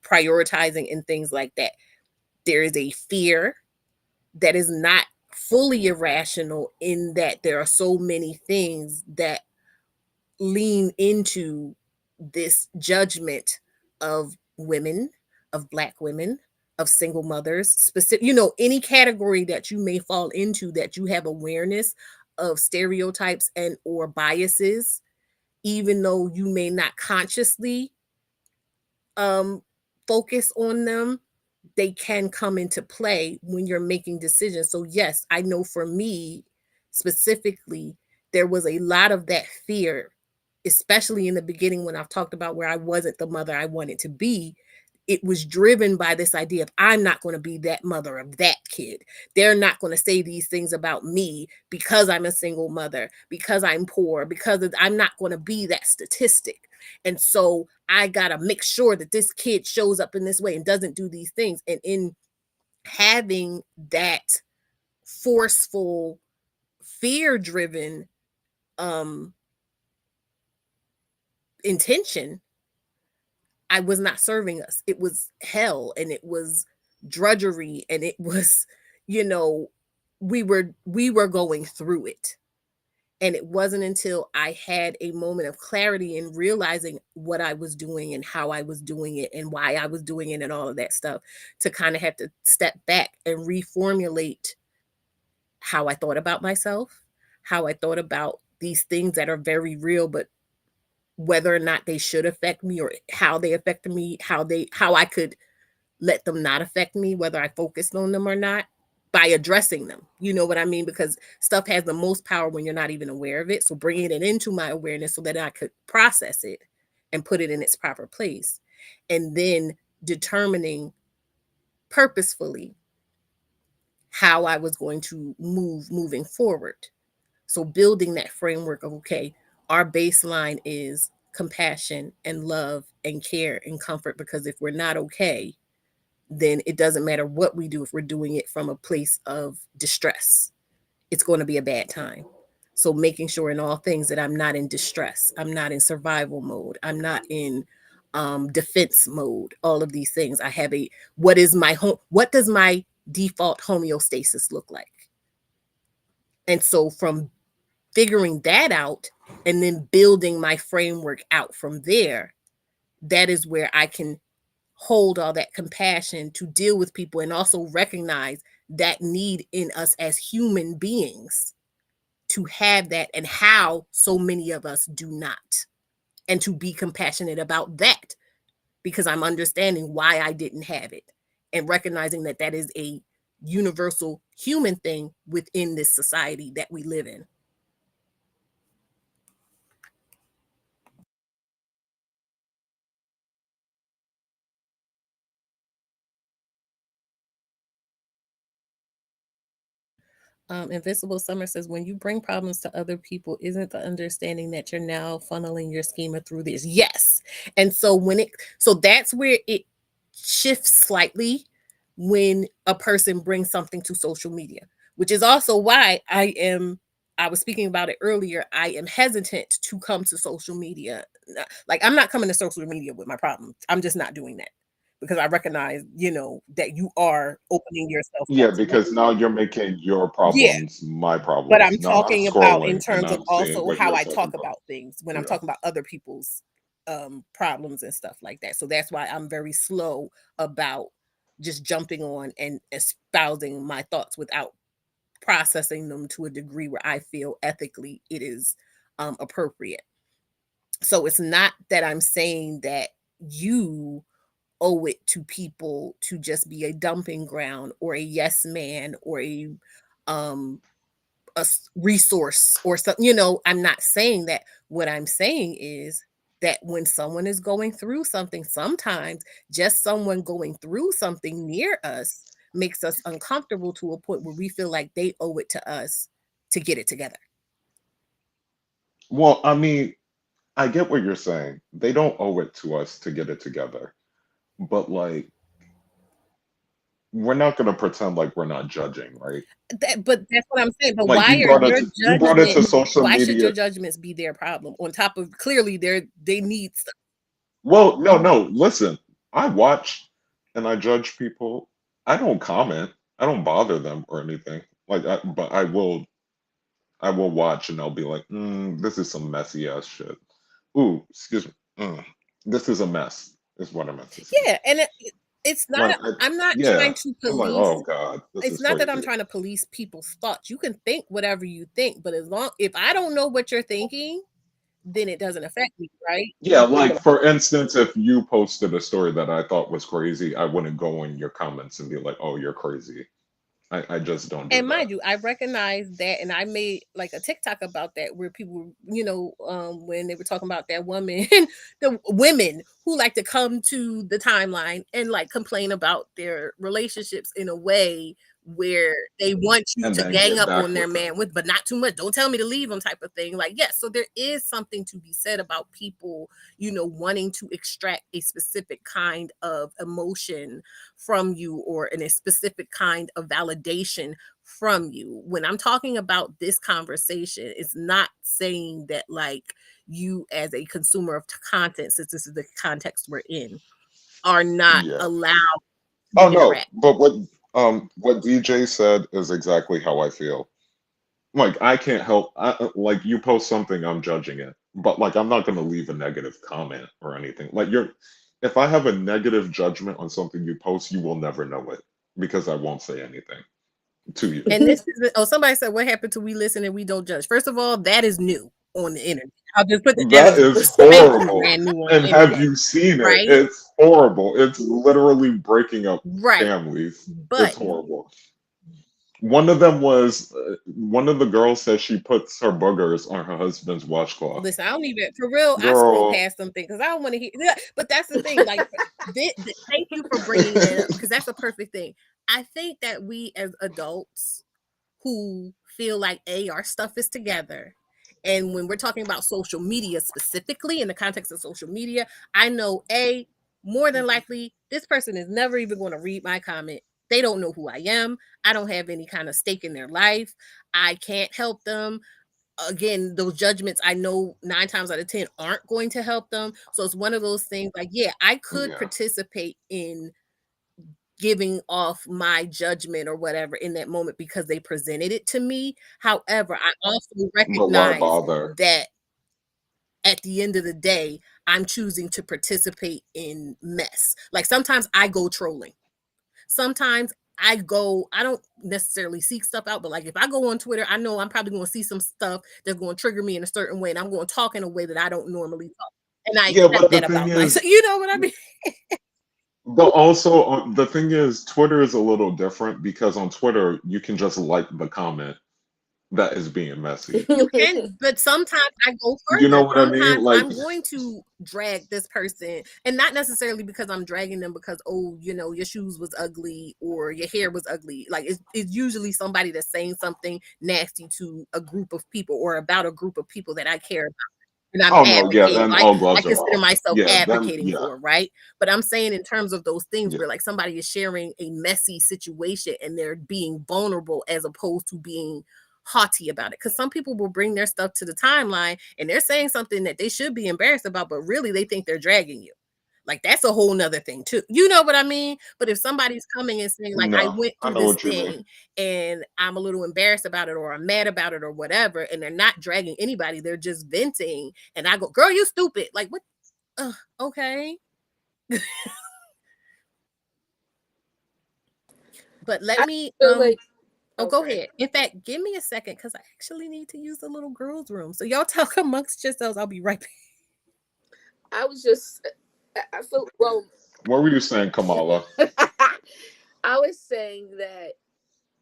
prioritizing and things like that. There is a fear that is not fully irrational in that there are so many things that lean into this judgment of women, of black women, of single mothers, specific, any category that you may fall into, that you have awareness of stereotypes and or biases, even though you may not consciously um focus on them, they can come into play when you're making decisions. So yes, I know for me specifically, there was a lot of that fear, especially in the beginning when I've talked about where I wasn't the mother I wanted to be. It was driven by this idea of I'm not going to be that mother of that kid. They're not going to say these things about me because I'm a single mother, because I'm poor, I'm not going to be that statistic. And so I got to make sure that this kid shows up in this way and doesn't do these things. And in having that forceful, fear driven um, intention, I was not serving us. It was hell and it was drudgery and it was, you know, we were going through it. And it wasn't until I had a moment of clarity and realizing what I was doing and how I was doing it and why I was doing it and all of that stuff, to kind of have to step back and reformulate how I thought about myself, how I thought about these things that are very real, but whether or not they should affect me or how they affected me, how I could let them not affect me, whether I focused on them or not, by addressing them. You know what I mean? Because stuff has the most power when you're not even aware of it. So bringing it into my awareness so that I could process it and put it in its proper place. And then determining purposefully how I was going to moving forward. So building that framework of, okay, our baseline is compassion and love and care and comfort, because if we're not okay, then it doesn't matter what we do if we're doing it from a place of distress. It's going to be a bad time. So making sure in all things that I'm not in distress, I'm not in survival mode, I'm not in defense mode, all of these things. I have what does my default homeostasis look like? And so from figuring that out and then building my framework out from there, that is where I can hold all that compassion to deal with people and also recognize that need in us as human beings to have that, and how so many of us do not, and to be compassionate about that, because I'm understanding why I didn't have it, and recognizing that that is a universal human thing within this society that we live in. Invisible Summer says, when you bring problems to other people, isn't the understanding that you're now funneling your schema through this? Yes. And so so that's where it shifts slightly when a person brings something to social media, which is also why I was speaking about it earlier. I am hesitant to come to social media. Like, I'm not coming to social media with my problems. I'm just not doing that, because I recognize, that you are opening yourself Yeah, up to that. because now you're making your Yeah, problems my but problems. I'm Now I'm talking about in scrolling and terms of I'm seeing also what how you're I talking talk about. about things when I'm Yeah. talking about other people's problems and stuff like that. So that's why I'm very slow about just jumping on and espousing my thoughts without processing them to a degree where I feel ethically it is appropriate. So it's not that I'm saying that you owe it to people to just be a dumping ground or a yes man or um resource or something. I'm not saying that. What I'm saying is that when someone is going through something, sometimes just someone going through something near us makes us uncomfortable to a point where we feel like they owe it to us to get it together. Well, I mean, I get what you're saying. They don't owe it to us to get it together. But like, we're not gonna pretend like we're not judging, right? But that's what I'm saying. But Like why are your you brought it to judgments? social Why should media. your judgments be their problem? On top of, clearly they need stuff. Well, no, no, listen. I watch and I judge people. I don't comment. I don't bother them or anything. But I will watch and I'll be like, this is some messy ass shit. Ooh, excuse me. This is a mess, is what I meant to say. Yeah, and it's not. Like, I'm not yeah, trying to I'm like, police. oh God, this It's is not that I'm crazy. trying to police people's thoughts. You can think whatever you think, but if I don't know what you're thinking, then it doesn't affect me, right? Yeah, like for instance, if you posted a story that I thought was crazy, I wouldn't go in your comments and be like, oh, you're crazy. I just don't do And that. mind you, I recognize that, and I made like a TikTok about that where people, when they were talking about that woman, the women who like to come to the timeline and like complain about their relationships in a way where they want you And to then gang get up back on their with them. man with, but not too much. Don't tell me to leave them, type of thing. Like, yes, so there is something to be said about people, wanting to extract a specific kind of emotion from you, or in a specific kind of validation from you. When I'm talking about this conversation, it's not saying that like you as a consumer of content, since this is the context we're in, are not Yeah. allowed to Oh no, interact. but what DJ said is exactly how I feel. Like I can't help like you post something, I'm judging it. But like I'm not gonna leave a negative comment or anything. Like if I have a negative judgment on something you post, you will never know it because I won't say anything to you. And this is, somebody said, what happened to we listen and we don't judge? First of all, that is new on the internet. I'll just put that That is is spanking horrible. brand new on And the have internet, you seen it? right? It's horrible. It's literally breaking up Right. families. It's But horrible. One of them was one of the girls said she puts her boogers on her husband's washcloth. listen, I don't even, for real, I scroll Girl. past something because I don't want to hear. Yeah, but that's the thing. Like, thank you for bringing that up, because that's a perfect thing. I think that we as adults who feel like our stuff is together, and when we're talking about social media specifically in the context of social media, I know more than likely this person is never even going to read my comment. They don't know who I am. I don't have any kind of stake in their life. I can't help them. Again, those judgments, I know 9 times out of 10 aren't going to help them. So it's one of those things like, yeah, I could Yeah. participate in giving off my judgment or whatever in that moment because they presented it to me. However, I also But why recognize bother? that at the end of the day, I'm choosing to participate in mess. Like, sometimes I go trolling. Sometimes I don't necessarily seek stuff out, but like if I go on Twitter, I know I'm probably going to see some stuff that's going to trigger me in a certain way, and I'm going to talk in a way that I don't normally talk, and I Yeah, accept but the that thing about myself. is, You know what I mean? but also the thing is, Twitter is a little different because on Twitter you can just like the comment that is being messy. You can, but sometimes I go You know further. what I mean? Sometimes Like, I'm going to drag this person, and not necessarily because I'm dragging them because, oh, you know, your shoes was ugly or your hair was ugly. Like it's usually somebody that's saying something nasty to a group of people or about a group of people that I care about. And I'm oh no, yeah, advocating. then I, all I gloves are consider off. myself Yeah, then advocating yeah, for, right? But I'm saying in terms of those things yeah. where like somebody is sharing a messy situation and they're being vulnerable as opposed to being haughty about it. Because some people will bring their stuff to the timeline and they're saying something that they should be embarrassed about, but really they think they're dragging you. Like that's a whole nother thing too. You know what I mean? But if somebody's coming and saying like I No, went I through know this what you mean. thing and I'm a little embarrassed about it or I'm mad about it or whatever, and they're not dragging anybody, they're just venting, and I go, "Girl, you stupid." Like what? Okay. But let I me feel like, oh, oh, go sorry. ahead. In fact, give me a second because I actually need to use the little girls' room. So y'all talk amongst yourselves. I'll be right back. I was just, I feel, well, What were you saying, Kamala? I was saying that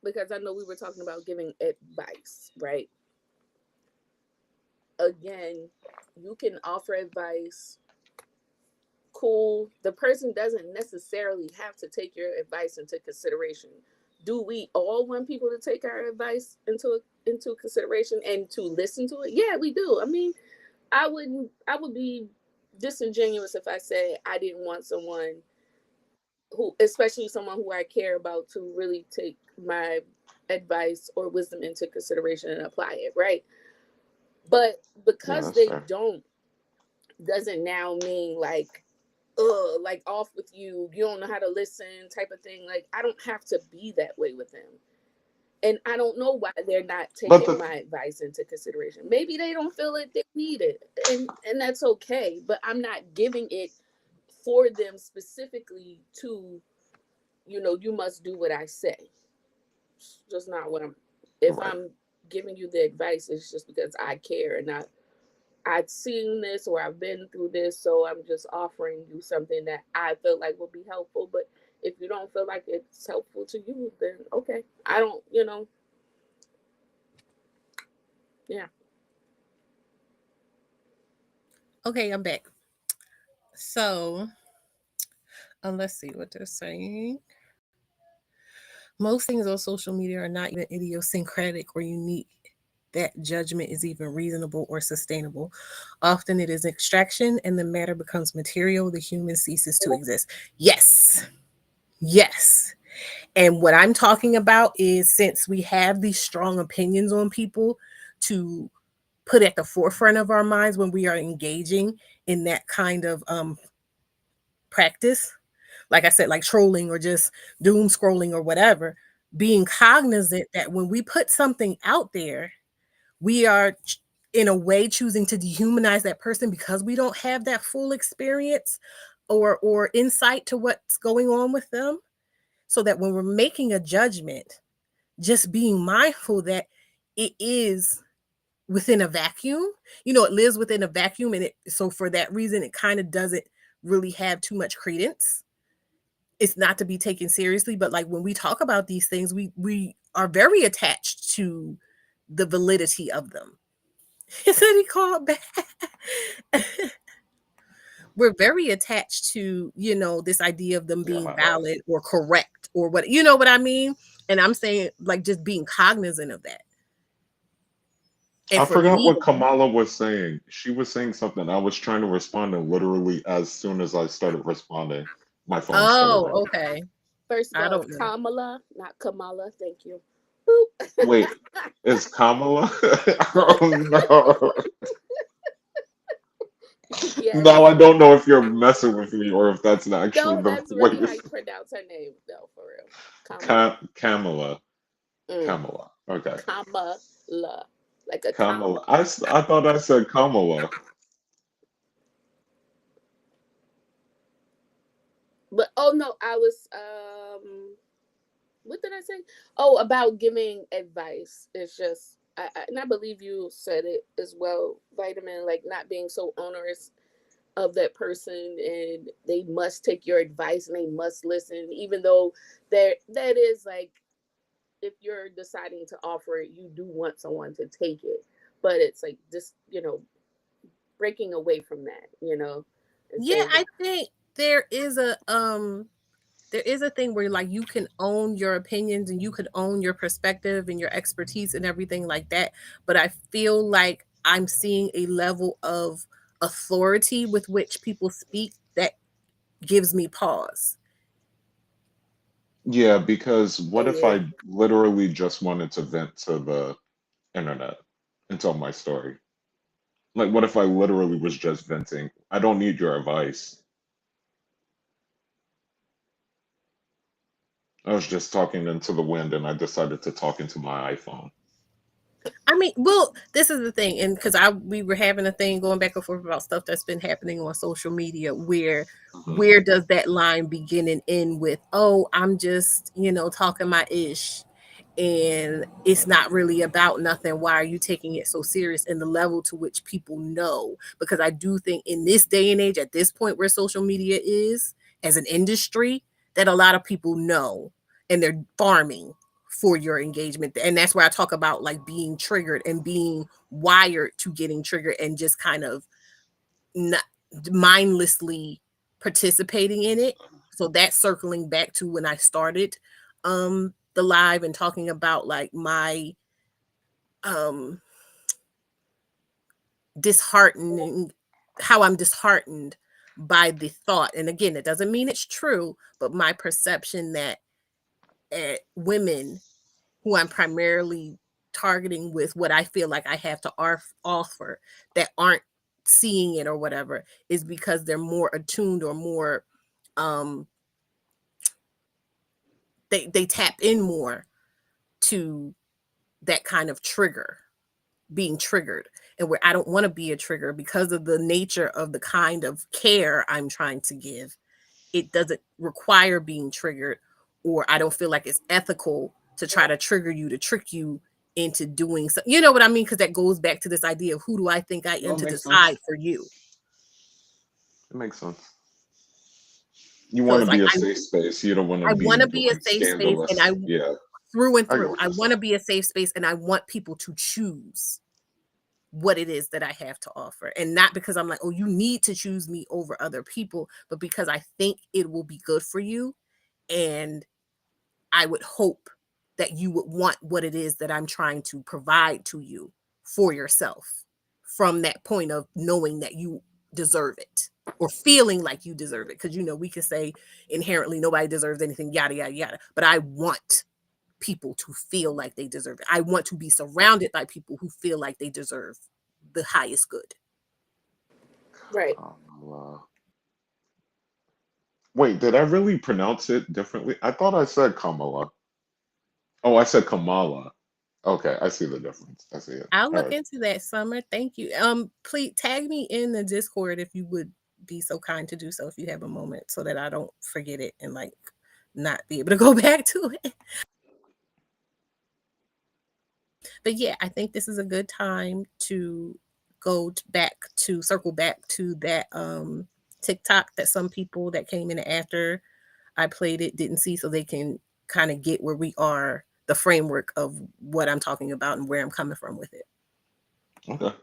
because I know we were talking about giving advice, right? Again, you can offer advice, cool. The person doesn't necessarily have to take your advice into consideration. Do we all want people to take our advice into consideration and to listen to it? Yeah, we do. I mean, I would be disingenuous if I said I didn't want someone who, especially someone who I care about, to really take my advice or wisdom into consideration and apply it, right? But Yeah, because that's they fair. don't, doesn't now mean like, like off with you, you don't know how to listen type of thing. Like I don't have to be that way with them. And I don't know why they're not But taking the my advice into consideration. Maybe they don't feel it, they need it. And that's okay. But I'm not giving it for them specifically to, you must do what I say. It's just not what I'm, if right. I'm giving you the advice, it's just because I care and not I've seen this or I've been through this, so I'm just offering you something that I feel like will be helpful. But if you don't feel like it's helpful to you, then okay. I don't, yeah. Okay, I'm back. So let's see what they're saying. Most things on social media are not even idiosyncratic or unique that judgment is even reasonable or sustainable. Often it is extraction and the matter becomes material, the human ceases to exist. Yes. Yes. And what I'm talking about is since we have these strong opinions on people to put at the forefront of our minds when we are engaging in that kind of practice, like I said, like trolling or just doom scrolling or whatever, being cognizant that when we put something out there, we are in a way choosing to dehumanize that person because we don't have that full experience or insight to what's going on with them, so that when we're making a judgment, just being mindful that it is within a vacuum. It lives within a vacuum, and so for that reason it kind of doesn't really have too much credence. It's not to be taken seriously, but like when we talk about these things, we are very attached to the validity of them. Isn't he called back? We're very attached to, this idea of them Yeah, being my bad. valid or correct or what, you know what I mean? And I'm saying like just being cognizant of that. And I for forgot me, what Kamala was saying. She was saying something. I was trying to respond, and literally, as soon as I started responding, my phone started oh, ringing. okay. First of I all, don't know. Kamala, not Kamala. Thank you. Boop. Wait, is Kamala? Oh no! Yes. Now I don't know if you're messing with me or if that's actually No, the that's way really to how you say pronounce her name, though, for real. Kamala. Kamala. Mm. Kamala. Okay. Kamala. Like a Kamala. comma. I thought I said Kamala. But oh no, I was what did I say? Oh, about giving advice. It's just, and I believe you said it as well, Vitamin, like not being so onerous of that person, and they must take your advice and they must listen, even though that is like, if you're deciding to offer it, you do want someone to take it. But it's like just, breaking away from that, and Yeah, saying I that, think there is a thing where like you can own your opinions and you could own your perspective and your expertise and everything like that. But I feel like I'm seeing a level of authority with which people speak that gives me pause. Yeah, because what oh if yeah, I literally just wanted to vent to the internet and tell my story? Like, what if I literally was just venting? I don't need your advice. I was just talking into the wind and I decided to talk into my iPhone. I mean, well, this is the thing, and because we were having a thing going back and forth about stuff that's been happening on social media, Mhm. where does that line begin and end with? Oh, I'm just talking my ish, and it's not really about nothing. Why are you taking it so serious? And the level to which people know, because I do think in this day and age, at this point where social media is as an industry, that a lot of people know, and they're farming for your engagement. And that's where I talk about like being triggered and being wired to getting triggered and just kind of not mindlessly participating in it. So that's circling back to when I started the live and talking about like my um disheartening, how I'm disheartened by the thought. And again, it doesn't mean it's true, but my perception that women who I'm primarily targeting with what I feel like I have to offer that aren't seeing it or whatever is because they're more attuned or more um they tap in more to that kind of trigger, being triggered, and where I don't want to be a trigger because of the nature of the kind of care I'm trying to give. It doesn't require being triggered, or I don't feel like it's ethical to try to trigger you to trick you into doing so. You know what I mean? Because that goes back to this idea of who do I think I No, am it to makes sense. decide for you. It makes sense. You So want to it's like be a I safe space. You don't want to I be want to be a doing safe space, and I scandalous. Yeah, through and I get through what I you're want saying. to be a safe space, and I want people to choose what it is that I have to offer. And not because I'm like, oh, you need to choose me over other people, but because I think it will be good for you. And I would hope that you would want what it is that I'm trying to provide to you for yourself from that point of knowing that you deserve it or feeling like you deserve it. Because, we can say inherently nobody deserves anything, yada, yada, yada. But I want people to feel like they deserve it. I want to be surrounded by people who feel like they deserve the highest good. right. Kamala. Wait, did I really pronounce it differently? I thought I said Kamala. Oh, I said Kamala. Okay, I see the difference. I see it. I'll All look right. into that, Summer. Thank you. Please tag me in the Discord if you would be so kind to do so if you have a moment so that I don't forget it and like not be able to go back to it. But yeah, I think this is a good time to circle back to that TikTok that some people that came in after I played it didn't see, so they can kind of get where we are, the framework of what I'm talking about and where I'm coming from with it. Okay.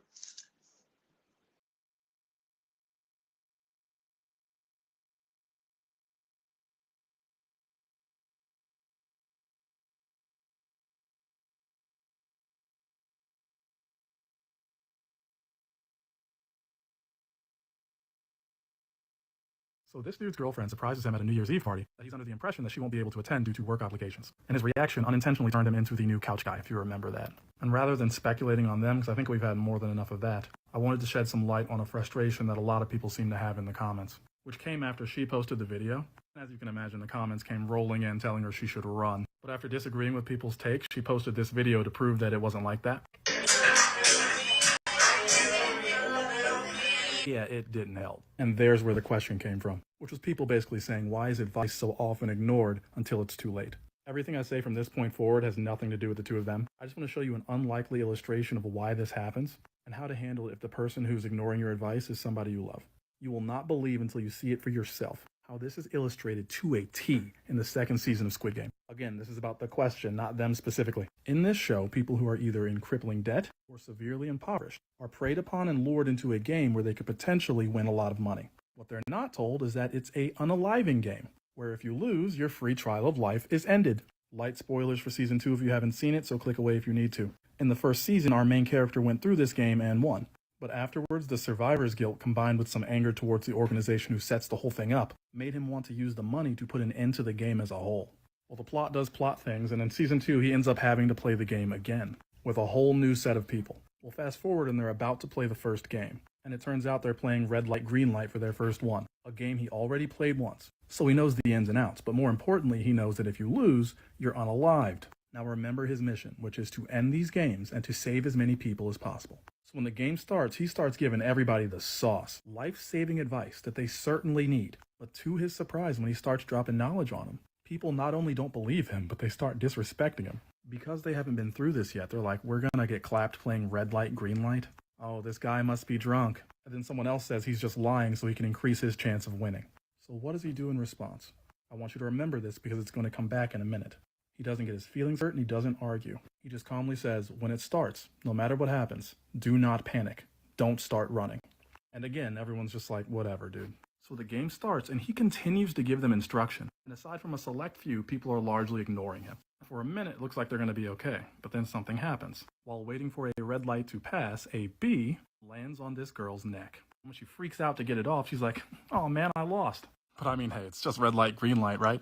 So this dude's girlfriend surprises him at a New Year's Eve party that he's under the impression that she won't be able to attend due to work obligations. And his reaction unintentionally turned him into the new couch guy, if you remember that. And rather than speculating on them, because I think we've had more than enough of that, I wanted to shed some light on a frustration that a lot of people seem to have in the comments, which came after she posted the video. As you can imagine, the comments came rolling in telling her she should run. But after disagreeing with people's takes, she posted this video to prove that it wasn't like that. Yeah, it didn't help. And there's where the question came from, which was people basically saying, why is advice so often ignored until it's too late? Everything I say from this point forward has nothing to do with the two of them. I just want to show you an unlikely illustration of why this happens and how to handle it if the person who's ignoring your advice is somebody you love. You will not believe until you see it for yourself how this is illustrated to a T in the second season of Squid Game. Again, this is about the question, not them specifically. In this show, people who are either in crippling debt or severely impoverished are preyed upon and lured into a game where they could potentially win a lot of money. What they're not told is that it's a unaliving game, where if you lose, your free trial of life is ended. Light spoilers for season 2 if you haven't seen it, so click away if you need to. In the first season, our main character went through this game and won. But afterwards, the survivor's guilt combined with some anger towards the organization who sets the whole thing up made him want to use the money to put an end to the game as a whole. Well, the plot does plot things, and in season 2, he ends up having to play the game again, with a whole new set of people. Well, fast forward and they're about to play the first game, and it turns out they're playing red light, green light for their first one, a game he already played once. So he knows the ins and outs, but more importantly, he knows that if you lose, you're unalived. Now remember his mission, which is to end these games and to save as many people as possible. So when the game starts, he starts giving everybody the sauce, life-saving advice that they certainly need. But to his surprise, when he starts dropping knowledge on them, people not only don't believe him, but they start disrespecting him. Because they haven't been through this yet, they're like, we're gonna get clapped playing red light, green light? Oh, this guy must be drunk. And then someone else says he's just lying so he can increase his chance of winning. So what does he do in response? I want you to remember this because it's going to come back in a minute. He doesn't get his feelings hurt and he doesn't argue. He just calmly says, when it starts, no matter what happens, do not panic. Don't start running. And again, everyone's just like, whatever, dude. So the game starts and he continues to give them instruction. And aside from a select few, people are largely ignoring him. For a minute, it looks like they're going to be okay, but then something happens. While waiting for a red light to pass, a bee lands on this girl's neck. When she freaks out to get it off, she's like, oh man, I lost. But I mean, hey, it's just red light, green light, right?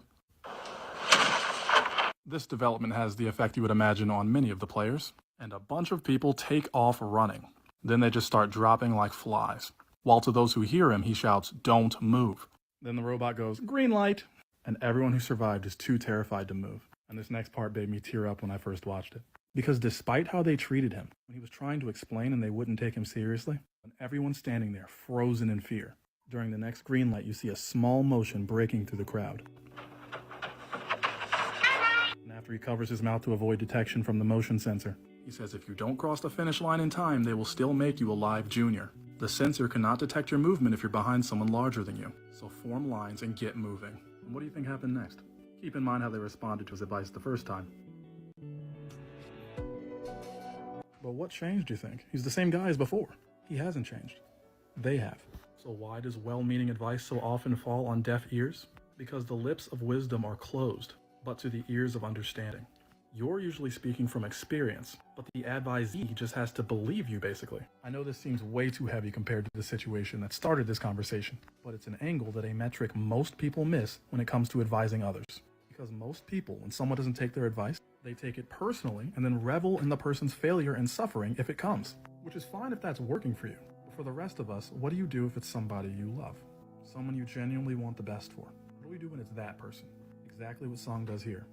This development has the effect you would imagine on many of the players, and a bunch of people take off running. Then they just start dropping like flies. While to those who hear him, he shouts, don't move. Then the robot goes, green light, and everyone who survived is too terrified to move. And this next part made me tear up when I first watched it. Because despite how they treated him, when he was trying to explain and they wouldn't take him seriously, and everyone's standing there frozen in fear. During the next green light, you see a small motion breaking through the crowd. And after he covers his mouth to avoid detection from the motion sensor, he says if you don't cross the finish line in time, they will still make you a live junior. The sensor cannot detect your movement if you're behind someone larger than you. So form lines and get moving. And what do you think happened next? Keep in mind how they responded to his advice the first time. But what changed, do you think? He's the same guy as before. He hasn't changed. They have. So why does well-meaning advice so often fall on deaf ears? Because the lips of wisdom are closed, but to the ears of understanding. You're usually speaking from experience, but the advisee just has to believe you, basically. I know this seems way too heavy compared to the situation that started this conversation, but it's an angle that a metric most people miss when it comes to advising others. Because most people, when someone doesn't take their advice, they take it personally and then revel in the person's failure and suffering if it comes. Which is fine if that's working for you. But for the rest of us, what do you do if it's somebody you love? Someone you genuinely want the best for? What do we do when it's that person? Exactly what Song does here.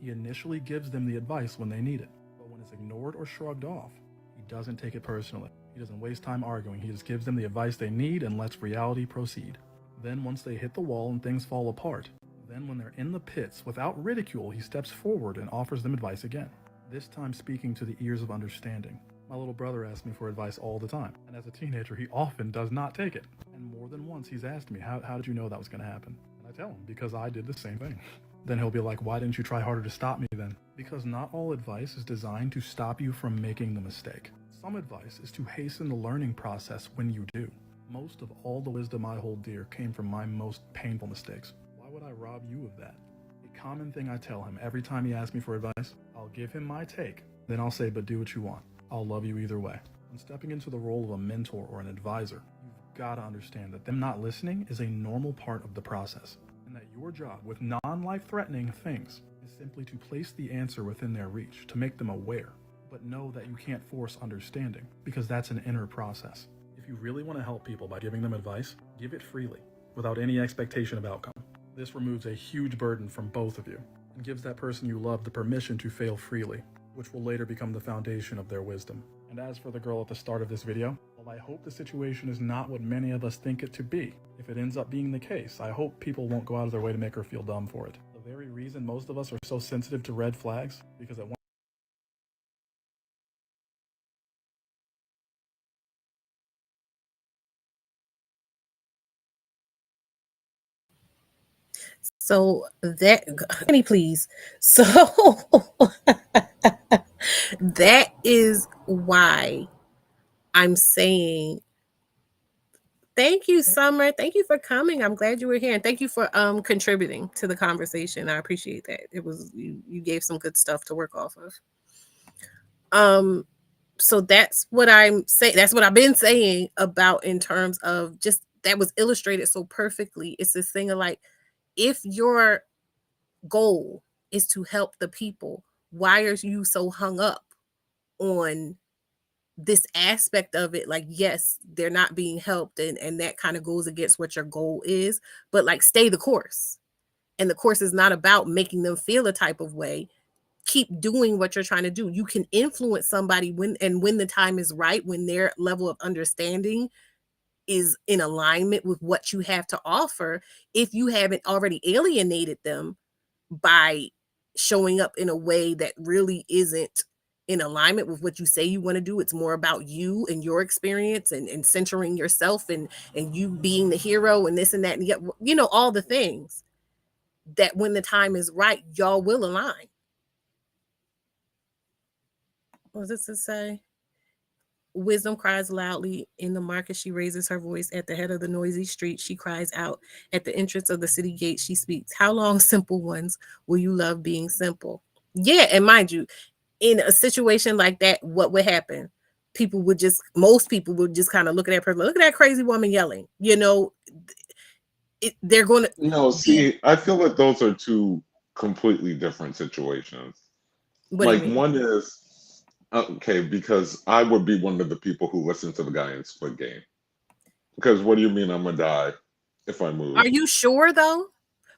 He initially gives them the advice when they need it, but when it's ignored or shrugged off, he doesn't take it personally. He doesn't waste time arguing, he just gives them the advice they need and lets reality proceed. Then once they hit the wall and things fall apart, then when they're in the pits, without ridicule, he steps forward and offers them advice again, this time speaking to the ears of understanding. My little brother asks me for advice all the time, and as a teenager, he often does not take it. And more than once, he's asked me, how did you know that was going to happen? And I tell him, because I did the same thing. Then he'll be like, why didn't you try harder to stop me then? Because not all advice is designed to stop you from making the mistake. Some advice is to hasten the learning process when you do. Most of all the wisdom I hold dear came from my most painful mistakes. Why would I rob you of that? A common thing I tell him every time he asks me for advice, I'll give him my take, then I'll say, but do what you want. I'll love you either way. When stepping into the role of a mentor or an advisor, you've got to understand that them not listening is a normal part of the process. And that your job with non-life-threatening things is simply to place the answer within their reach, to make them aware. But know that you can't force understanding, because that's an inner process. If you really want to help people by giving them advice, give it freely, without any expectation of outcome. This removes a huge burden from both of you, and gives that person you love the permission to fail freely, which will later become the foundation of their wisdom. And as for the girl at the start of this video, well, I hope the situation is not what many of us think it to be. If it ends up being the case, I hope people won't go out of their way to make her feel dumb for it. The very reason most of us are so sensitive to red flags because at one So that, honey, please. So that is why I'm saying thank you, Summer. Thank you for coming. I'm glad you were here, and thank you for contributing to the conversation. I appreciate that. It was you gave some good stuff to work off of. So that's what I'm saying. That's what I've been saying about in terms of just that was illustrated so perfectly. It's this thing of like, if your goal is to help the people, why are you so hung up on this aspect of it? Like, yes, they're not being helped, and that kind of goes against what your goal is, but like, stay the course. And the course is not about making them feel a type of way. Keep doing what you're trying to do. You can influence somebody when the time is right, when their level of understanding is in alignment with what you have to offer, if you haven't already alienated them by showing up in a way that really isn't in alignment with what you say you want to do. It's more about you and your experience, and centering yourself, and you being the hero and this and that, and yet, all the things that when the time is right, y'all will align. What does this say? Wisdom cries loudly in the market. She raises her voice at the head of the noisy street. She cries out at the entrance of the city gate. She speaks. How long, simple ones, will you love being simple? Yeah, and mind you, in a situation like that, what would happen? Most people would just kind of look at that person, look at that crazy woman yelling. They're going to. No, see, I feel like those are two completely different situations. What do you Like mean? one is okay because I would be one of the people who listen to the guy in Squid Game. Because what do you mean I'm gonna die if I Are move? you sure though?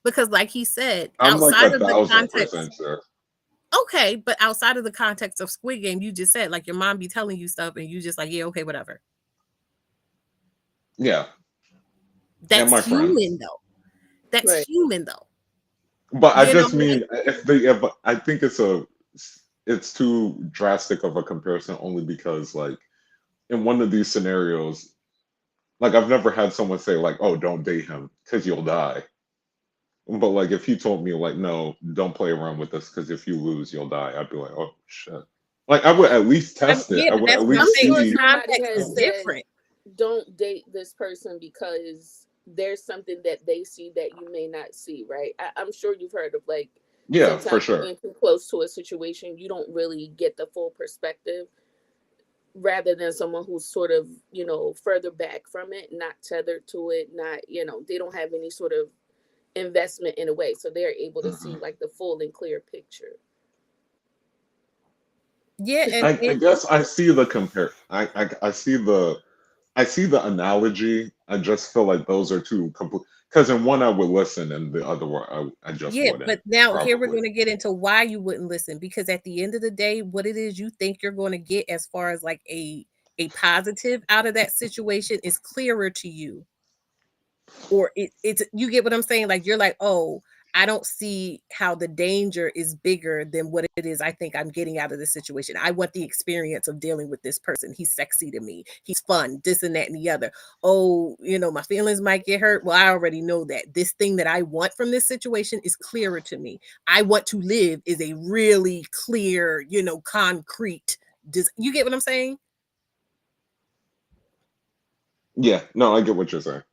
Because like he said, I'm like outside a of the thousand context. percent sure. Okay, but outside of the context of Squid Game, you just said like your mom be telling you stuff and you just like, yeah, okay, whatever. Yeah, and That's my friends. human though. That's Right. human though. But I just Like, mean if I think it's too drastic of a comparison only because like in one of these scenarios, like I've never had someone say like, "Oh, don't date him because you'll die." But like if he told me like, "No, don't play around with this because if you lose, you'll die," I'd be like, "Oh shit." Like I would at least test it. yeah, I but would that's at what I'm I'm least saying. sure The see. somebody context is has said, different. don't date this person because there's something that they see that you may not see, right? I'm sure you've heard of like Yeah, for sometimes sure. being too close to a situation, you don't really get the full perspective rather than someone who's sort of, further back from it, not tethered to it, not, they don't have any sort of investment in a way. So they're able to Mhm. see like the full and clear picture. Yeah, and I guess I see the compare. I see the analogy. I just feel like those are two complete. Because in one I would listen, and the other one I just yeah, wouldn't but now here we're probably. going to get into why you wouldn't listen, because at the end of the day, what it is you think you're going to get as far as like a positive out of that situation is clearer to you, or it's, you get what I'm saying? Like, you're like, oh, I don't see how the danger is bigger than what it is I think I'm getting out of this situation. I want the experience of dealing with this person. He's sexy to me. He's fun, this and that and the other. Oh, my feelings might get hurt. Well, I already know that. This thing that I want from this situation is clearer to me. I want to live is a really clear, concrete. You get what I'm saying? Yeah, no, I get what you're saying.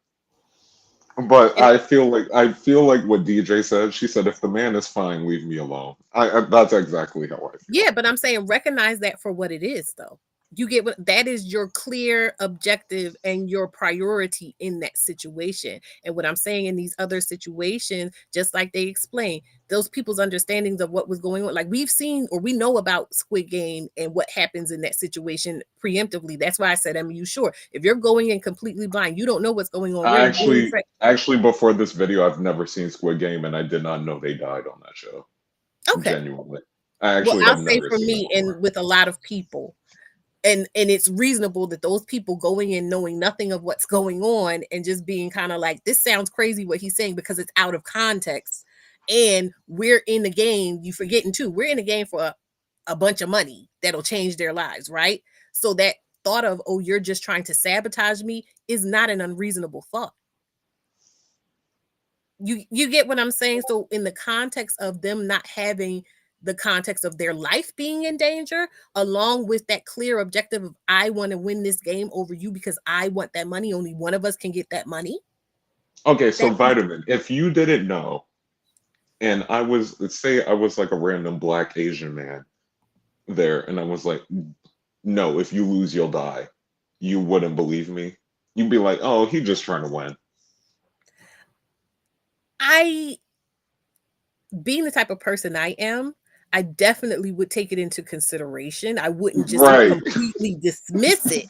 But And I feel like what DJ said. She said, "If the man is fine, leave me alone." That's exactly how I yeah, feel. but I'm saying recognize that for what it is, though. You get what that is, your clear objective and your priority in that situation. And what I'm saying in these other situations, just like they explain, those people's understandings of what was going on, like we've seen or we know about Squid Game and what happens in that situation preemptively. That's why I said, I mean, you sure? If you're going in completely blind, you don't know what's going on. I Really being actually before this video, I've never seen Squid Game, and I did not know they died on that show. okay. Genuinely, I Well, actually I'll have say never for seen it me before. and with a lot of people, and it's reasonable that those people going in knowing nothing of what's going on and just being kind of like, this sounds crazy what he's saying because it's out of context, And we're in the game, you forgetting too, we're in the game for a bunch of money that'll change their lives, right? So that thought of, oh, you're just trying to sabotage me is not an unreasonable thought. You get what I'm saying? So in the context of them not having the context of their life being in danger, along with that clear objective of I want to win this game over you because I want that money, only one of us can get that money. Okay, so That Vitamin, if you didn't know, and I was, let's say I was like a random black Asian man there, and I was like, no, if you lose, you'll die. You wouldn't believe me. You'd be like, oh, he's just trying to win. I, being the type of person I am, I definitely would take it into consideration. I wouldn't just Right. completely dismiss it.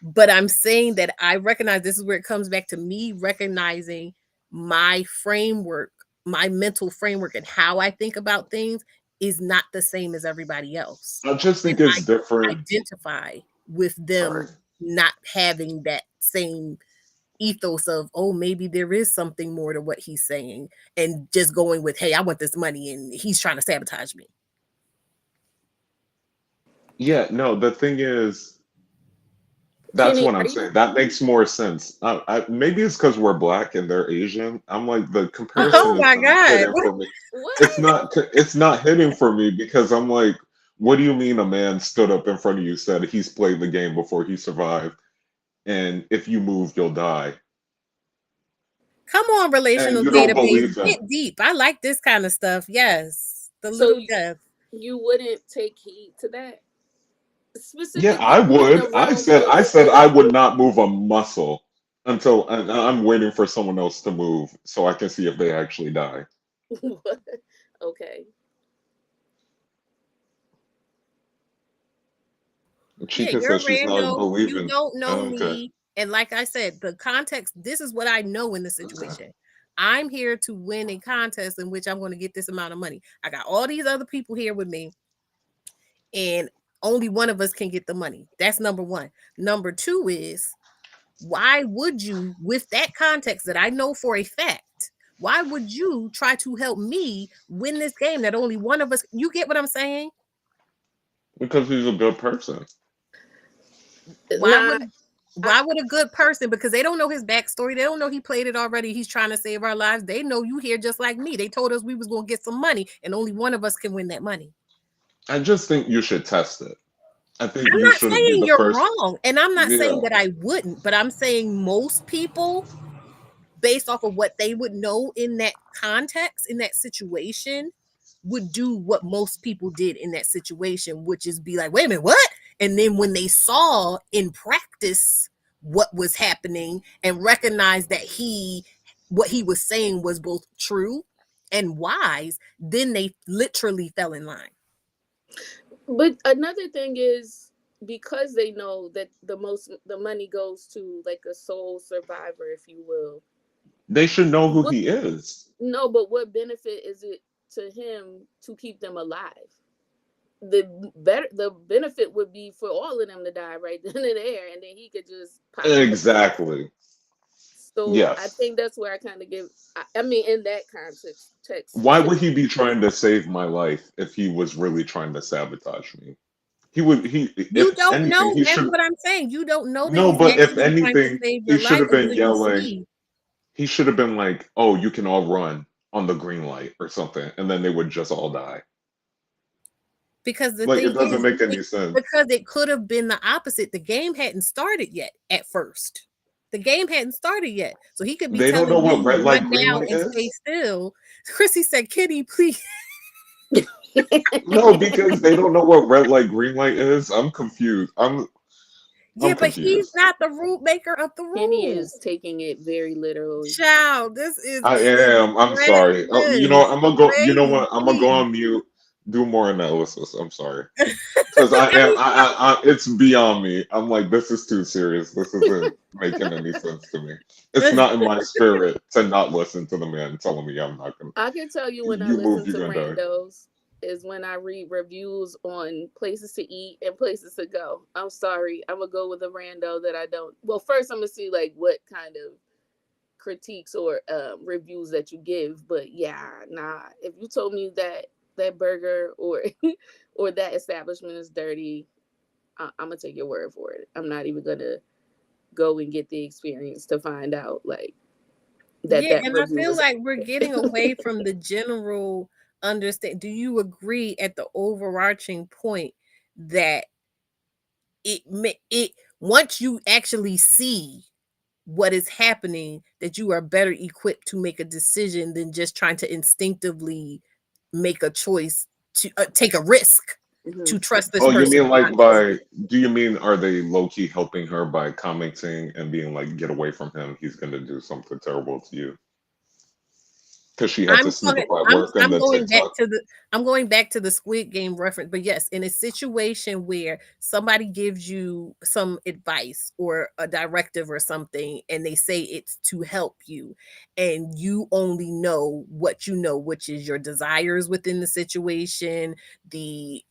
But I'm saying that I recognize, this is where it comes back to me recognizing my framework, my mental framework, and how I think about things is not the same as everybody else. I just And think it's I different. identify with Sorry. them not having that same ethos of, oh, maybe there is something more to what he's saying, and just going with, hey, I want this money and he's trying to sabotage me. Yeah, no, the thing is, that's Kenny, what are I'm you saying. That makes more sense. Maybe it's because we're black and they're Asian. I'm like, the Oh comparison is my not God. hitting for me. what? It's not hitting for me because I'm like, what do you mean a man stood up in front of you, said he's played the game before he survived, and if you move, you'll die, Come on, and relational you don't database. believe him? Get deep. I like this kind of stuff. Yes. The So little death. you wouldn't take heed to that? Yeah, Specifically I in would. the I realm said I of said I would not move a muscle until I'm waiting for someone else to move so I can see if they actually die. okay. Yeah, Chica you're a says she's not rando. You believing. don't know Okay. me. And like I said, the context, this is what I know in the Okay. situation. I'm here to win a contest in which I'm going to get this amount of money. I got all these other people here with me, and only one of us can get the money. That's number one. Number two is, why would you, with that context that I know for a fact, why would you try to help me win this game that only one of us, you get what I'm saying? Because he's a good person. Why Not would I, why would a good person, because they don't know his backstory, they don't know he played it already, he's trying to save our lives, they know you here just like me, they told us we was going to get some money and only one of us can win that money. I just think you should test it. I think I'm you not shouldn't be saying the you're first. wrong, and I'm not saying Yeah. that I wouldn't, but I'm saying most people, based off of what they would know in that context, in that situation, would do what most people did in that situation, which is be like, wait a minute, what? And then when they saw in practice what was happening and recognized that what he was saying was both true and wise, then they literally fell in line. but another thing is, because they know that the money goes to like a sole survivor, if you will. They should know who What he is. No, but what benefit is it to him to keep them alive? The benefit would be for all of them to die right then and there, and then he could just pop up. Exactly. So I Yes. think that's where I kind of give. I mean, in that context, text Why would he specifically. be trying to save my life if he was really trying to sabotage me? He would, You if don't anything, know. he That's should. what I'm saying. You don't know that No, he's but if actually trying to anything, save he your should life have been until you yelling. see. He should have been like, "Oh, you can all run on the green light or something," and then they would just all die. Because the Like, thing it doesn't is, make any sense. because it could have been the opposite. The game hadn't started yet at first. The game hadn't started yet. So he could be They don't know telling what you red light, run green now light and stay is. still. Chrissy said, Kitty, please. No, because they don't know what red light, green light is. I'm confused. I'm Yeah, but he's confused. not the rule maker of the Kenny rules. is taking it very literally. Child, this is I am. I'm sorry. Oh, you know, reckless. I'm gonna go. You know Baby, what? I'm gonna go please. on mute. Do more analysis. I'm sorry, because I I am. mean, It's beyond me. I'm like, this is too serious. This isn't making any sense to me. It's not in my spirit to not listen to the man telling me I'm not gonna. I can tell you when I You move, listen you're to gonna die. randos is when I read reviews on places to eat and places to go. I'm sorry, I'm gonna go with a rando that I don't. Well, first I'm gonna see like what kind of critiques or reviews that you give. But yeah, nah. If you told me that that burger or or that establishment is dirty, I'm gonna take your word for it. I'm not even gonna go and get the experience to find out like that Yeah, that and I review feel was. like we're getting away from the general understand. Do you agree at the overarching point that it once you actually see what is happening, that you are better equipped to make a decision than just trying to instinctively make a choice to take a risk Mhm. to trust this Oh, you person mean like blindly? by, do you mean are they low key helping her by commenting and being like, get away from him, he's gonna do something terrible to you? Because she had to I'm sneak gonna up at I'm work and I'm the going back TikTok. to the Squid Game reference, but yes, in a situation where somebody gives you some advice or a directive or something, and they say it's to help you, and you only know what you know, which is your desires within the situation, the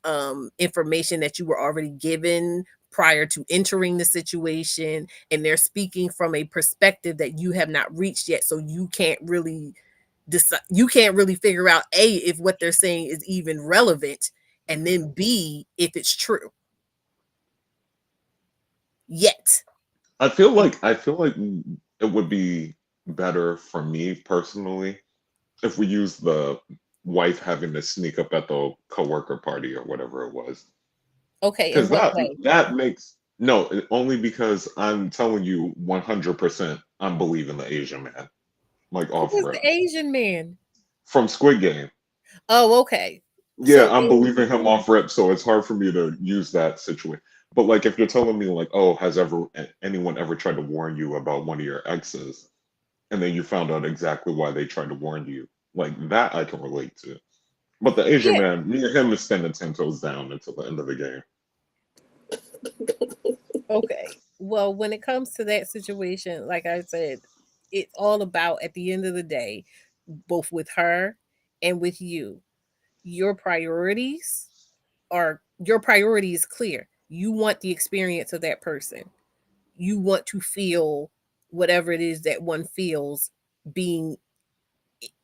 information that you were already given prior to entering the situation, and they're speaking from a perspective that you have not reached yet, so you can't really decide, you can't really figure out A, if what they're saying is even relevant, and then B, if it's true yet. I feel like it would be better for me personally if we use the wife having to sneak up at the coworker party or whatever it was. Okay, in Because what that way? that makes no, only because I'm telling you 100% I'm believing the Asian man, like Who off was rip the Asian man? from Squid Game. Oh, okay. Yeah, So I'm believing him off rip, so it's hard for me to use that situation. But like, if you're telling me like, oh, has anyone ever tried to warn you about one of your exes, and then you found out exactly why they tried to warn you, like that, I can relate to. But the Asian yeah, man, me and him is standing 10 toes down until the end of the game. okay. Well, when it comes to that situation, like I said, it's all about at the end of the day, both with her and with you, your priorities your priority is clear. You want the experience of that person. You want to feel whatever it is that one feels being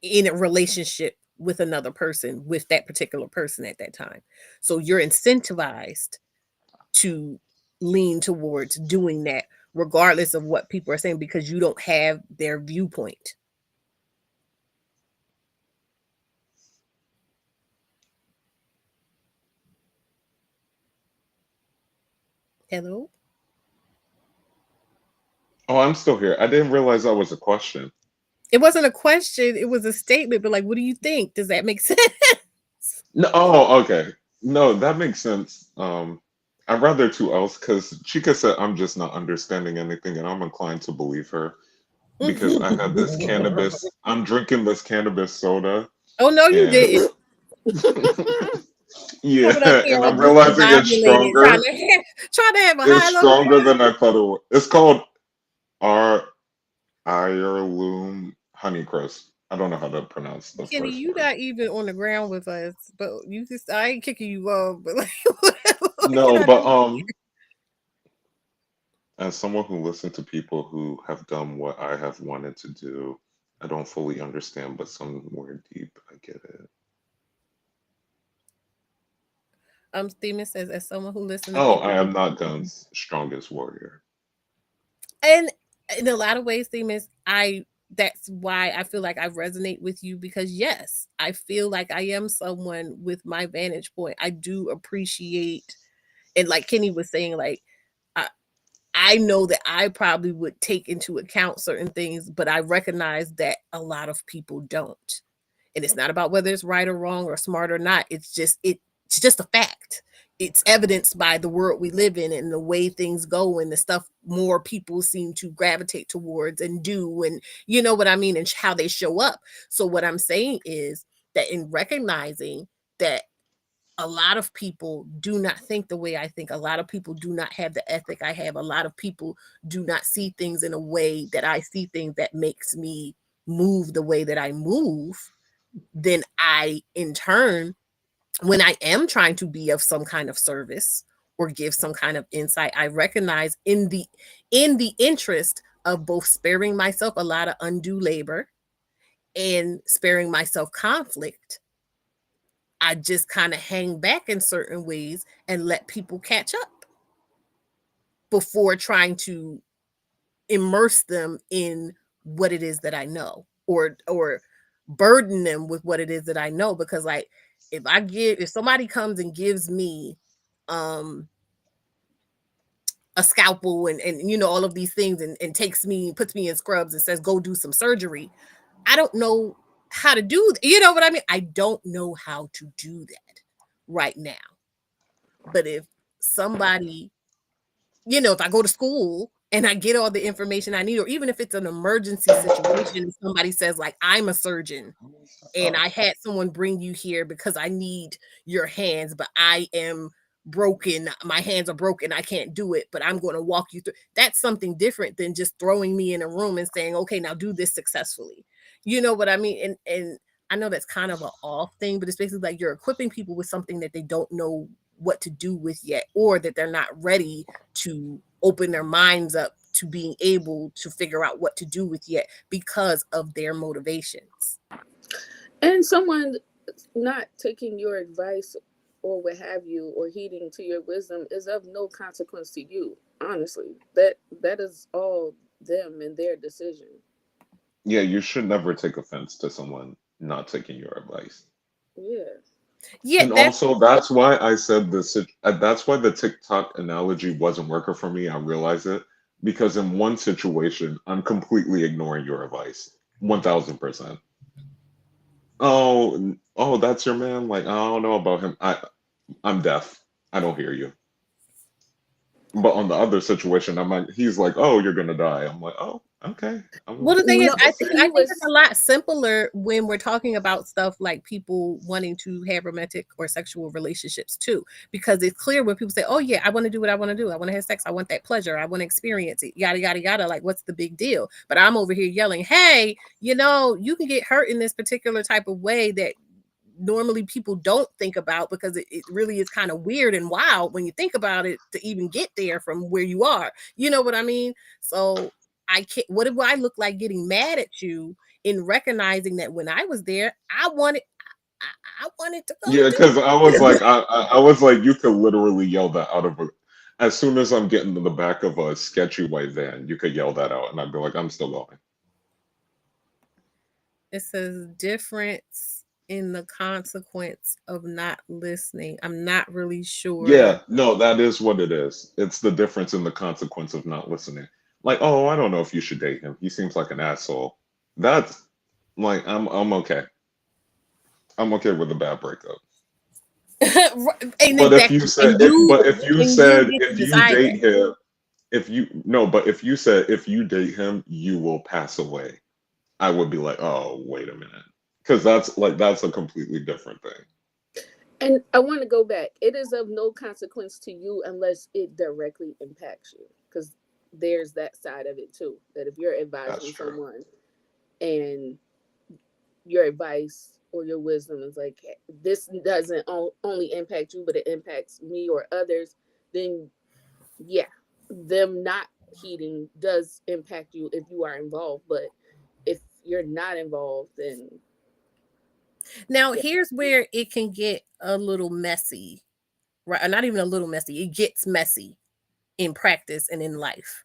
in a relationship with another person, with that particular person at that time. So you're incentivized to lean towards doing that regardless of what people are saying, because you don't have their viewpoint. Hello. Oh, I'm still here. I didn't realize that was a question. It wasn't a question, it was a statement, but like, what do you think? Does that make sense? No, oh, okay. No, that makes sense. I'd rather two else because Chica said I'm just not understanding anything, and I'm inclined to believe her because I had this cannabis. I'm drinking this cannabis soda, Oh no, you and didn't. yeah, Coming up here and all I'm realizing it's discombobulated, stronger. trying to have a It's high level stronger than I thought it was. It's called our heirloom honeycrisp. I don't know how to pronounce the Kenny, first you word. not even on the ground with us, but you just I ain't kicking you off, but like what can No, I but do? as someone who listened to people who have done what I have wanted to do, I don't fully understand, but somewhere deep, I get it. Steven says, as someone who listens to Oh, people I who am not Gun's strongest warrior. and in a lot of ways, Steven, I that's why I feel like I resonate with you, because yes, I feel like I am someone with my vantage point. I do appreciate, and like Kenny was saying, like I, I know that I probably would take into account certain things, but I recognize that a lot of people don't. And it's not about whether it's right or wrong or smart or not. It's just a fact. It's evidenced by the world we live in and the way things go and the stuff more people seem to gravitate towards and do, and you know what I mean, and how they show up. So what I'm saying is that in recognizing that a lot of people do not think the way I think. A lot of people do not have the ethic I have. A lot of people do not see things in a way that I see things, that makes me move the way that I move. Then I, in turn, when I am trying to be of some kind of service or give some kind of insight, I recognize in the interest of both sparing myself a lot of undue labor and sparing myself conflict, I just kind of hang back in certain ways and let people catch up before trying to immerse them in what it is that I know, or burden them with what it is that I know. Because like if somebody comes and gives me um a scalpel and all of these things and puts me in scrubs and says go do some surgery, I don't know how to do what I mean? I don't know how to do that right now. But if somebody, if I go to school and I get all the information I need, or even if it's an emergency situation, somebody says like I'm a surgeon and I had someone bring you here because I need your hands, but I am broken. My hands are broken. I can't do it, but I'm going to walk you through. That's something different than just throwing me in a room and saying, okay, now do this successfully. You know what I mean? And I know that's kind of an off thing, but it's basically like you're equipping people with something that they don't know what to do with yet, or that they're not ready to open their minds up to being able to figure out what to do with yet because of their motivations. And someone not taking your advice or what have you, or heeding to your wisdom, is of no consequence to you. Honestly, that is all them and their decision. Yeah, you should never take offense to someone not taking your advice. Yeah. Yeah, And that's also, that's why I said this. That's why the TikTok analogy wasn't working for me. I realize it because in one situation, I'm completely ignoring your advice, 1000%. Oh, that's your man. Like, I don't know about him. I'm deaf. I don't hear you. But on the other situation, I'm like, he's like, oh, you're gonna die. I'm like, oh, okay. well, I'm the thing is, No, I he think it's a was. lot simpler when we're talking about stuff like people wanting to have romantic or sexual relationships too, because it's clear when people say, "Oh yeah, I want to do what I want to do. I want to have sex. I want that pleasure. I want to experience it." Yada yada yada. Like, what's the big deal? But I'm over here yelling, "Hey, you can get hurt in this particular type of way that normally people don't think about because it really is kind of weird and wild when you think about it to even get there from where you are." You know what I mean? So I can't. What do I look like getting mad at you in recognizing that when I was there, I wanted to go Yeah, because I was do. like, I was like, you could literally yell that out of a. As soon as I'm getting to the back of a sketchy white van, you could yell that out, and I'd be like, I'm still going. It says difference in the consequence of not listening. I'm not really sure. Yeah, no, that is what it is. It's the difference in the consequence of not listening. Like, oh, I don't know if you should date him. He seems like an asshole. That's like, I'm okay. I'm okay with a bad breakup. And But if you exactly, said, and you get to if you decide that. date him, if you no, but if you said if you date him, you will pass away, I would be like, oh, wait a minute, because that's a completely different thing. And I want to go back. It is of no consequence to you unless it directly impacts you. Because there's that side of it too. That if you're That's advising true. someone and your advice or your wisdom is like, "Hey, this doesn't only impact you, but it impacts me or others," then yeah, them not heeding does impact you if you are involved. But if you're not involved, then Now, yeah. here's where it can get a little messy, right? Or not even a little messy. It gets messy in practice and in life.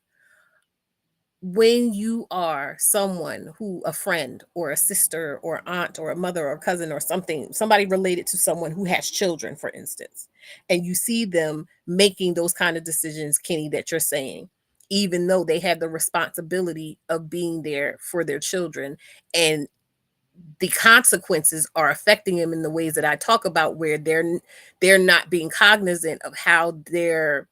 When you are someone who, a friend or a sister or aunt or a mother or cousin or something, somebody related to someone who has children, for instance, and you see them making those kind of decisions, Kenny, that you're saying, even though they have the responsibility of being there for their children, and the consequences are affecting them in the ways that I talk about, where they're not being cognizant of how their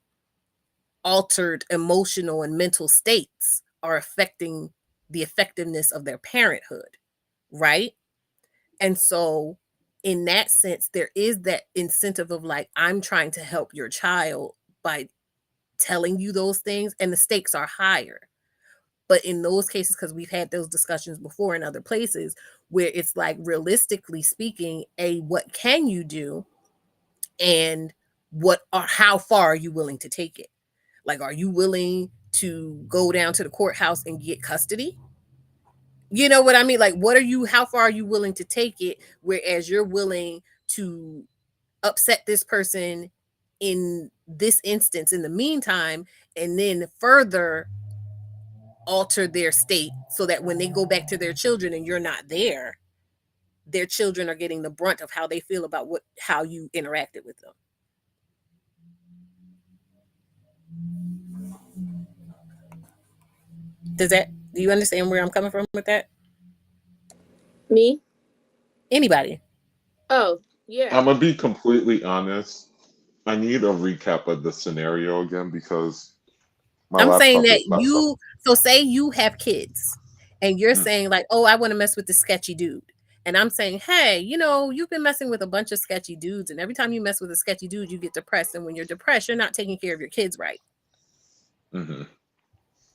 altered emotional and mental states are affecting the effectiveness of their parenthood, right? And so, in that sense, there is that incentive of like, I'm trying to help your child by telling you those things, and the stakes are higher. But in those cases, because we've had those discussions before in other places, where it's like, realistically speaking, what can you do, and how far are you willing to take it? Like, are you willing to go down to the courthouse and get custody? You know what I mean? Like, how far are you willing to take it? Whereas you're willing to upset this person in this instance in the meantime, and then further alter their state so that when they go back to their children and you're not there, their children are getting the brunt of how they feel about how you interacted with them. Do you understand where I'm coming from with that? Me? Anybody? Oh, I'm yeah. gonna be completely honest. I need a recap of the scenario again because my I'm saying laptop that is messed up. so say you have kids and you're Mm, saying like, oh, I want to mess with the sketchy dude. And I'm saying, hey, you've been messing with a bunch of sketchy dudes. And every time you mess with a sketchy dude, you get depressed. And when you're depressed, you're not taking care of your kids right. hmm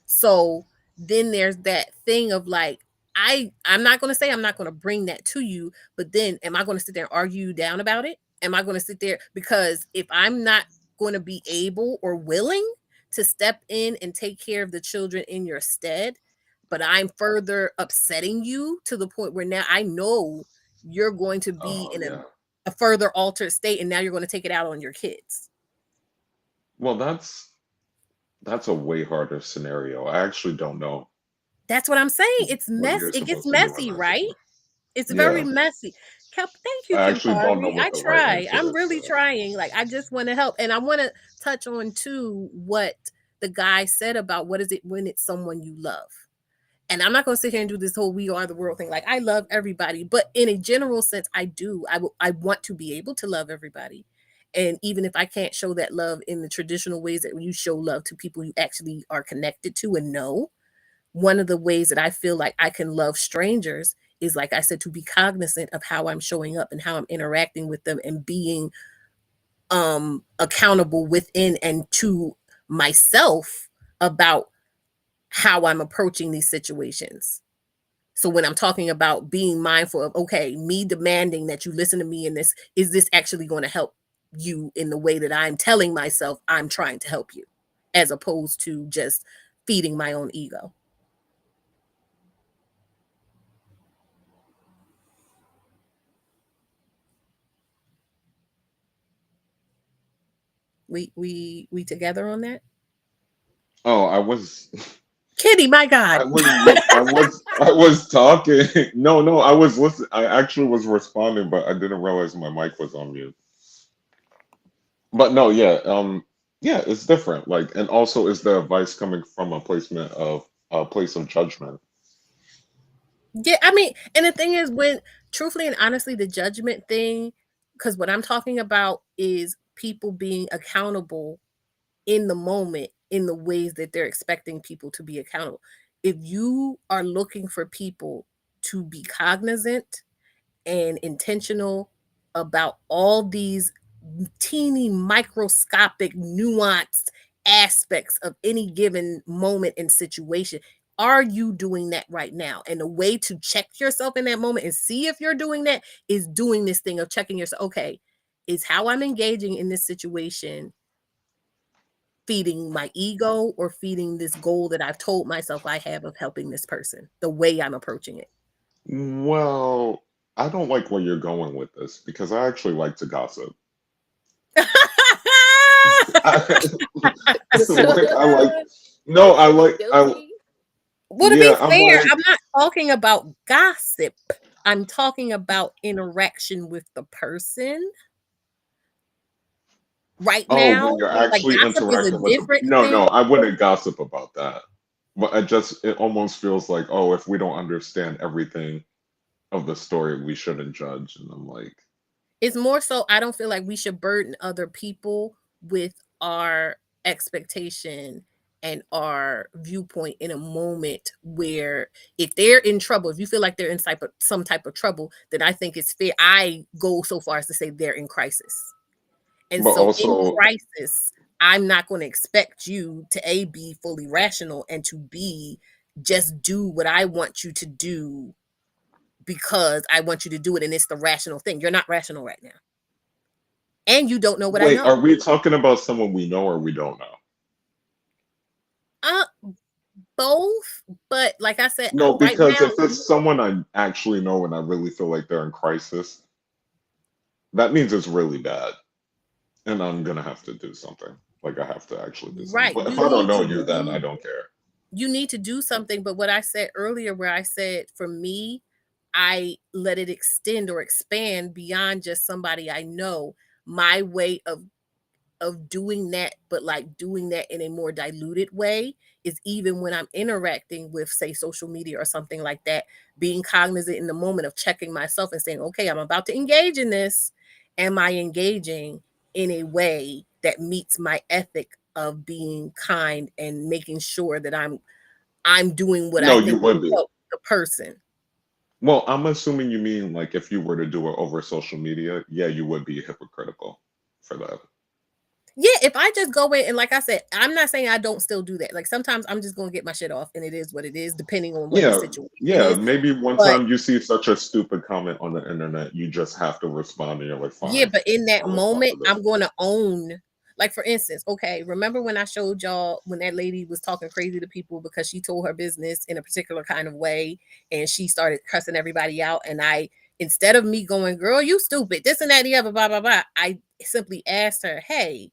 So then there's that thing of like, I'm not going to say I'm not going to bring that to you, but then am I going to sit there and argue you down about it? Am I going to sit there? Because if I'm not going to be able or willing to step in and take care of the children in your stead, but I'm further upsetting you to the point where now I know you're going to be Oh in yeah. a further altered state, and now you're going to take it out on your kids. Well, that's a way harder scenario. I actually don't know That's what I'm saying. It's what mess. you're It gets supposed to do in messy, that right? situation. It's very Yeah, messy. Thank you, I actually don't know Campari. what I the right try. answer I'm is to really trying. Like, I just want to help. And I want to touch on too what the guy said about what is it when it's someone you love. And I'm not going to sit here and do this whole we are the world thing. Like, I love everybody, but in a general sense, I do. I want to be able to love everybody. And even if I can't show that love in the traditional ways that you show love to people you actually are connected to and know, one of the ways that I feel like I can love strangers is, like I said, to be cognizant of how I'm showing up and how I'm interacting with them and being accountable within and to myself about how I'm approaching these situations. So when I'm talking about being mindful of, okay, me demanding that you listen to me in this, is this actually going to help you in the way that I'm telling myself I'm trying to help you, as opposed to just feeding my own ego? We together on that? Oh, I was Kitty, my God. I was talking. No, no, I was listening. I actually was responding, but I didn't realize my mic was on mute. But no, yeah, yeah, it's different. Like, and also, is the advice coming from a place of judgment? Yeah, I mean, and the thing is, when truthfully and honestly, the judgment thing, because what I'm talking about is people being accountable in the moment in the ways that they're expecting people to be accountable. If you are looking for people to be cognizant and intentional about all these teeny microscopic nuanced aspects of any given moment and situation, are you doing that right now? And the way to check yourself in that moment and see if you're doing that is doing this thing of checking yourself. Okay, is how I'm engaging in this situation feeding my ego or feeding this goal that I've told myself I have of helping this person, the way I'm approaching it? Well, I don't like where you're going with this because I actually like to gossip. I, like I like no, I I plead like I guilty. Well, to be yeah, I'm fair, like I'm not talking about gossip. I'm talking about interaction with the person right oh, now. when you're Like, actually gossip is a interacting with them. different No, thing. no, I wouldn't gossip about that. But it almost feels like, oh, if we don't understand everything of the story, we shouldn't judge. And I'm like, It's more so I don't feel like we should burden other people with our expectation and our viewpoint in a moment where, if they're in trouble, if you feel like they're in some type of trouble, then I think it's fair. I go so far as to say they're in crisis. And but so in also, crisis, I'm not going to expect you to be fully rational and to b just do what I want you to do because I want you to do it and it's the rational thing. You're not rational right now. And you don't know what I wait, know. are we talking about someone we know or we don't know? Uh, both, but like I said, No, right because now, if it's someone I actually know and I really feel like they're in crisis, that means it's really bad. And I'm gonna have to do something. Like I have to actually do something. right, But if I don't know you, then I don't care. you need to do something. But what I said earlier, where I said for me, I let it extend or expand beyond just somebody I know. My way of doing that, but like doing that in a more diluted way, is even when I'm interacting with, say, social media or something like that, being cognizant in the moment of checking myself and saying, okay, I'm about to engage in this. Am I engaging in a way that meets my ethic of being kind and making sure that I'm doing what I No, you think will would be. help the person? Well, I'm assuming you mean like if you were to do it over social media, yeah, you would be hypocritical for that. Yeah, if I just go in and, like I said, I'm not saying I don't still do that. Like sometimes I'm just gonna get my shit off and it is what it is, depending on what the Yeah, situation yeah. is. Maybe one But time you see such a stupid comment on the internet, you just have to respond and you're like, yeah, fine, but in that I'll respond moment, to this. I'm gonna own, like for instance, okay, remember when I showed y'all when that lady was talking crazy to people because she told her business in a particular kind of way and she started cussing everybody out, and I, instead of me going, girl, you stupid, this and that, the other, blah blah blah, I simply asked her, hey,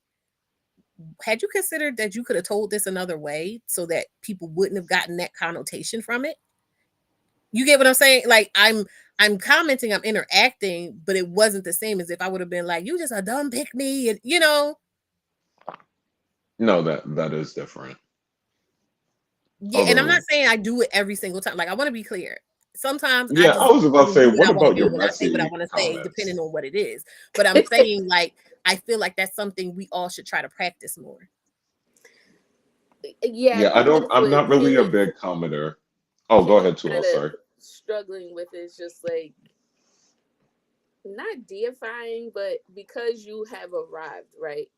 had you considered that you could have told this another way so that people wouldn't have gotten that connotation from it? You get what I'm saying? Like I'm commenting, I'm interacting, but it wasn't the same as if I would have been like, you just a dumb pick me, and you know. No, that is different. Yeah, and I'm not Although, saying I do it every single time. Like I want to be clear. Sometimes I yeah, I just was want about to to say, do what what I want to about your do and I say what I messy want to say, depending comments? on what it is. But I'm saying, like, I feel like that's something we all should try to practice more. Yeah, I Yeah, I think don't. that's I'm what not really a Kenny big commenter. Oh, go Kenny's ahead, kind Tuel. of Sorry. struggling with is just like not deifying, but because you have arrived, right?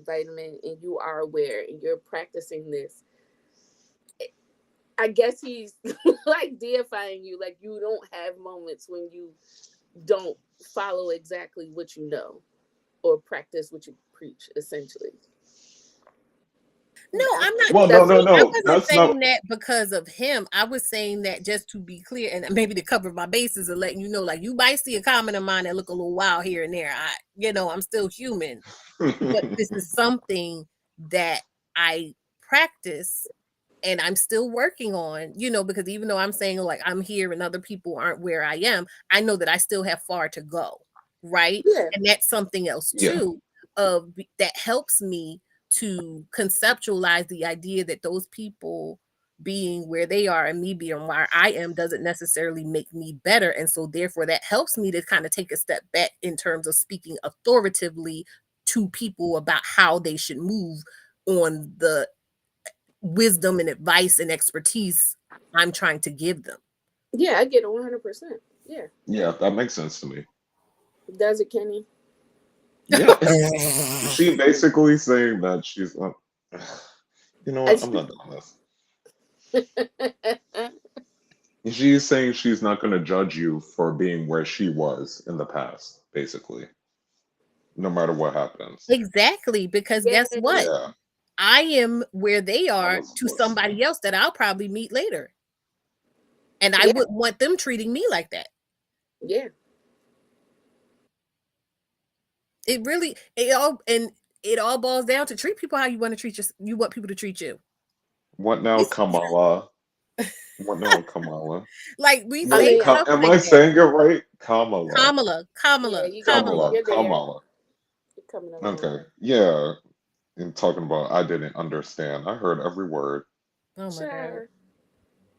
Vitamin, and you are aware and you're practicing this. I guess he's like deifying you, like you don't have moments when you don't follow exactly what you know or practice what you preach, essentially. No, I I'm not. Well, no, that's no, See, I no. wasn't That's not. saying that because of him. I was saying that just to be clear and maybe to cover my bases and letting you know, like you might see a comment of mine that look a little wild here and there. I'm still human, but this is something that I practice and I'm still working on, because even though I'm saying like I'm here and other people aren't where I am, I know that I still have far to go, right? yeah, And that's something else Yeah. too that helps me to conceptualize the idea that those people being where they are and me being where I am doesn't necessarily make me better. And so therefore that helps me to kind of take a step back in terms of speaking authoritatively to people about how they should move on the wisdom and advice and expertise I'm trying to give them. yeah, I get it 100%. Yeah, Yeah, that makes sense to me. does it, Kenny? Yeah, she basically saying that she's like, you know I what? I'm not doing this. She's saying she's not going to judge you for being where she was in the past, basically, no matter what happens. Exactly, because yeah, guess what? Yeah, I am where they I are was to listening. somebody else that I'll probably meet later. And I yeah, wouldn't want them treating me like that. yeah, It all boils down to treat people how you want to you want people to treat you. What now, It's Kamala? What now, Kamala? like we I No, say mean, stuff Am like I that. saying it right? Kamala. Kamala, yeah, Kamala, Kamala. you're there, Kamala. you're coming along. Okay, yeah. And talking about I didn't understand. I heard every word. Oh my God. Sure.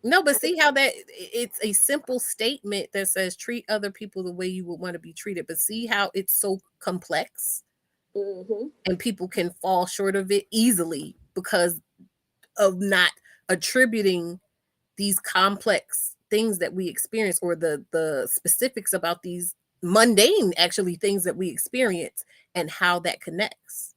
No, but see how that it's a simple statement that says treat other people the way you would want to be treated. But see how it's so complex Mm-hmm. and people can fall short of it easily because of not attributing these complex things that we experience or the specifics about these mundane actually things that we experience and how that connects.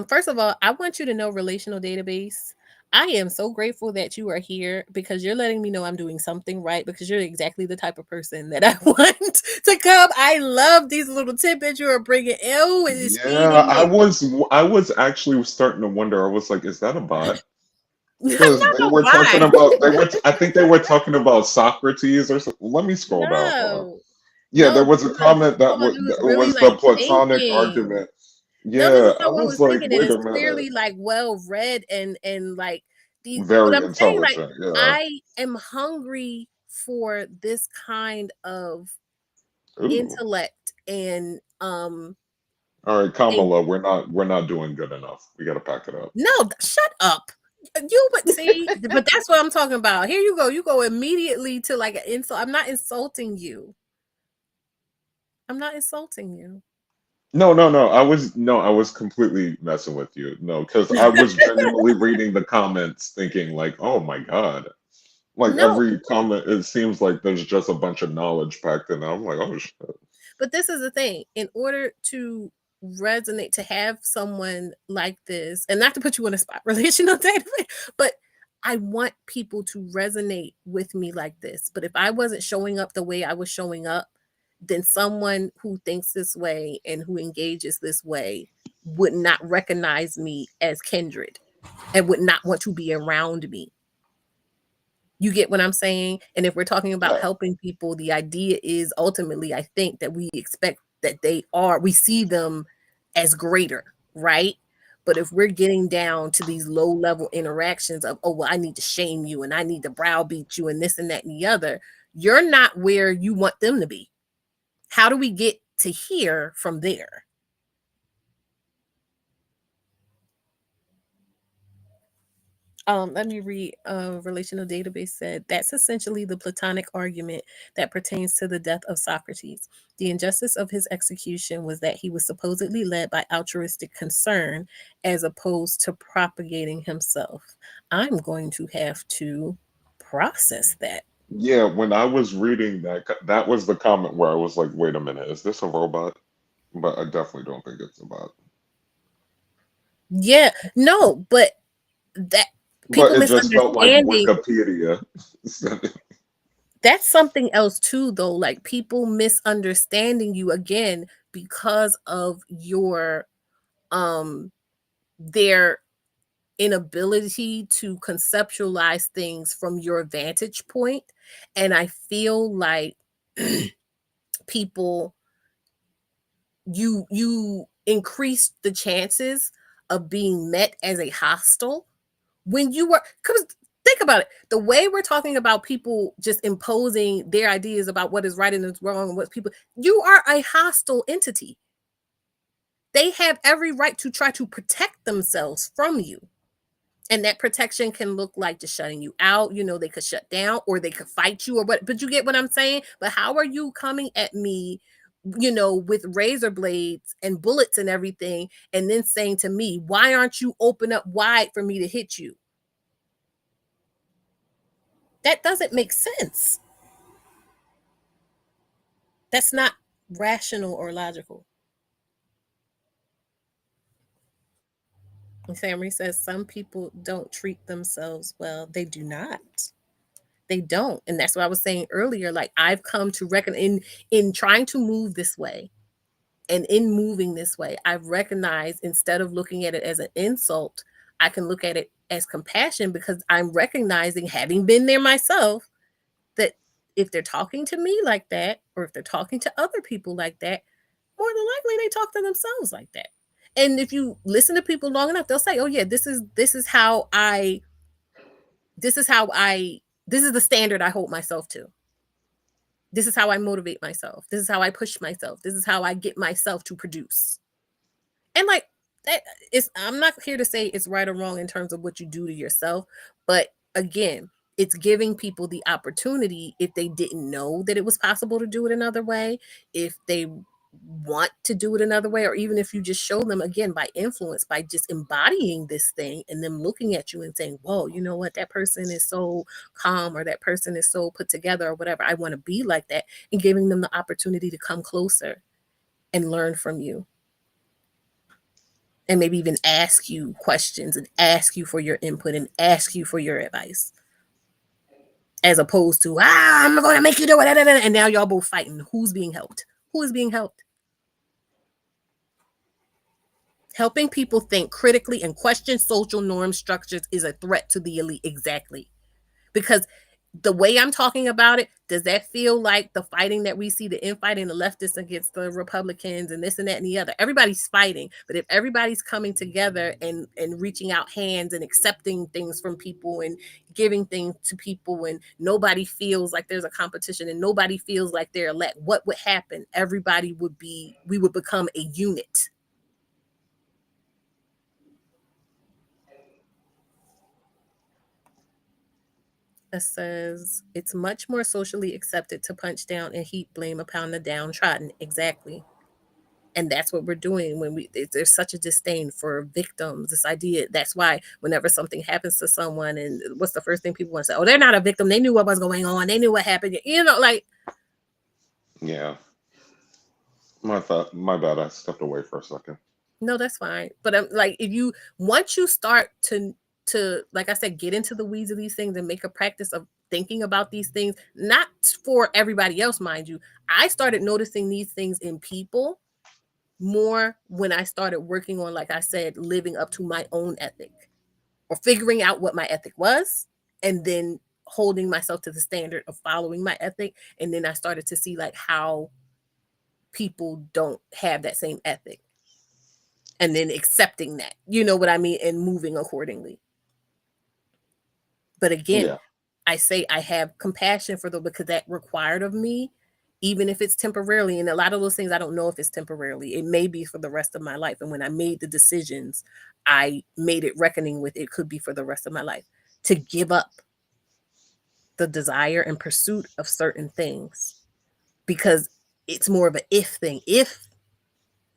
First of all, I want you to know relational database. I am so grateful that you are here because you're letting me know I'm doing something right because you're exactly the type of person that I want to come. I love these little tidbits you are bringing. Oh, it is Yeah, feeding me. I was actually starting to wonder. I was like, is that a bot? I'm Because not they no were talking bot. about I think they were talking about Socrates or something. Let me scroll down. Hold on. No, Yeah, no, there was a this comment is that someone who is it really was the like Platonic thinking. argument. No, this Yeah, is I someone was who's like, thinking and wait is a minute. clearly like well read and like the what Very I'm saying, like intelligent. Yeah. I am hungry for this kind of Ooh. intellect All right, and Kamala, we're not doing good enough. We got to pack it up. no, shut up. You would see, but that's what I'm talking about. Here you go. You go immediately to like an insult. I'm not insulting you. I'm not insulting you. No, no, no. I was completely messing with you. No, because I was genuinely reading the comments thinking like, oh my God. Like No, every comment, it seems like there's just a bunch of knowledge packed in. I'm like, oh shit. but this is the thing. In order to resonate, to have someone like this, and not to put you on a spot, relational database, but I want people to resonate with me like this. But if I wasn't showing up the way I was showing up, then someone who thinks this way and who engages this way would not recognize me as kindred and would not want to be around me. You get what I'm saying? And if we're talking about Yeah. helping people, the idea is ultimately, I think that we expect that we see them as greater, right? But if we're getting down to these low level interactions of, oh, well, I need to shame you and I need to browbeat you and this and that and the other, you're not where you want them to be. How do we get to here from there? Let me read. Relational database said that's essentially the Platonic argument that pertains to the death of Socrates. The injustice of his execution was that he was supposedly led by altruistic concern as opposed to propagating himself. I'm going to have to process that. Yeah, when I was reading that, that was the comment where I was like, wait a minute, is this a robot? But I definitely don't think it's a bot. Yeah, no, but that But people it just felt like misunderstanding, Wikipedia. that's something else too though, like people misunderstanding you again because of your um their inability to conceptualize things from your vantage point. And I feel like people, you increase the chances of being met as a hostile when you were, because think about it, the way we're talking about people just imposing their ideas about what is right and what's wrong and what people, you are a hostile entity. They have every right to try to protect themselves from you. And that protection can look like just shutting you out. You know, they could shut down or they could fight you or what, but you get what I'm saying? But how are you coming at me, you know, with razor blades and bullets and everything, and then saying to me, why aren't you open up wide for me to hit you? That doesn't make sense. That's not rational or logical. And Sammy says some people don't treat themselves well. They do not. They don't. And that's what I was saying earlier. Like I've come to reckon in trying to move this way and in moving this way, I've recognized instead of looking at it as an insult, I can look at it as compassion because I'm recognizing, having been there myself, that if they're talking to me like that, or if they're talking to other people like that, more than likely they talk to themselves like that. And if you listen to people long enough, they'll say, "Oh yeah, this is how I this is how I this is the standard I hold myself to. This is how I motivate myself. This is how I push myself. This is how I get myself to produce." And like that is, I'm not here to say it's right or wrong in terms of what you do to yourself, but again, it's giving people the opportunity, if they didn't know that it was possible to do it another way, if they want to do it another way, or even if you just show them again by influence, by just embodying this thing and them looking at you and saying, whoa, you know what, that person is so calm, or that person is so put together, or whatever, I want to be like that, and giving them the opportunity to come closer and learn from you. and maybe even ask you questions and ask you for your input and ask you for your advice, as opposed to, I'm going to make you do it, and now y'all both fighting. Who's being helped? Who is being helped? Helping people think critically and question social norm structures is a threat to the elite. Exactly. Because the way I'm talking about it, does that feel like the fighting that we see, the infighting, the leftists against the Republicans and this and that and the other? Everybody's fighting. But if everybody's coming together and reaching out hands and accepting things from people and giving things to people, and nobody feels like there's a competition and nobody feels like they're elect, what would happen? We would become a unit. It says it's much more socially accepted to punch down and heap blame upon the downtrodden. Exactly. And that's what we're doing when there's such a disdain for victims. This idea, that's why whenever something happens to someone, and what's the first thing people want to say? Oh, they're not a victim. They knew what was going on. They knew what happened. Like. Yeah. My bad. I stepped away for a second. No, that's fine. But like, once you start to, like I said, get into the weeds of these things and make a practice of thinking about these things, not for everybody else, mind you. I started noticing these things in people more when I started working on, like I said, living up to my own ethic, or figuring out what my ethic was, and then holding myself to the standard of following my ethic. And then I started to see like how people don't have that same ethic, and then accepting that, you know what I mean, and moving accordingly. But again, Yeah. I say I have compassion for them because that required of me, even if it's temporarily. And a lot of those things, I don't know if it's temporarily. It may be for the rest of my life. And when I made the decisions, I made it reckoning with it could be for the rest of my life, to give up the desire and pursuit of certain things, because it's more of an if thing. If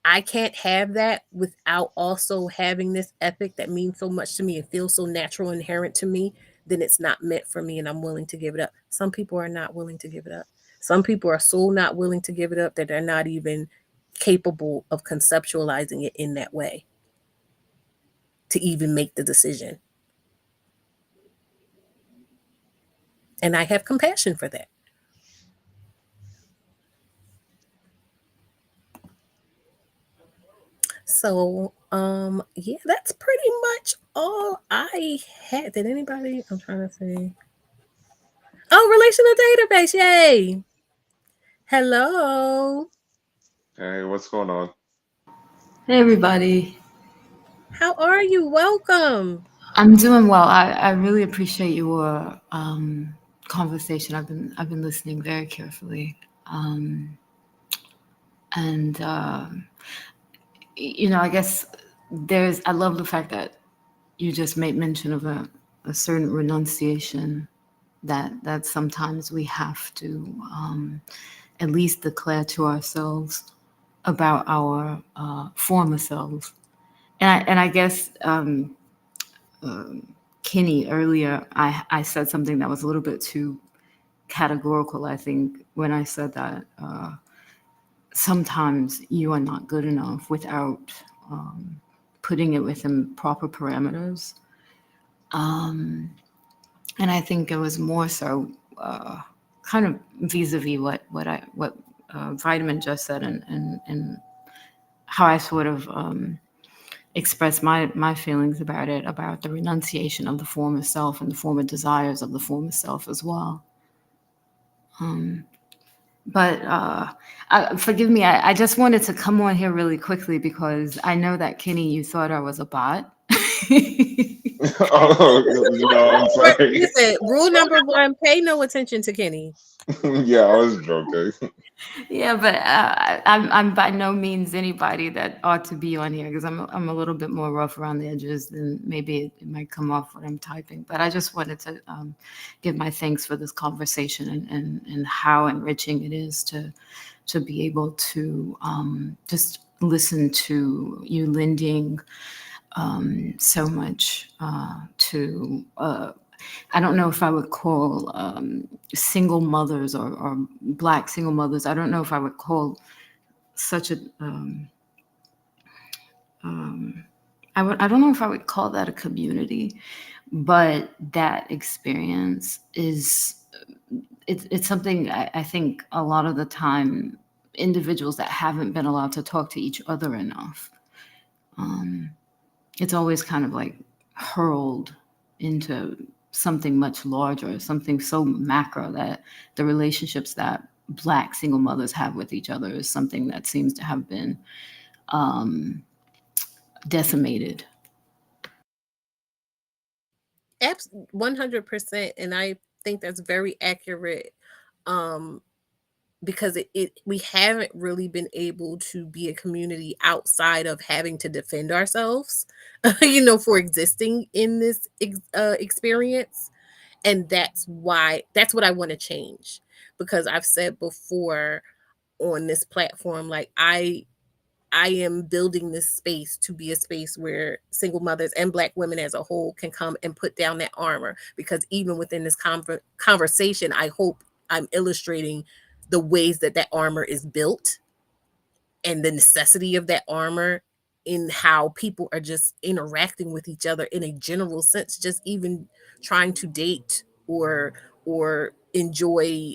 I can't have that without also having this ethic that means so much to me and feels so natural, inherent to me, then it's not meant for me and I'm willing to give it up. Some people are not willing to give it up. Some people are so not willing to give it up that they're not even capable of conceptualizing it in that way to even make the decision. And I have compassion for that. So, yeah, that's pretty much all I had. Did anybody? I'm trying to see. Oh, relational database! Yay! Hello. Hey, what's going on? Hey everybody. How are you? Welcome. I'm doing well. I really appreciate your conversation. I've been listening very carefully. And I guess I love the fact that you just made mention of a certain renunciation that sometimes we have to at least declare to ourselves about our former selves. And I guess Kenny, earlier, I said something that was a little bit too categorical, I think, when I said that sometimes you are not good enough without putting it within proper parameters. And I think it was more so kind of vis-a-vis what Vitamin just said, and how I sort of express my feelings about it, about the renunciation of the former self and the former desires of the former self as well. But forgive me, I just wanted to come on here really quickly because I know that, Kenny, you thought I was a bot. Oh, no, I'm sorry. Listen, rule number one: pay no attention to Kenny. Yeah, I was joking. Yeah, but I'm by no means anybody that ought to be on here because I'm a little bit more rough around the edges than maybe it might come off when I'm typing. But I just wanted to give my thanks for this conversation and how enriching it is to be able to just listen to you lending so much to. I don't know if I would call single mothers or Black single mothers. I don't know if I would call such a I don't know if I would call that a community, but that experience is it's something I think a lot of the time individuals that haven't been allowed to talk to each other enough, um, it's always kind of like hurled into something much larger, something so macro that the relationships that Black single mothers have with each other is something that seems to have been um, decimated. 100%, and I think that's very accurate. Um, because we haven't really been able to be a community outside of having to defend ourselves, for existing in this experience. And that's what I want to change, because I've said before on this platform, like I am building this space to be a space where single mothers and Black women as a whole can come and put down that armor. Because even within this conversation, I hope I'm illustrating the ways that that armor is built and the necessity of that armor in how people are just interacting with each other in a general sense, just even trying to date or enjoy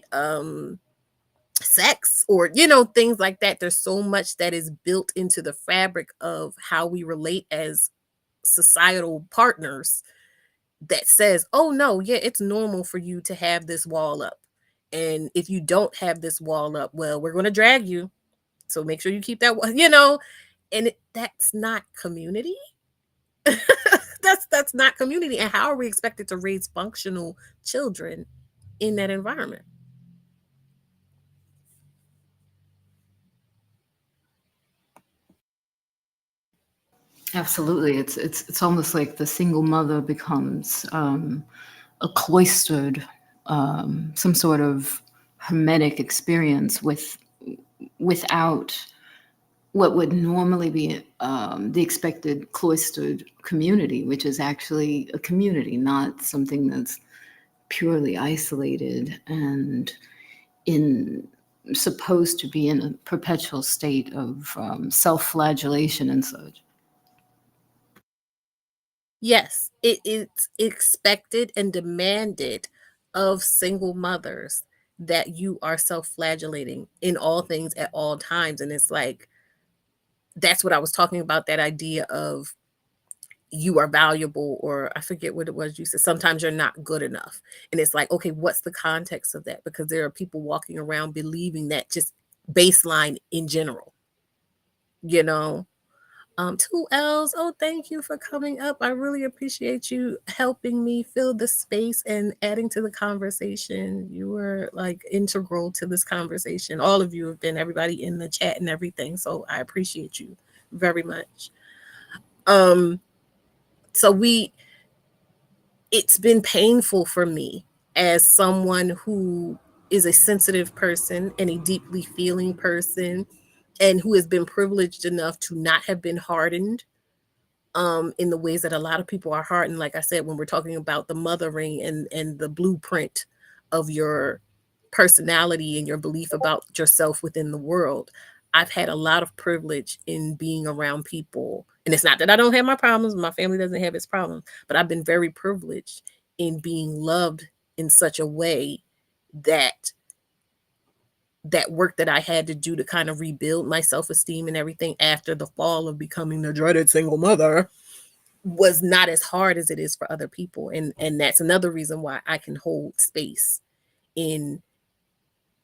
sex, or things like that. There's so much that is built into the fabric of how we relate as societal partners that says, oh no, yeah, it's normal for you to have this wall up, and if you don't have this wall up, well, we're going to drag you, so make sure you keep that and that's not community. That's not community. And how are we expected to raise functional children in that environment? Absolutely, it's almost like the single mother becomes a cloistered, some sort of hermetic experience without what would normally be the expected cloistered community, which is actually a community, not something that's purely isolated and in supposed to be in a perpetual state of self-flagellation and such. Yes, it's expected and demanded of single mothers that you are self-flagellating in all things at all times. And it's like, that's what I was talking about, that idea of you are valuable, or I forget what it was you said, sometimes you're not good enough. And it's like, okay, what's the context of that? Because there are people walking around believing that, just baseline in general, you know. Two L's. Oh, thank you for coming up. I really appreciate you helping me fill the space and adding to the conversation. You were like integral to this conversation. All of you have been, everybody in the chat and everything. So I appreciate you very much. Um, so it's been painful for me as someone who is a sensitive person and a deeply feeling person, and who has been privileged enough to not have been hardened in the ways that a lot of people are hardened. Like I said, when we're talking about the mothering and the blueprint of your personality and your belief about yourself within the world, I've had a lot of privilege in being around people. And it's not that I don't have my problems, my family doesn't have its problems, but I've been very privileged in being loved in such a way that that work that I had to do to kind of rebuild my self-esteem and everything after the fall of becoming the dreaded single mother was not as hard as it is for other people. And that's another reason why I can hold space in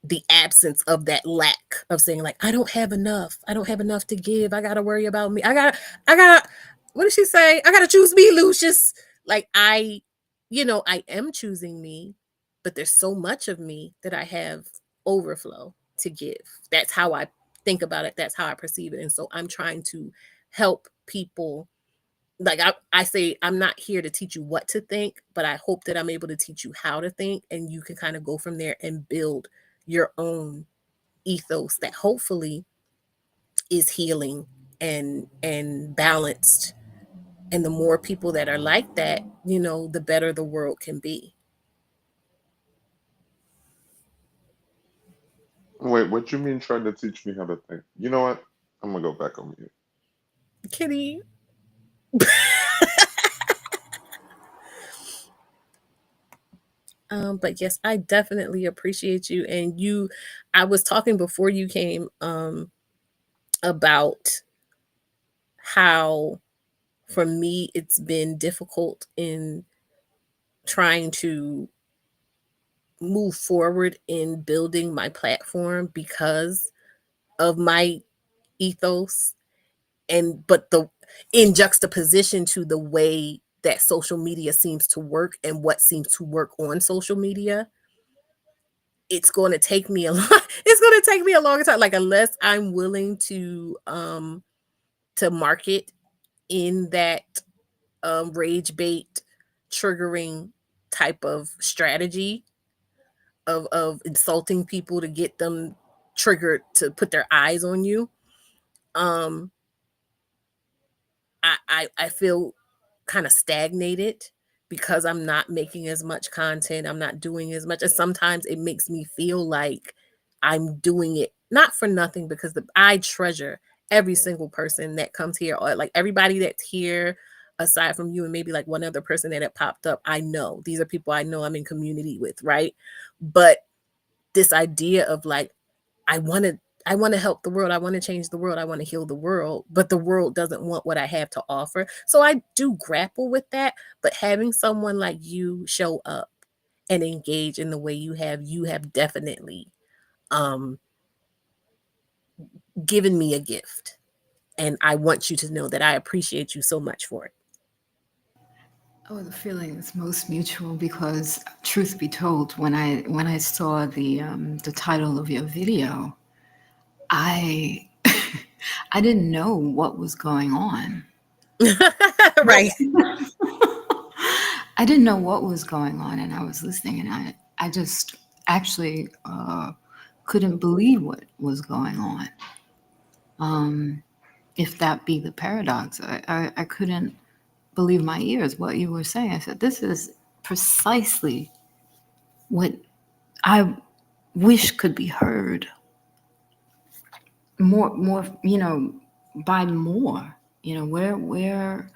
the absence of that lack of saying, like, I don't have enough to give, I gotta worry about me, I got what did she say, I gotta choose me, Lucius. Like, I am choosing me, but there's so much of me that I have overflow to give. That's how I think about it, that's how I perceive it. And so I'm trying to help people. Like, I say, I'm not here to teach you what to think, but I hope that I'm able to teach you how to think, and you can kind of go from there and build your own ethos that hopefully is healing and balanced. And the more people that are like that, the better the world can be. Wait, what you mean trying to teach me how to think? You know what? I'm gonna go back on mute. Kitty. But yes, I definitely appreciate you. And you, I was talking before you came about how for me it's been difficult in trying to move forward in building my platform because of my ethos, and but the in juxtaposition to the way that social media seems to work and what seems to work on social media, it's going to take me a lot. It's going to take me a long time, like unless I'm willing to market in that rage bait triggering type of strategy of insulting people to get them triggered to put their eyes on you. um I feel kind of stagnated because I'm not making as much content. I'm not doing as much. And sometimes it makes me feel like I'm doing it not for nothing, because I treasure every single person that comes here, or like everybody that's here aside from you and maybe like one other person that had popped up. I know these are people I know I'm in community with, right? But this idea of like, I want to I want to help the world. I want to change the world. I want to heal the world, but the world doesn't want what I have to offer. So I do grapple with that, but having someone like you show up and engage in the way you have definitely um given me a gift. And I want you to know that I appreciate you so much for it. Oh, the feeling is most mutual because, truth be told, when I saw the title of your video, I I didn't know what was going on. Right. I didn't know what was going on, and I was listening, and I just actually couldn't believe what was going on. If that be the paradox, I couldn't believe my ears what you were saying. I said, this is precisely what I wish could be heard more, by more, where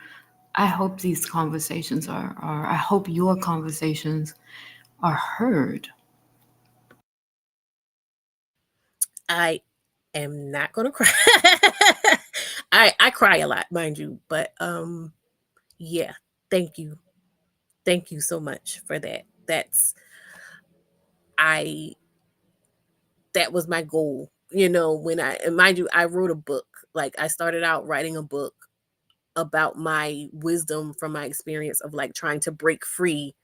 I hope these conversations are I hope your conversations are heard. I am not gonna cry. I cry a lot, mind you, but yeah, thank you. Thank you so much for that. I that was my goal. When and mind you, I wrote a book. Like I started out writing a book about my wisdom from my experience of like trying to break free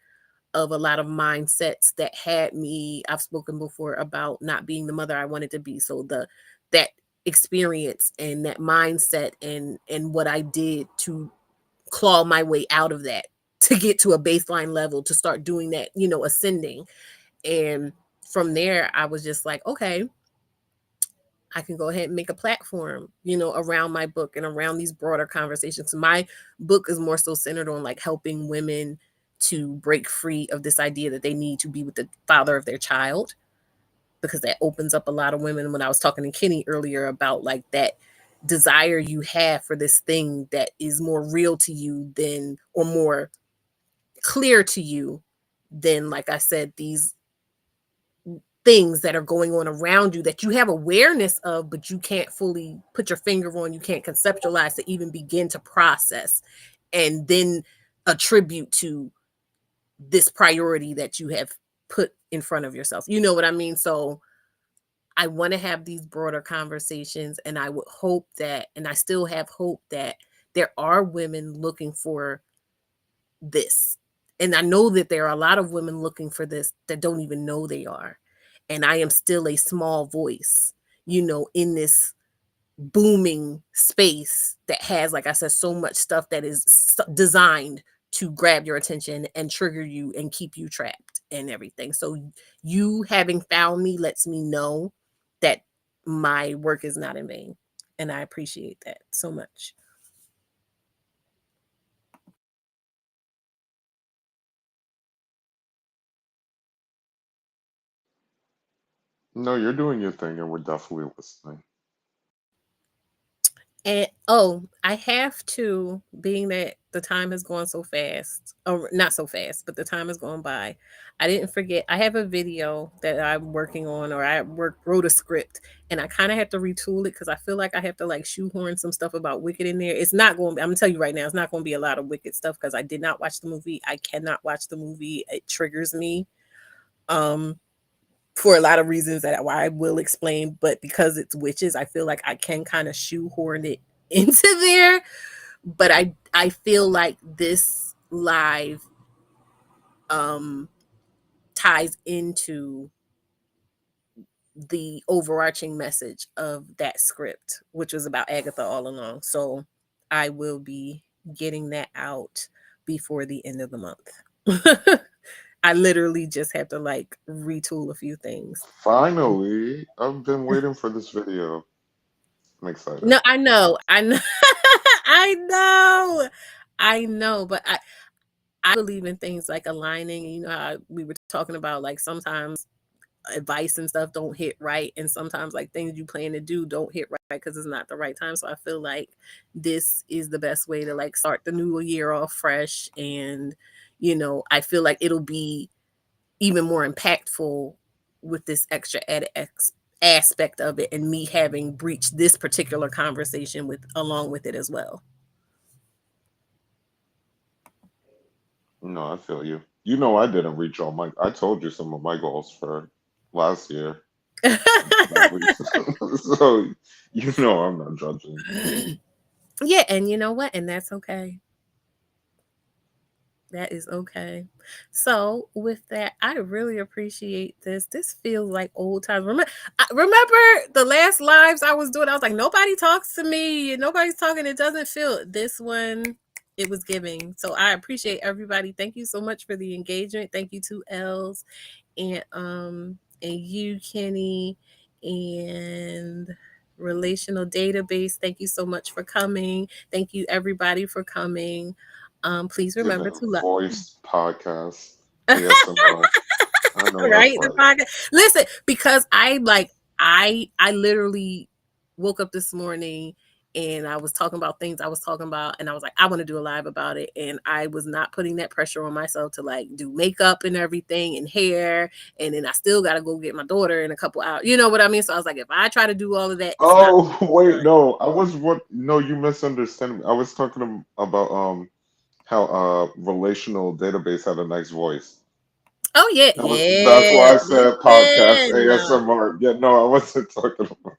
of a lot of mindsets that had me. I've spoken before about not being the mother I wanted to be. So that experience and that mindset and what I did to claw my way out of that to get to a baseline level to start doing that, ascending. And from there, I was just like, okay, I can go ahead and make a platform, around my book and around these broader conversations. My book is more so centered on like helping women to break free of this idea that they need to be with the father of their child, because that opens up a lot of women. When I was talking to Kenny earlier about like that desire you have for this thing that is more real to you than, or more clear to you than, like I said, these things that are going on around you that you have awareness of, but you can't fully put your finger on, you can't conceptualize to even begin to process and then attribute to this priority that you have put in front of yourself. You know what I mean? So I want to have these broader conversations, and I would hope that, and I still have hope that there are women looking for this. And I know that there are a lot of women looking for this that don't even know they are. And I am still a small voice, in this booming space that has, like I said, so much stuff that is designed to grab your attention and trigger you and keep you trapped and everything. So you having found me lets me know that my work is not in vain. And I appreciate that so much. No, you're doing your thing, and we're definitely listening. And oh, I have to, being that the time has gone so fast, or not so fast, but the time has gone by. I didn't forget. I have a video that I'm working on, or wrote a script, and I kind of have to retool it because I feel like I have to like shoehorn some stuff about Wicked in there. It's not going. I'm gonna tell you right now, it's not going to be a lot of Wicked stuff because I did not watch the movie. I cannot watch the movie. It triggers me. Um, for a lot of reasons that I will explain, but because it's witches, I feel like I can kind of shoehorn it into there. But I feel like this live um ties into the overarching message of that script, which was about Agatha all along. So I will be getting that out before the end of the month. I literally just have to like retool a few things. Finally, I've been waiting for this video. I'm excited. No, I know. I know. I know. I know, but I believe in things like aligning. You know how we were talking about like sometimes advice and stuff don't hit right, and sometimes like things you plan to do don't hit right because it's not the right time. So I feel like this is the best way to like start the new year off fresh, and I feel like it'll be even more impactful with this extra added aspect of it, and me having breached this particular conversation with along with it as well. No, I feel you. You know, I didn't reach all my. I told you some of my goals for last year. I did not reach them. So you know, I'm not judging. Yeah, and you know what? And that's okay. That is okay. So with that, I really appreciate this. This feels like old times. Remember the last lives I was doing? I was like, nobody talks to me. Nobody's talking. It doesn't feel this one. It was giving. So I appreciate everybody. Thank you so much for the engagement. Thank you to Els and you, Kenny, and relational database. Thank you so much for coming. Thank you everybody for coming. Please remember Giving to love. voice podcast ASMR. I know that's Right, the right. podcast. Listen, because I literally woke up this morning and I was talking about things I was talking about, and I was like, I want to do a live about it, and I was not putting that pressure on myself to like do makeup and everything and hair, and then I still got to go get my daughter in a couple hours. You know what I mean? So I was like, if I try to do all of that, it's not Oh wait, done. no, I was what? No, you misunderstand me. I was talking about how relational database had a nice voice. Oh yeah, That's why yeah. I said podcast Listen, ASMR. Yeah, no, I wasn't talking about.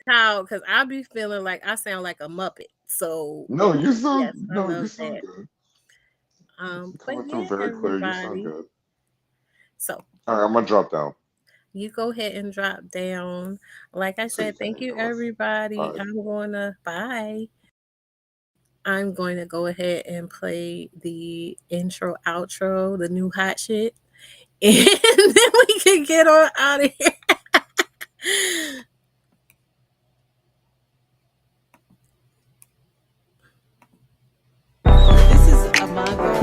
child, because I be feeling like I sound like a Muppet. So yes, I No, love you sound that. good. You're But coming through yeah, very clear. You sound everybody. good. So All right, I'm gonna drop down. you go ahead and drop down. Like I See you, said, thank Kenny. you, Dallas. everybody. Bye. Bye. I'm going to go ahead and play the intro, outro, the new hot shit, and then we can get on out of here. This is my